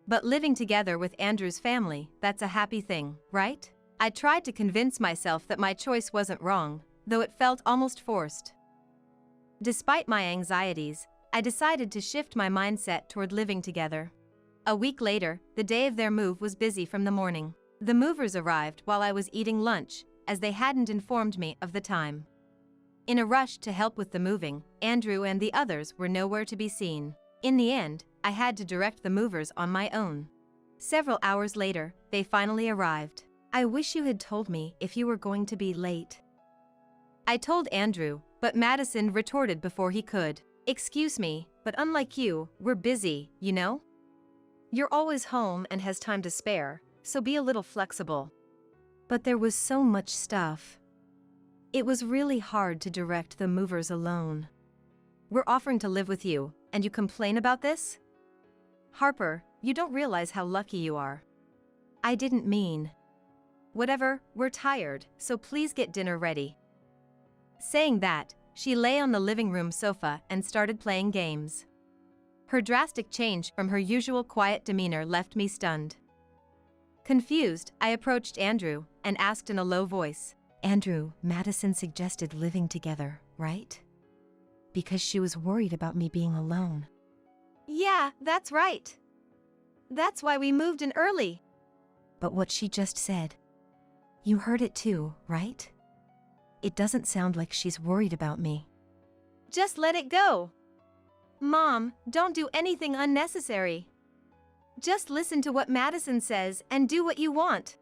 But living together with Andrew's family, that's a happy thing, right? I tried to convince myself that my choice wasn't wrong, though it felt almost forced. Despite my anxieties, I decided to shift my mindset toward living together. A week later, the day of their move was busy from the morning. The movers arrived while I was eating lunch, as they hadn't informed me of the time. In a rush to help with the moving, Andrew and the others were nowhere to be seen. In the end, I had to direct the movers on my own. Several hours later, they finally arrived. I wish you had told me if you were going to be late. I told Andrew, but Madison retorted before he could. Excuse me, but unlike you, we're busy, you know? You're always home and has time to spare, so be a little flexible. But there was so much stuff. It was really hard to direct the movers alone. We're offering to live with you, and you complain about this? Harper, you don't realize how lucky you are. I didn't mean. Whatever, we're tired, so please get dinner ready. Saying that, she lay on the living room sofa and started playing games. Her drastic change from her usual quiet demeanor left me stunned. Confused, I approached Andrew and asked in a low voice. Andrew, Madison suggested living together, right? Because she was worried about me being alone. Yeah, that's right. That's why we moved in early. But what she just said. You heard it too, right? It doesn't sound like she's worried about me. Just let it go. Mom, don't do anything unnecessary. Just listen to what Madison says and do what you want.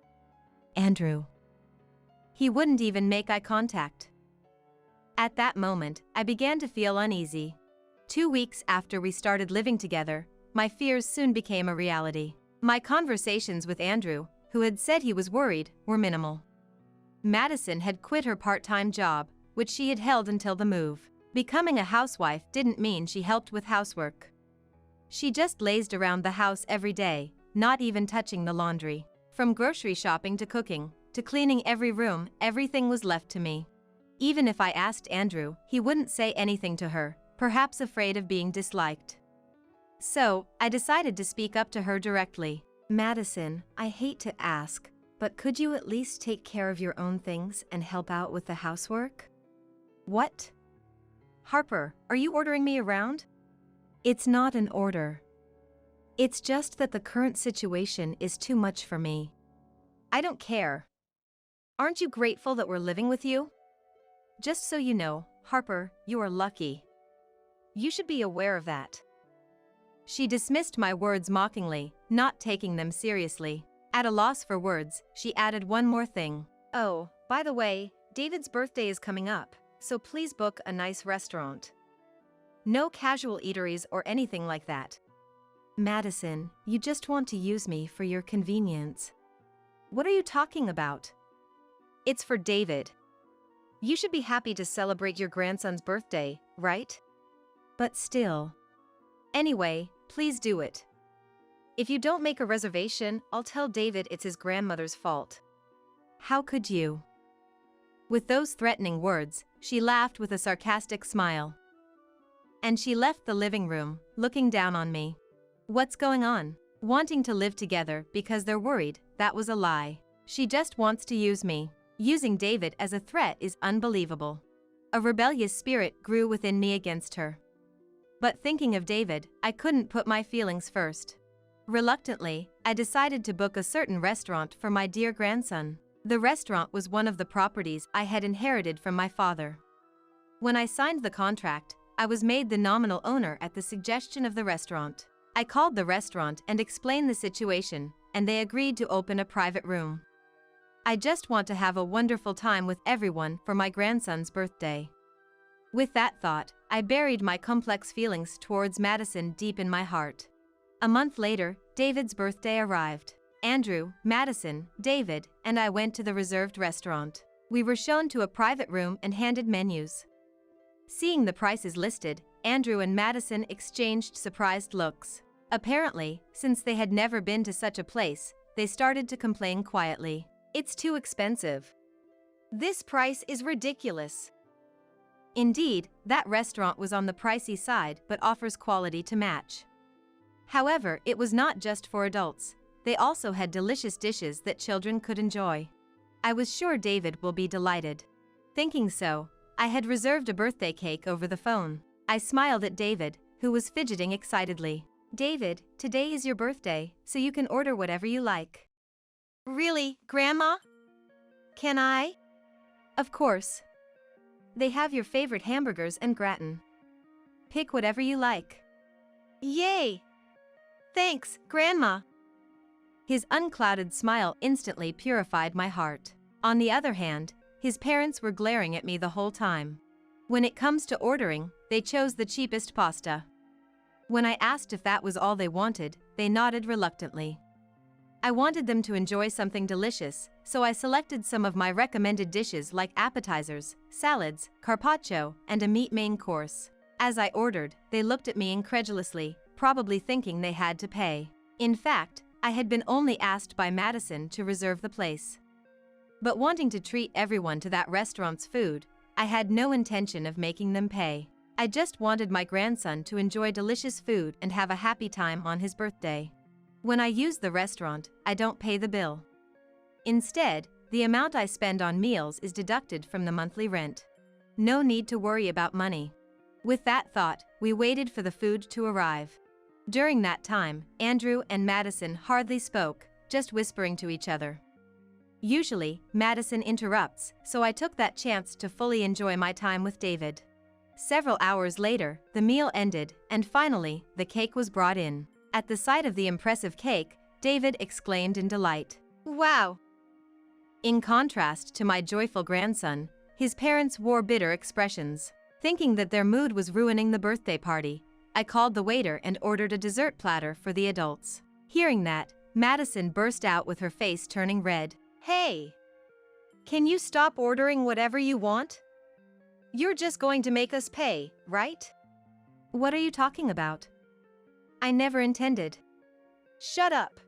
Andrew. He wouldn't even make eye contact. At that moment, I began to feel uneasy. 2 weeks after we started living together, my fears soon became a reality. My conversations with Andrew, who had said he was worried, were minimal. Madison had quit her part-time job, which she had held until the move. Becoming a housewife didn't mean she helped with housework. She just lazed around the house every day, not even touching the laundry. From grocery shopping to cooking, to cleaning every room, everything was left to me. Even if I asked Andrew, he wouldn't say anything to her, perhaps afraid of being disliked. So, I decided to speak up to her directly. Madison, I hate to ask, but could you at least take care of your own things and help out with the housework? What? Harper, are you ordering me around? It's not an order. It's just that the current situation is too much for me. I don't care. Aren't you grateful that we're living with you? Just so you know, Harper, you are lucky. You should be aware of that. She dismissed my words mockingly, not taking them seriously. At a loss for words, she added one more thing. Oh, by the way, David's birthday is coming up, so please book a nice restaurant. No casual eateries or anything like that. Madison, you just want to use me for your convenience. What are you talking about? It's for David. You should be happy to celebrate your grandson's birthday, right? But still. Anyway, please do it. If you don't make a reservation, I'll tell David it's his grandmother's fault. How could you? With those threatening words, she laughed with a sarcastic smile. And she left the living room, looking down on me. What's going on? Wanting to live together because they're worried, that was a lie. She just wants to use me. Using David as a threat is unbelievable. A rebellious spirit grew within me against her. But thinking of David, I couldn't put my feelings first. Reluctantly, I decided to book a certain restaurant for my dear grandson. The restaurant was one of the properties I had inherited from my father. When I signed the contract, I was made the nominal owner at the suggestion of the restaurant. I called the restaurant and explained the situation, and they agreed to open a private room. I just want to have a wonderful time with everyone for my grandson's birthday. With that thought, I buried my complex feelings towards Madison deep in my heart. A month later, David's birthday arrived. Andrew, Madison, David, and I went to the reserved restaurant. We were shown to a private room and handed menus. Seeing the prices listed, Andrew and Madison exchanged surprised looks. Apparently, since they had never been to such a place, they started to complain quietly. It's too expensive. This price is ridiculous. Indeed, that restaurant was on the pricey side but offers quality to match. However, it was not just for adults. They also had delicious dishes that children could enjoy. I was sure David will be delighted. Thinking so, I had reserved a birthday cake over the phone. I smiled at David, who was fidgeting excitedly. "David, today is your birthday, so you can order whatever you like." Really, Grandma? Can I? "Of course. They have your favorite hamburgers and gratin. Pick whatever you like." Yay! Thanks, Grandma. His unclouded smile instantly purified my heart. On the other hand, his parents were glaring at me the whole time. When it comes to ordering, they chose the cheapest pasta. When I asked if that was all they wanted, they nodded reluctantly. I wanted them to enjoy something delicious, so I selected some of my recommended dishes like appetizers, salads, carpaccio, and a meat main course. As I ordered, they looked at me incredulously, probably thinking they had to pay. In fact, I had been only asked by Madison to reserve the place. But wanting to treat everyone to that restaurant's food, I had no intention of making them pay. I just wanted my grandson to enjoy delicious food and have a happy time on his birthday. When I use the restaurant, I don't pay the bill. Instead, the amount I spend on meals is deducted from the monthly rent. No need to worry about money. With that thought, we waited for the food to arrive. During that time, Andrew and Madison hardly spoke, just whispering to each other. Usually, Madison interrupts, so I took that chance to fully enjoy my time with David. Several hours later, the meal ended, and finally, the cake was brought in. At the sight of the impressive cake, David exclaimed in delight, "Wow!" In contrast to my joyful grandson, his parents wore bitter expressions. Thinking that their mood was ruining the birthday party, I called the waiter and ordered a dessert platter for the adults. Hearing that, Madison burst out with her face turning red. Hey! Can you stop ordering whatever you want? You're just going to make us pay, right? What are you talking about? I never intended. Shut up!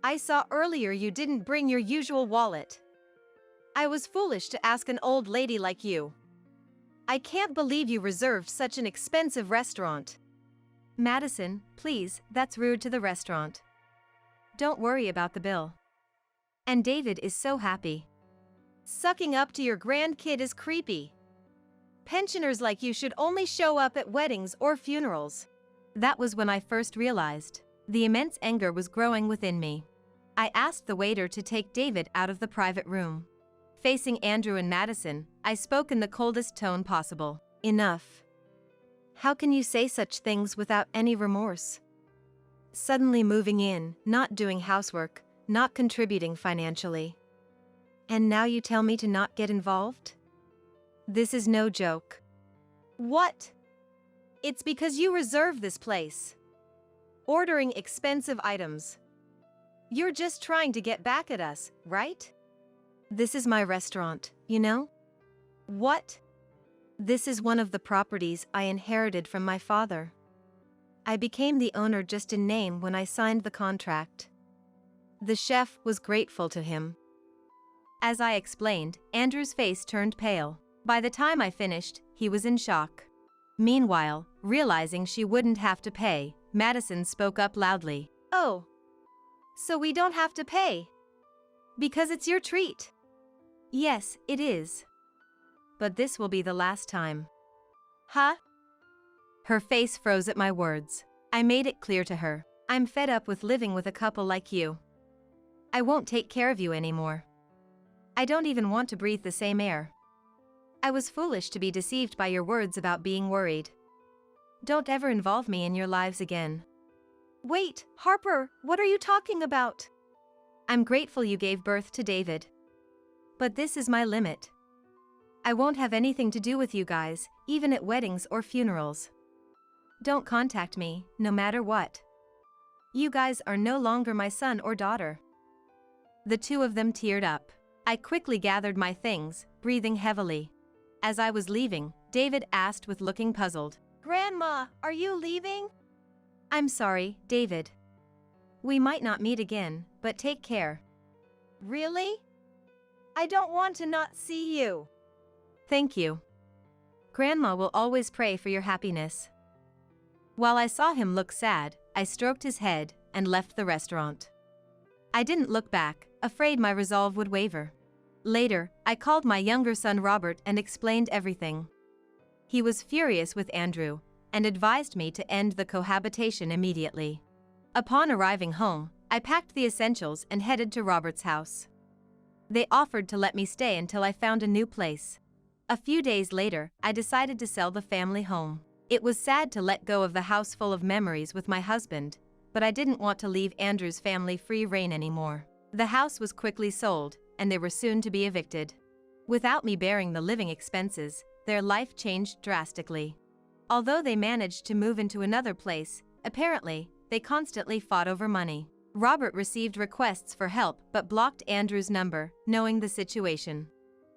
I saw earlier you didn't bring your usual wallet. I was foolish to ask an old lady like you. I can't believe you reserved such an expensive restaurant. Madison, please, that's rude to the restaurant. Don't worry about the bill. And David is so happy. Sucking up to your grandkid is creepy. Pensioners like you should only show up at weddings or funerals. That was when I first realized. The immense anger was growing within me. I asked the waiter to take David out of the private room. Facing Andrew and Madison, I spoke in the coldest tone possible. Enough. How can you say such things without any remorse? Suddenly moving in, not doing housework, not contributing financially. And now you tell me to not get involved? This is no joke. What? It's because you reserve this place. Ordering expensive items. You're just trying to get back at us, right? This is my restaurant, you know? What? This is one of the properties I inherited from my father. I became the owner just in name when I signed the contract. The chef was grateful to him. As I explained, Andrew's face turned pale. By the time I finished, he was in shock. Meanwhile, realizing she wouldn't have to pay, Madison spoke up loudly. "Oh, so we don't have to pay? Because it's your treat." "Yes, it is. But this will be the last time." Huh? Her face froze at my words. I made it clear to her. I'm fed up with living with a couple like you. I won't take care of you anymore. I don't even want to breathe the same air. I was foolish to be deceived by your words about being worried. Don't ever involve me in your lives again. Wait, Harper, what are you talking about? I'm grateful you gave birth to David. But this is my limit. I won't have anything to do with you guys, even at weddings or funerals. Don't contact me, no matter what. You guys are no longer my son or daughter. The two of them teared up. I quickly gathered my things, breathing heavily. As I was leaving, David asked with looking puzzled. "Grandma, are you leaving?" I'm sorry, David. We might not meet again, but take care. Really? I don't want to not see you. Thank you. Grandma will always pray for your happiness. While I saw him look sad, I stroked his head and left the restaurant. I didn't look back, afraid my resolve would waver. Later, I called my younger son Robert and explained everything. He was furious with Andrew and advised me to end the cohabitation immediately. Upon arriving home, I packed the essentials and headed to Robert's house. They offered to let me stay until I found a new place. A few days later, I decided to sell the family home. It was sad to let go of the house full of memories with my husband, but I didn't want to leave Andrew's family free rein anymore. The house was quickly sold, and they were soon to be evicted. Without me bearing the living expenses, their life changed drastically. Although they managed to move into another place, apparently, they constantly fought over money. Robert received requests for help but blocked Andrew's number, knowing the situation.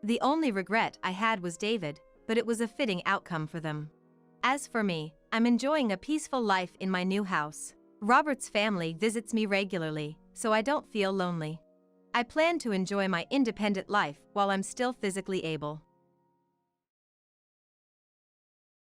The only regret I had was David, but it was a fitting outcome for them. As for me, I'm enjoying a peaceful life in my new house. Robert's family visits me regularly, so I don't feel lonely. I plan to enjoy my independent life while I'm still physically able.